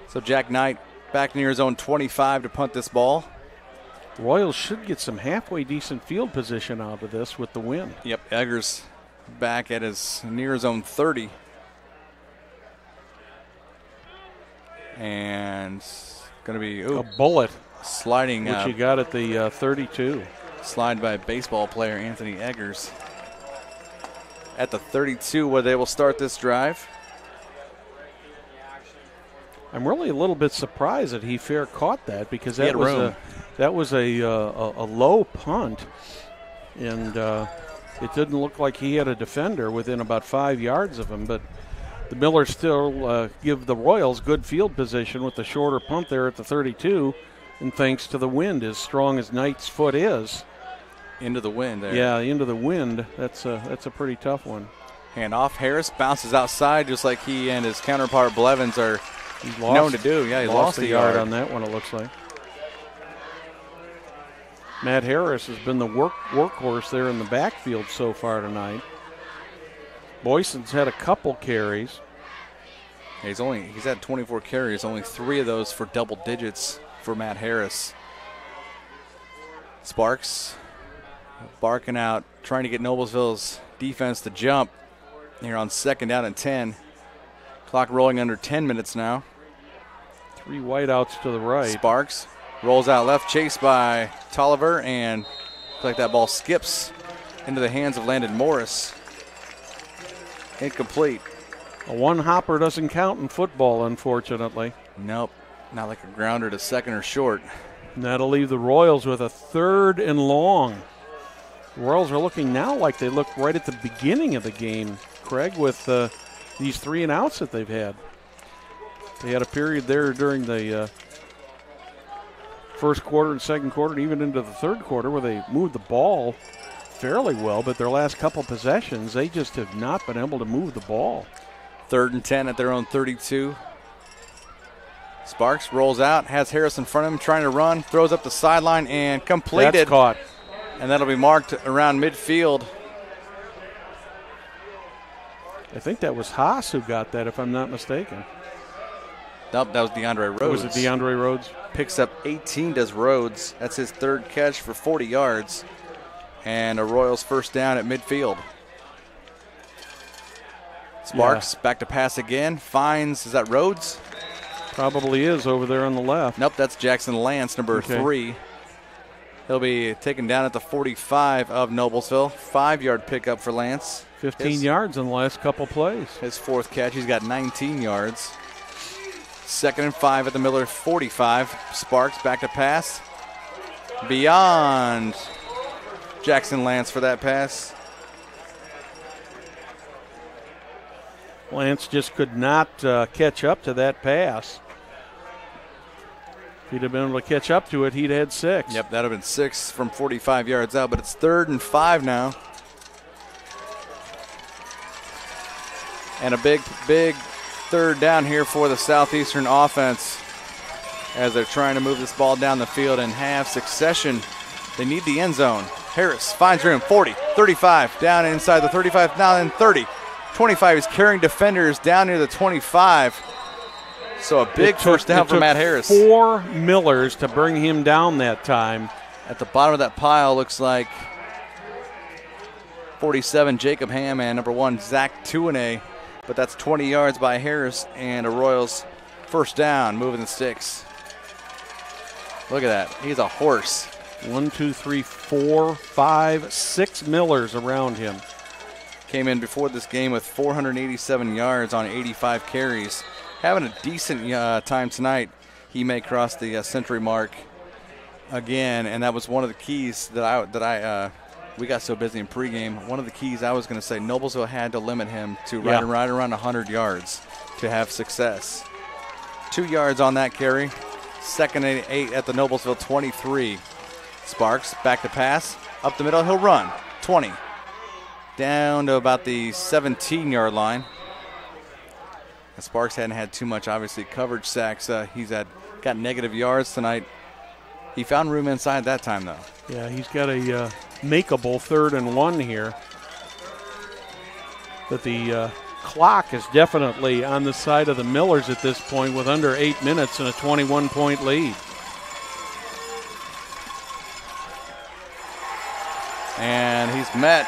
So Jack Knight back near his own 25 to punt this ball. Royals should get some halfway decent field position out of this with the wind. Yep, Eggers back at near his own 30. And going to be a bullet sliding. Which you got at the 32. Slide by baseball player Anthony Eggers. At the 32 where they will start this drive. I'm really a little bit surprised that he fair caught that because that was a low punt, and it didn't look like he had a defender within about 5 yards of him. But the Millers still give the Royals good field position with the shorter punt there at the 32, and thanks to the wind, as strong as Knight's foot is. Into the wind there. Yeah, into the wind. That's a pretty tough one. Handoff. Harris bounces outside just like he and his counterpart Blevins are known to do. Yeah, he lost a yard on that one, it looks like. Matt Harris has been the workhorse there in the backfield so far tonight. Boyson's had a couple carries. He's had 24 carries, only 3 of those for double digits for Matt Harris. Sparks barking out, trying to get Noblesville's defense to jump here on 2nd down and 10. Clock rolling under 10 minutes now. 3 wideouts to the right. Sparks rolls out left, chased by Tolliver, and looks like that ball skips into the hands of Landon Morris. Incomplete. A one hopper doesn't count in football, unfortunately. Nope, not like a grounder to second or short. And that'll leave the Royals with a 3rd and long. The Royals are looking now like they looked right at the beginning of the game, Craig, with these 3 and outs that they've had. They had a period there during the first quarter and second quarter and even into the third quarter where they moved the ball fairly well, but their last couple possessions, they just have not been able to move the ball. 3rd and 10 at their own 32. Sparks rolls out, has Harris in front of him, trying to run, throws up the sideline and completed. That's caught. And that'll be marked around midfield. I think that was Haas who got that, if I'm not mistaken. Nope, that was DeAndre Rhodes. Was it DeAndre Rhodes? Picks up 18, does Rhodes. That's his 3rd catch for 40 yards. And a Royals 1st down at midfield. Sparks back to pass again. Finds, is that Rhodes? Probably is over there on the left. Nope, that's Jackson Lance, number 3. He'll be taken down at the 45 of Noblesville. 5-yard pickup for Lance. 15 yards in the last couple plays. His 4th catch, he's got 19 yards. 2nd and 5 at the Miller 45. Sparks back to pass. Beyond Jackson Lance for that pass. Lance just could not catch up to that pass. If he'd have been able to catch up to it, he'd had 6. Yep, that would have been 6 from 45 yards out, but it's 3rd and 5 now. And a big 3rd down here for the Southeastern offense as they're trying to move this ball down the field and have succession. They need the end zone. Harris finds room, 40, 35, down inside the 35, now in 30. 25 is carrying defenders down near the 25. So a big 1st down for Matt Harris. 4 Millers to bring him down that time. At the bottom of that pile looks like 47 Jacob Ham and number 1 Zach Tuane. But that's 20 yards by Harris and a Royals 1st down, moving the sticks. Look at that. He's a horse. 1, 2, 3, 4, 5, 6 Millers around him. Came in before this game with 487 yards on 85 carries. Having a decent time tonight. He may cross the century mark again, and that was one of the keys that we got so busy in pregame. One of the keys I was going to say, Noblesville had to limit him to right around 100 yards to have success. 2 yards on that carry. 2nd and 8 at the Noblesville 23. Sparks back to pass. Up the middle, he'll run. 20. Down to about the 17-yard line. Sparks hadn't had too much, obviously, coverage sacks. He's got negative yards tonight. He found room inside that time, though. Yeah, he's got a makeable 3rd and 1 here. But the clock is definitely on the side of the Millers at this point with under 8 minutes and a 21-point lead. And he's met.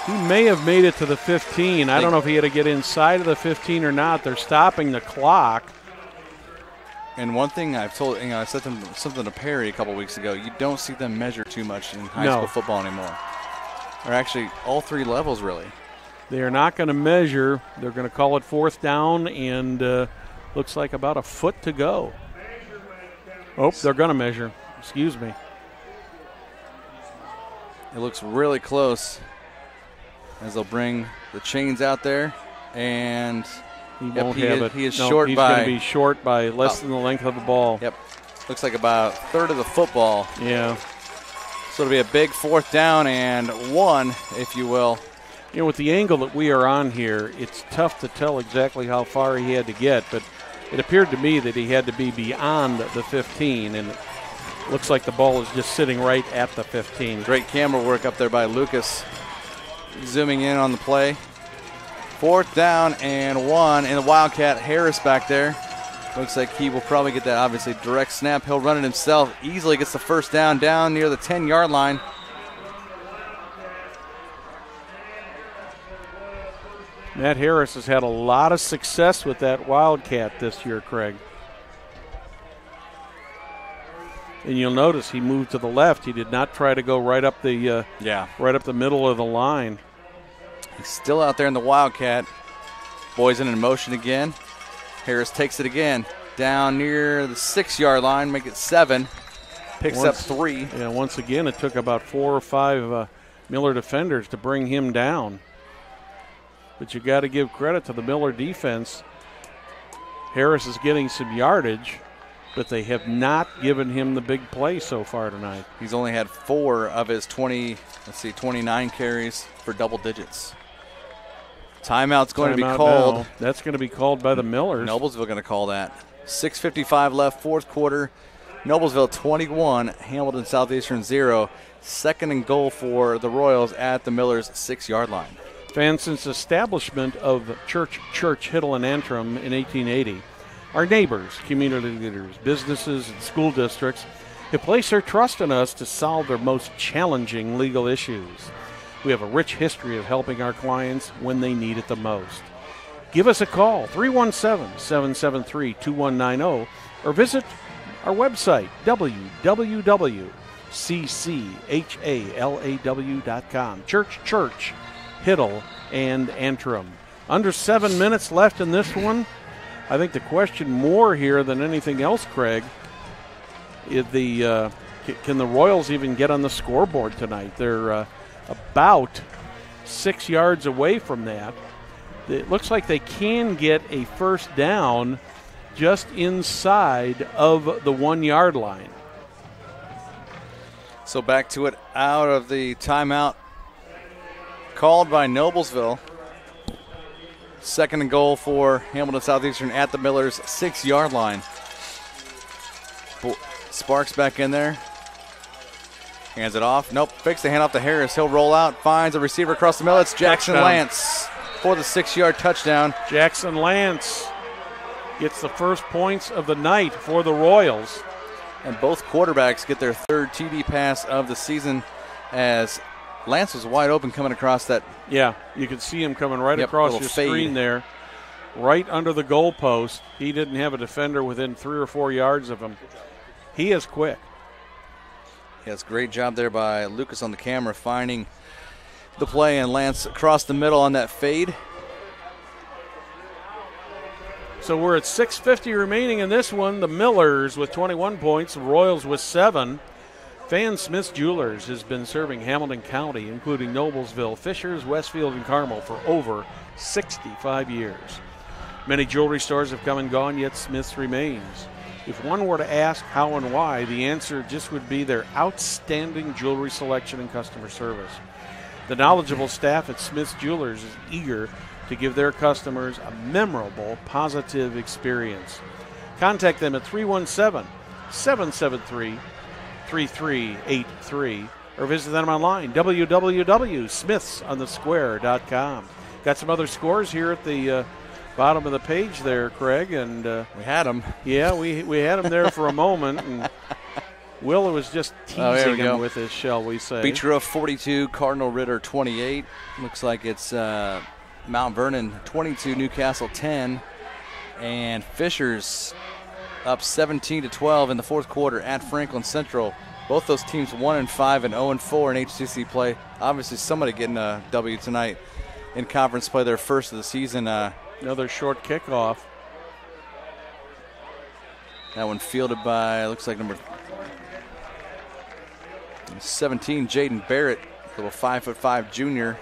He may have made it to the 15. I don't know if he had to get inside of the 15 or not. They're stopping the clock. And one thing I've told, I said something to Perry a couple weeks ago, you don't see them measure too much in high school football anymore. Or actually all three levels, really. They are not going to measure. They're going to call it fourth down, and looks like about a foot to go. Oh, they're going to measure. Excuse me. It looks really close as they'll bring the chains out there, and he won't have it. He is short he's by. He's going to be short by less than the length of the ball. Yep. Looks like about a third of the football. Yeah. So it'll be a big fourth down and 1, if you will. You know, with the angle that we are on here, it's tough to tell exactly how far he had to get, but it appeared to me that he had to be beyond the 15, and it looks like the ball is just sitting right at the 15. Great camera work up there by Lucas, zooming in on the play. Fourth down and 1, and the Wildcat Harris back there. Looks like he will probably get that, obviously, direct snap. He'll run it himself. Easily gets the first down near the 10-yard line. Matt Harris has had a lot of success with that Wildcat this year, Craig. And you'll notice he moved to the left. He did not try to go right up the right up the middle of the line. He's still out there in the Wildcat. Boysen in motion again. Harris takes it again. Down near the 6-yard line, make it 7. Picks up 3. Yeah, once again, it took about 4 or 5 Miller defenders to bring him down. But you got to give credit to the Miller defense. Harris is getting some yardage, but they have not given him the big play so far tonight. He's only had 4 of his 29 carries for double digits. Timeout's going to be called. Now. That's going to be called by the Millers. Noblesville going to call that. 6:55 left, fourth quarter. Noblesville 21, Hamilton Southeastern 0. Second and goal for the Royals at the Millers' 6-yard line. Fans, since establishment of Church, Hiddle, and Antrim in 1880, our neighbors, community leaders, businesses, and school districts have placed their trust in us to solve their most challenging legal issues. We have a rich history of helping our clients when they need it the most. Give us a call, 317-773-2190, or visit our website, www.cchalaw.com. Church, Hiddle, and Antrim. Under 7 minutes left in this one. I think the question more here than anything else, Craig, is can the Royals even get on the scoreboard tonight? They're about 6 yards away from that. It looks like they can get a first down just inside of the 1-yard line. So back to it out of the timeout called by Noblesville. Second and goal for Hamilton Southeastern at the Millers' 6-yard line. Sparks back in there. Hands it off. Nope. Fakes the handoff to Harris. He'll roll out. Finds a receiver across the middle. It's Jackson Lance for the 6-yard touchdown. Jackson Lance gets the first points of the night for the Royals. And both quarterbacks get their third TD pass of the season as Lance was wide open coming across that. Yeah, you could see him coming right across your screen there, right under the goalpost. He didn't have a defender within 3 or 4 yards of him. He is quick. Yes, great job there by Lucas on the camera finding the play, and Lance across the middle on that fade. So we're at 6:50 remaining in this one. The Millers with 21 points, the Royals with 7. Fan Smith's Jewelers has been serving Hamilton County, including Noblesville, Fishers, Westfield, and Carmel for over 65 years. Many jewelry stores have come and gone, yet Smith's remains. If one were to ask how and why, the answer just would be their outstanding jewelry selection and customer service. The knowledgeable staff at Smith's Jewelers is eager to give their customers a memorable, positive experience. Contact them at 317-773-3383 or visit them online, www.smithsonthesquare.com. Got some other scores here at the bottom of the page there, Craig, and we had them. Yeah, we had them there for a moment, and Will was just teasing him with this, shall we say. Beach Roof 42, Cardinal Ritter 28. Looks like it's Mount Vernon 22, Newcastle 10, and Fishers up 17-12 in the fourth quarter at Franklin Central. Both those teams 1-5 and 0-4 in HCC play. Obviously, somebody getting a W tonight in conference play, their first of the season. Another short kickoff. That one fielded by, looks like number 17, Jaden Barrett, little 5'5" junior.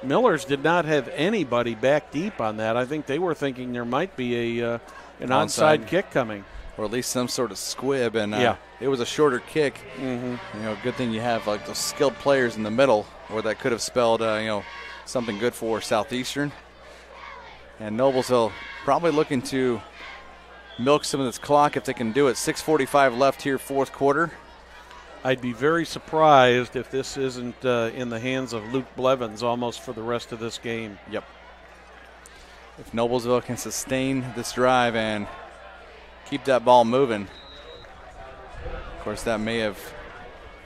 Millers did not have anybody back deep on that. I think they were thinking there might be an onside kick coming. Or at least some sort of squib, and yeah. It was a shorter kick. Mm-hmm. You know, good thing you have like those skilled players in the middle, or that could have spelled something good for Southeastern. And Noblesville probably looking to milk some of this clock if they can do it. 6:45 left here, fourth quarter. I'd be very surprised if this isn't in the hands of Luke Blevins almost for the rest of this game. Yep. If Noblesville can sustain this drive and keep that ball moving. Of course, that may have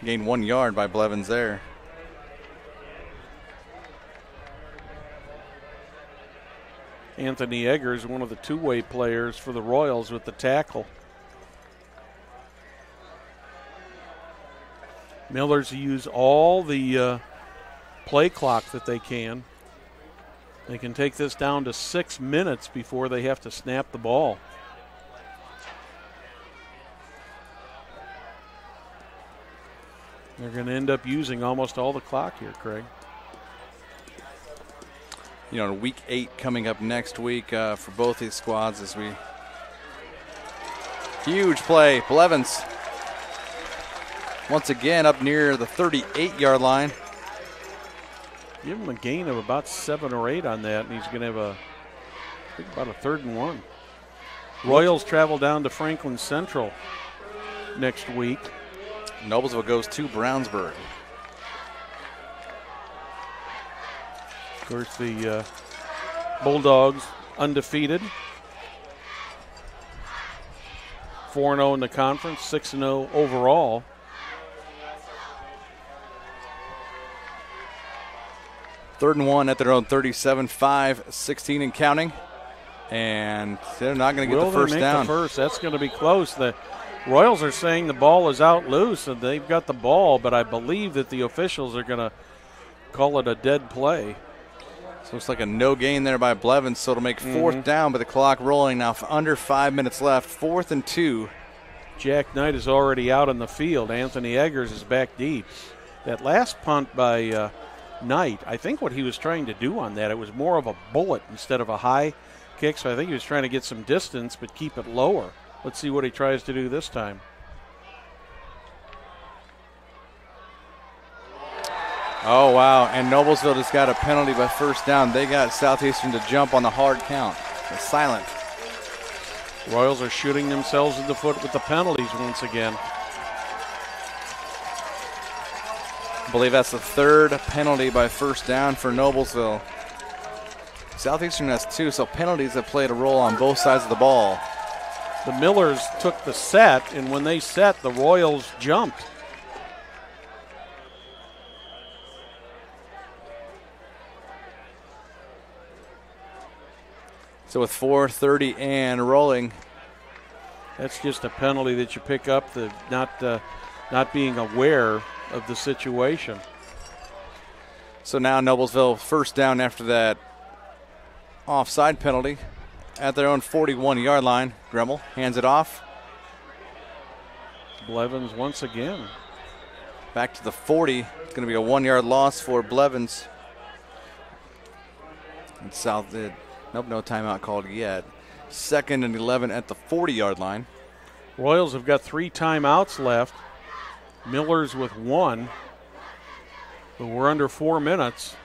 gained 1 yard by Blevins there. Anthony Eggers, one of the two-way players for the Royals with the tackle. Millers use all the play clock that they can. They can take this down to 6 minutes before they have to snap the ball. They're going to end up using almost all the clock here, Craig. You know, week 8 coming up next week for both these squads as we. Huge play. Blevins once again up near the 38-yard line. Give him a gain of about 7 or 8 on that, and he's going to have about a 3rd and 1. Royals travel down to Franklin Central next week. Noblesville goes to Brownsburg. Of course, the Bulldogs undefeated. 4-0 in the conference, 6-0 overall. Third and 1 at their own 37, 5-16 and counting. And they're not going to get the first down. That's going to be close. The Royals are saying the ball is out loose, and they've got the ball, but I believe that the officials are going to call it a dead play. So it's like a no gain there by Blevins, so it'll make fourth down, but the clock rolling now for under 5 minutes left. 4th and 2. Jack Knight is already out on the field. Anthony Eggers is back deep. That last punt by Knight, I think what he was trying to do on that, it was more of a bullet instead of a high kick, so I think he was trying to get some distance but keep it lower. Let's see what he tries to do this time. Oh, wow, and Noblesville just got a penalty by first down. They got Southeastern to jump on the hard count. It's silent. Royals are shooting themselves in the foot with the penalties once again. I believe that's the 3rd penalty by first down for Noblesville. Southeastern has 2, so penalties have played a role on both sides of the ball. The Millers took the set, and when they set, the Royals jumped. So with 4:30 and rolling. That's just a penalty that you pick up, the not being aware of the situation. So now Noblesville first down after that offside penalty at their own 41-yard line. Gremmel hands it off. Blevins once again. Back to the 40. It's going to be a 1-yard loss for Blevins. And South did. Nope, no timeout called yet. 2nd and 11 at the 40-yard line. Royals have got 3 timeouts left. Millers with 1. But we're under 4 minutes.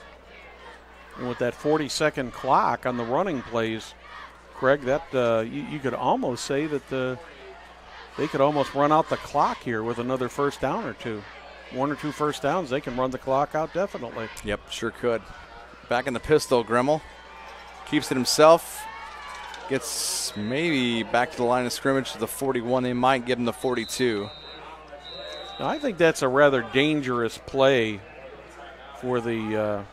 And with that 40-second clock on the running plays, Craig, that you could almost say that they could almost run out the clock here with another first down or 2. 1 or 2 first downs, they can run the clock out definitely. Yep, sure could. Back in the pistol, Gremmel. Keeps it himself. Gets maybe back to the line of scrimmage to the 41. They might give him the 42. Now, I think that's a rather dangerous play for the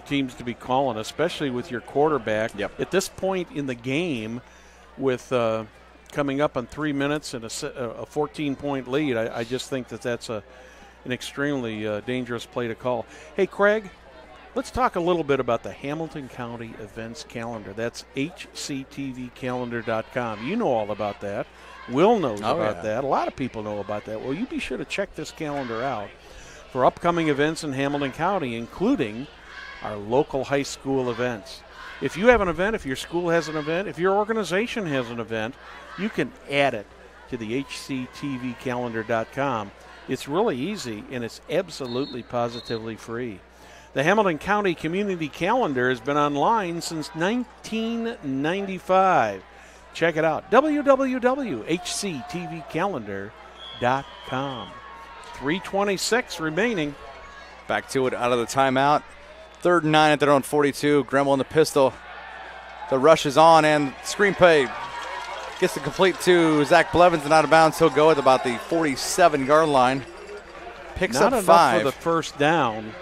teams to be calling, especially with your quarterback. Yep. At this point in the game, with coming up on 3 minutes and a 14-point lead. I just think that's an extremely dangerous play to call. Hey, Craig, let's talk a little bit about the Hamilton County Events Calendar. That's HCTVcalendar.com. You know all about that. Will knows about that. A lot of people know about that. Well, you be sure to check this calendar out for upcoming events in Hamilton County, including our local high school events. If you have an event, if your school has an event, if your organization has an event, you can add it to the HCTVcalendar.com. It's really easy, and it's absolutely positively free. The Hamilton County Community Calendar has been online since 1995. Check it out, www.hctvcalendar.com. 3:26 remaining. Back to it out of the timeout. 3rd and 9 at their own 42. Gremmel in the pistol. The rush is on, and screen play gets it complete to Zach Blevins and out of bounds. He'll go at about the 47-yard line. Picks Not up enough 5. for the first down.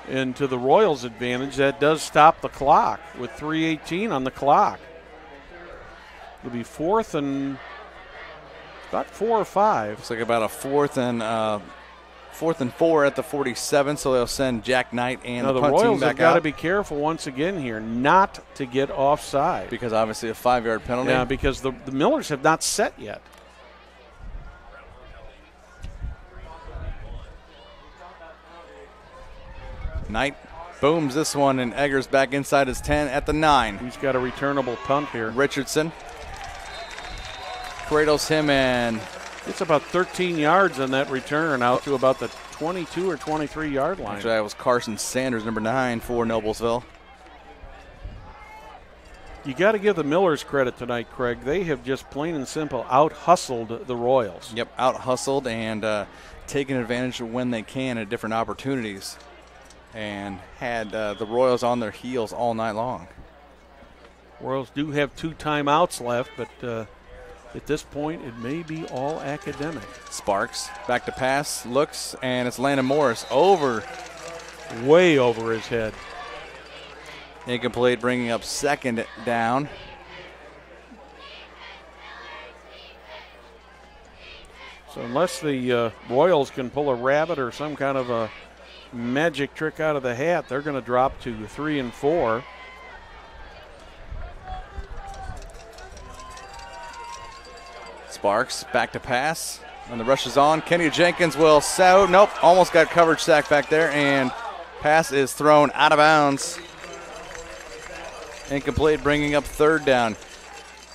And to the Royals' advantage, that does stop the clock with 3:18 on the clock. It'll be 4th and about 4 or 5. Looks like about a 4th and 4 at the 47, so they'll send Jack Knight and Now the the punt team Royals back have got out. to be careful once again here not to get offside. Because obviously a 5-yard penalty. Yeah, because the Millers have not set yet. Knight booms this one, and Eggers back inside his 10 at the 9. He's got a returnable punt here. Richardson cradles him, and it's about 13 yards on that return out to about the 22 or 23-yard line. Actually, that was Carson Sanders, number 9 for Noblesville. You got to give the Millers credit tonight, Craig. They have just plain and simple out-hustled the Royals. Yep, out-hustled and taken advantage of when they can at different opportunities, and had the Royals on their heels all night long. Royals do have 2 timeouts left, but at this point it may be all academic. Sparks back to pass, looks, and it's Landon Morris way over his head. Incomplete, bringing up 2nd down. So unless the Royals can pull a rabbit or some kind of a magic trick out of the hat, they're going to drop to 3 and 4. Sparks back to pass, and the rush is on. Kenny Jenkins will almost got coverage sack back there, and pass is thrown out of bounds. Incomplete, bringing up 3rd down.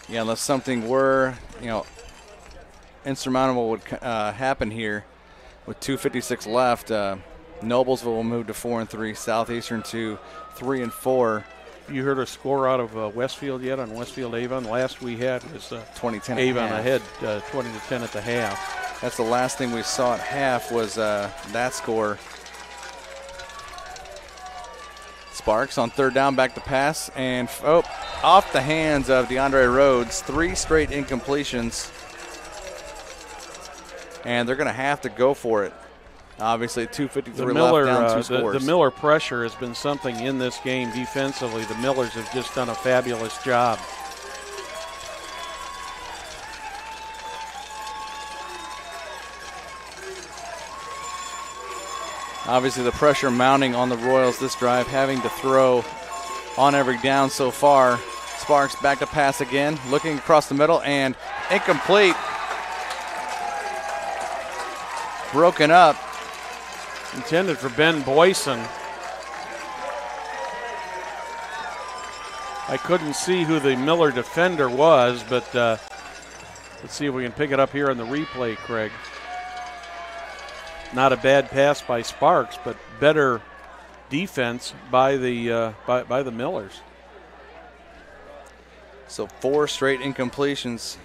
Yeah, unless something were, insurmountable would happen here with 2:56 left. Noblesville will move to 4 and 3. Southeastern to 3 and 4. You heard a score out of Westfield yet on Westfield Avon? Last we had was 20-10 Avon ahead 20-10 at the half. That's the last thing we saw at half was that score. Sparks on 3rd down, back to pass, and off the hands of DeAndre Rhodes. 3 straight incompletions, and they're going to have to go for it. Obviously, 2:53 left, down 2 scores. The Miller pressure has been something in this game defensively. The Millers have just done a fabulous job. Obviously, the pressure mounting on the Royals this drive, having to throw on every down so far. Sparks back to pass again, looking across the middle, and incomplete. Broken up. Intended for Ben Boyson. I couldn't see who the Miller defender was, but let's see if we can pick it up here on the replay, Craig. Not a bad pass by Sparks, but better defense by the Millers. So 4 straight incompletions.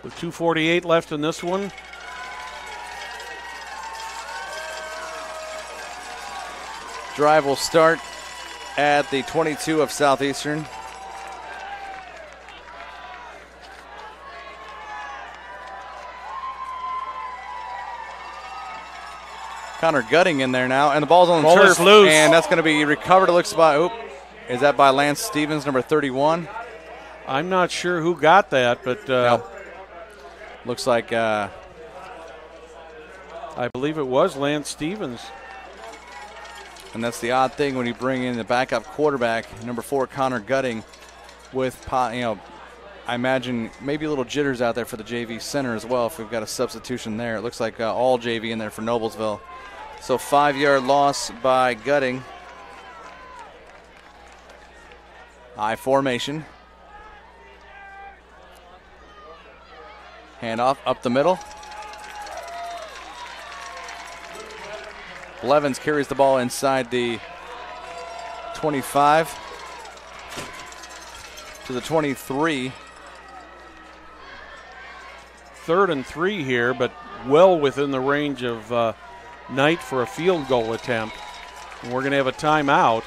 With 2:48 left in this one. Drive will start at the 22 of Southeastern. Connor Gutting in there now, and the ball's on the Ball turf, is loose. and that's going to be recovered. It looks by, is that by Lance Stevens, number 31? I'm not sure who got that, but Nope. Looks like I believe it was Lance Stevens. and that's the odd thing when you bring in the backup quarterback, number 4, Connor Gutting, with, I imagine maybe a little jitters out there for the JV center as well if we've got a substitution there. It looks like all JV in there for Noblesville. So 5-yard loss by Gutting. I formation. Handoff up the middle. Blevins carries the ball inside the 25 to the 23. 3rd and 3 here, but well within the range of Knight for a field goal attempt. And we're going to have a timeout.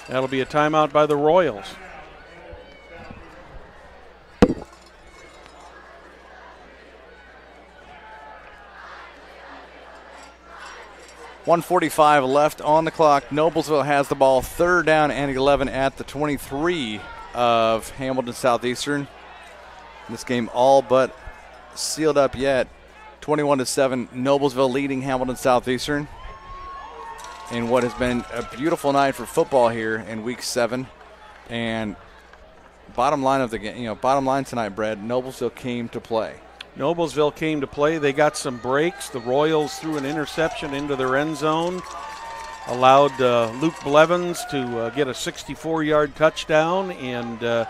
That'll be a timeout by the Royals. .145 left on the clock. Noblesville has the ball, 3rd down and 11 at the 23 of Hamilton Southeastern. This game all but sealed up yet. 21-7, Noblesville leading Hamilton Southeastern in what has been a beautiful night for football here in Week 7. And bottom line of the game, bottom line tonight, Brad, Noblesville came to play. Noblesville came to play. They got some breaks. The Royals threw an interception into their end zone, allowed Luke Blevins to get a 64-yard touchdown, and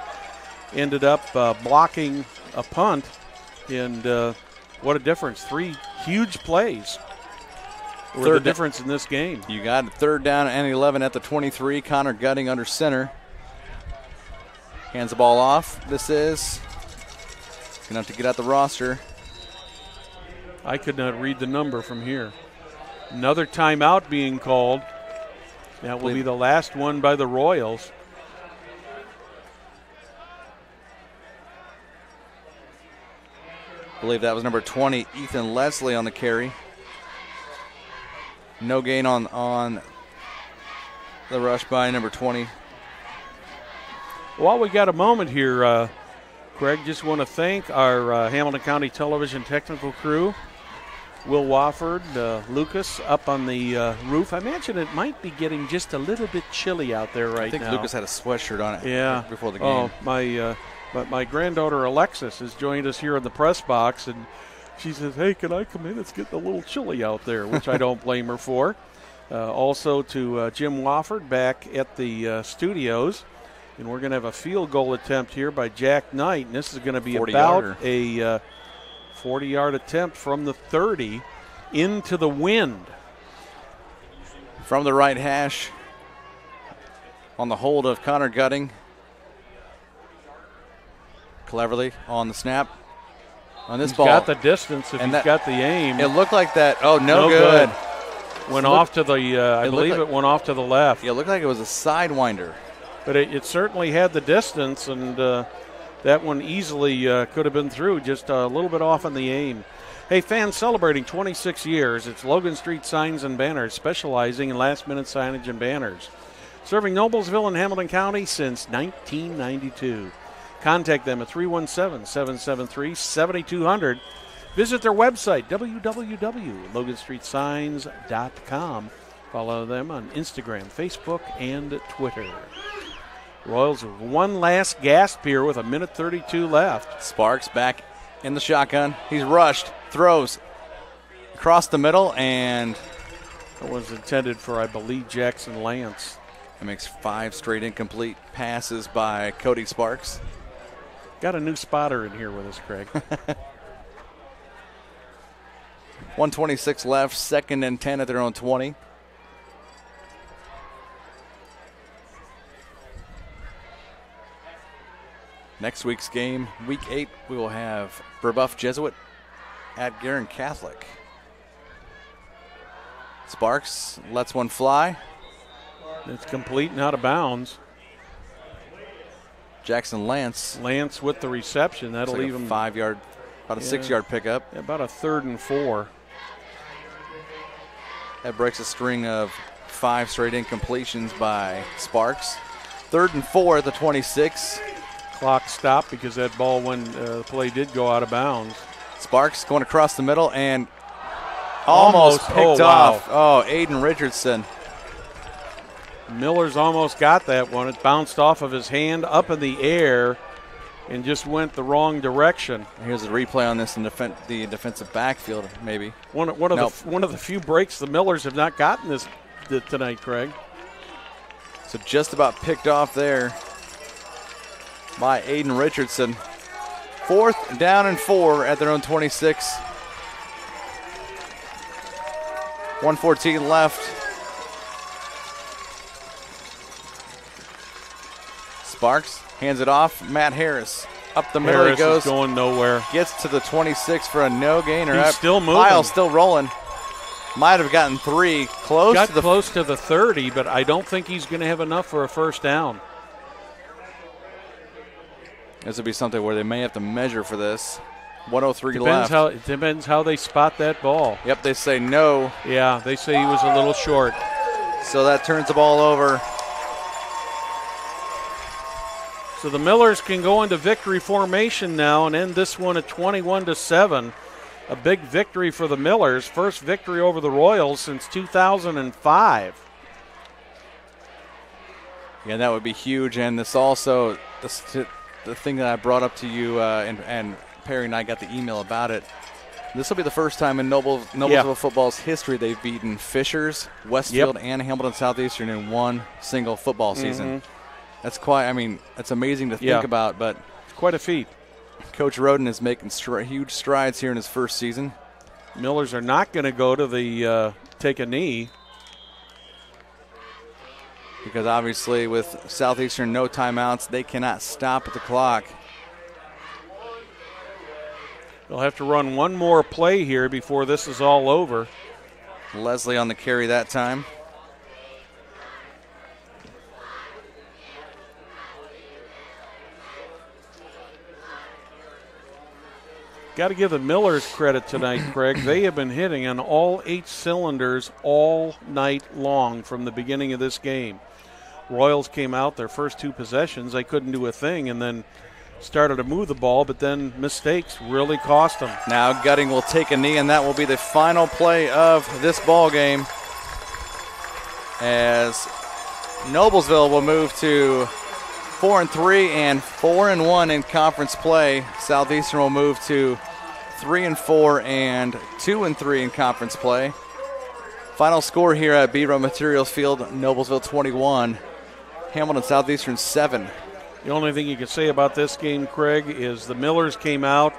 ended up blocking a punt. And what a difference. 3 huge plays were the difference in this game. You got it. 3rd down and 11 at the 23. Connor Gutting under center. Hands the ball off. This is going to have to get out the roster. I could not read the number from here. Another timeout being called. That will be the last one by the Royals. I believe that was number 20, Ethan Leslie, on the carry. No gain on the rush by number 20. While we got a moment here, Craig, just want to thank our Hamilton County Television technical crew. Will Wofford, Lucas up on the roof. I imagine it might be getting just a little bit chilly out there right now. I think Lucas had a sweatshirt on it before the Oh, game. my granddaughter Alexis has joined us here in the press box, and she says, hey, can I come in? It's getting a little chilly out there, which I don't blame her for. Also to Jim Wofford back at the studios. And we're going to have a field goal attempt here by Jack Knight, and this is going to be about a 40-yard attempt from the 30 into the wind. From the right hash on the hold of Connor Gutting. Cleverly on the snap. On this ball. He's got the distance if he's got the aim. It looked like that. Oh, no good. Went off to the, I believe it went off to the left. Yeah, it looked like it was a sidewinder. But it certainly had the distance, and that one easily could have been through, just a little bit off on the aim. Hey, fans, celebrating 26 years. It's Logan Street Signs and Banners, specializing in last-minute signage and banners. Serving Noblesville and Hamilton County since 1992. Contact them at 317-773-7200. Visit their website, www.loganstreetsigns.com. Follow them on Instagram, Facebook, and Twitter. Royals with one last gasp here with 1:32 left. Sparks back in the shotgun. He's rushed, throws across the middle, and it was intended for, I believe, Jackson Lance. It makes 5 straight incomplete passes by Cody Sparks. Got a new spotter in here with us, Craig. 1:26 left, 2nd and 10 at their own 20. Next week's game, Week 8, we will have Brebeuf Jesuit at Guerin Catholic. Sparks lets one fly. It's complete and out of bounds. Jackson Lance with the reception. That'll leave him 5 yard, about a 6 yard pickup. About a 3rd and 4. That breaks a string of 5 straight incompletions by Sparks. 3rd and 4 at the 26. Clock stopped because that ball, when the play did go out of bounds. Sparks going across the middle and almost picked off. Oh, Aiden Richardson. Miller's almost got that one. It bounced off of his hand up in the air and just went the wrong direction. Here's a replay on this in the defensive backfield, maybe. One of the few breaks the Millers have not gotten this tonight, Craig. So just about picked off there by Aiden Richardson. 4th down and 4 at their own 26. 1:14 left. Sparks hands it off. Matt Harris up the middle. Harris he goes. Is going nowhere. Gets to the 26 for a no gainer. He's still moving. Pile still rolling. Might have gotten 3. Close to the 30, but I don't think he's going to have enough for a first down. This would be something where they may have to measure for this. 1:03 left. It depends how they spot that ball. Yep, they say no. Yeah, they say he was a little short. So that turns the ball over. So the Millers can go into victory formation now and end this one at 21-7. A big victory for the Millers. First victory over the Royals since 2005. Yeah, that would be huge. And this also, the thing that I brought up to you, and Perry and I got the email about it. This will be the first time in Noblesville football's history they've beaten Fishers, Westfield, and Hamilton Southeastern in one single football season. That's it's amazing to think about, but it's quite a feat. Coach Roden is making huge strides here in his first season. Millers are not going to go to the take a knee. Because obviously with Southeastern no timeouts, they cannot stop at the clock. They'll have to run one more play here before this is all over. Leslie on the carry that time. Got to give the Millers credit tonight, Craig. They have been hitting on all 8 cylinders all night long from the beginning of this game. Royals came out their first 2 possessions. They couldn't do a thing and then started to move the ball, but then mistakes really cost them. Now Gutting will take a knee, and that will be the final play of this ball game as Noblesville will move to 4-3 and 4-1 in conference play. Southeastern will move to 3-4 and 2-3 in conference play. Final score here at B. Rowe Materials Field: Noblesville 21, Hamilton Southeastern 7. The only thing you can say about this game, Craig, is the Millers came out.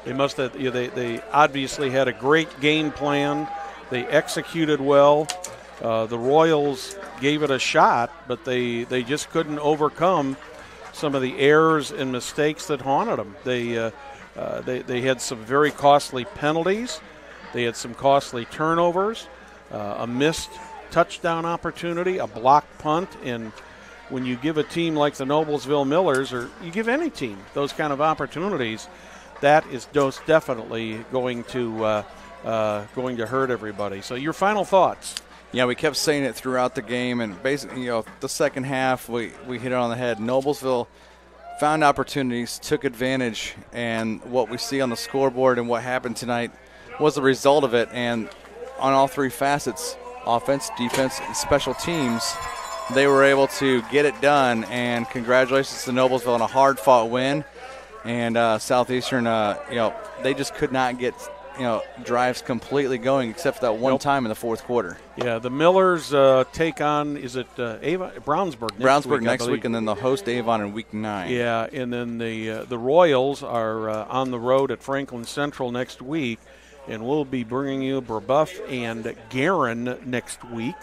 They must have. They obviously had a great game plan. They executed well. The Royals gave it a shot, but they just couldn't overcome some of the errors and mistakes that haunted them. They had some very costly penalties. They had some costly turnovers, a missed touchdown opportunity, a blocked punt. And when you give a team like the Noblesville Millers, or you give any team those kind of opportunities, that is most definitely going to hurt everybody. So your final thoughts? Yeah, we kept saying it throughout the game, and basically, the second half, we hit it on the head. Noblesville found opportunities, took advantage, and what we see on the scoreboard and what happened tonight was the result of it. And on all 3 facets, offense, defense, and special teams, they were able to get it done. And congratulations to Noblesville on a hard-fought win. And Southeastern, they just could not get drives completely going except for that one time in the fourth quarter. Yeah, the Millers take on, is it Brownsburg next week, and then they'll host Avon in week 9. Yeah, and then the Royals are on the road at Franklin Central next week, and we'll be bringing you Brebeuf and Guerin next week.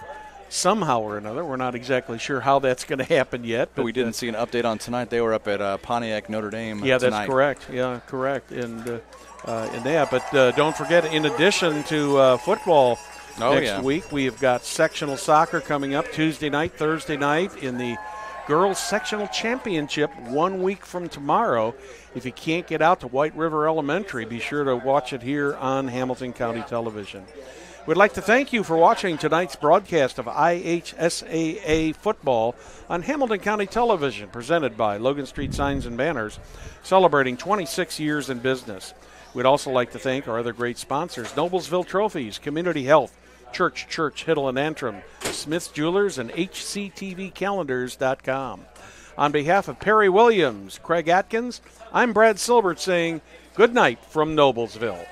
Somehow or another. We're not exactly sure how that's going to happen yet. But we didn't see an update on tonight. They were up at Pontiac, Notre Dame tonight. That's correct. Yeah, correct. And but don't forget, in addition to football next week, we have got sectional soccer coming up Tuesday night, Thursday night in the Girls Sectional Championship 1 week from tomorrow. If you can't get out to White River Elementary, be sure to watch it here on Hamilton County Television. We'd like to thank you for watching tonight's broadcast of IHSAA football on Hamilton County Television, presented by Logan Street Signs and Banners, celebrating 26 years in business. We'd also like to thank our other great sponsors, Noblesville Trophies, Community Health, Church, Hiddle and Antrim, Smith's Jewelers, and HCTVcalendars.com. On behalf of Perry Williams, Craig Atkins, I'm Brad Silbert saying good night from Noblesville.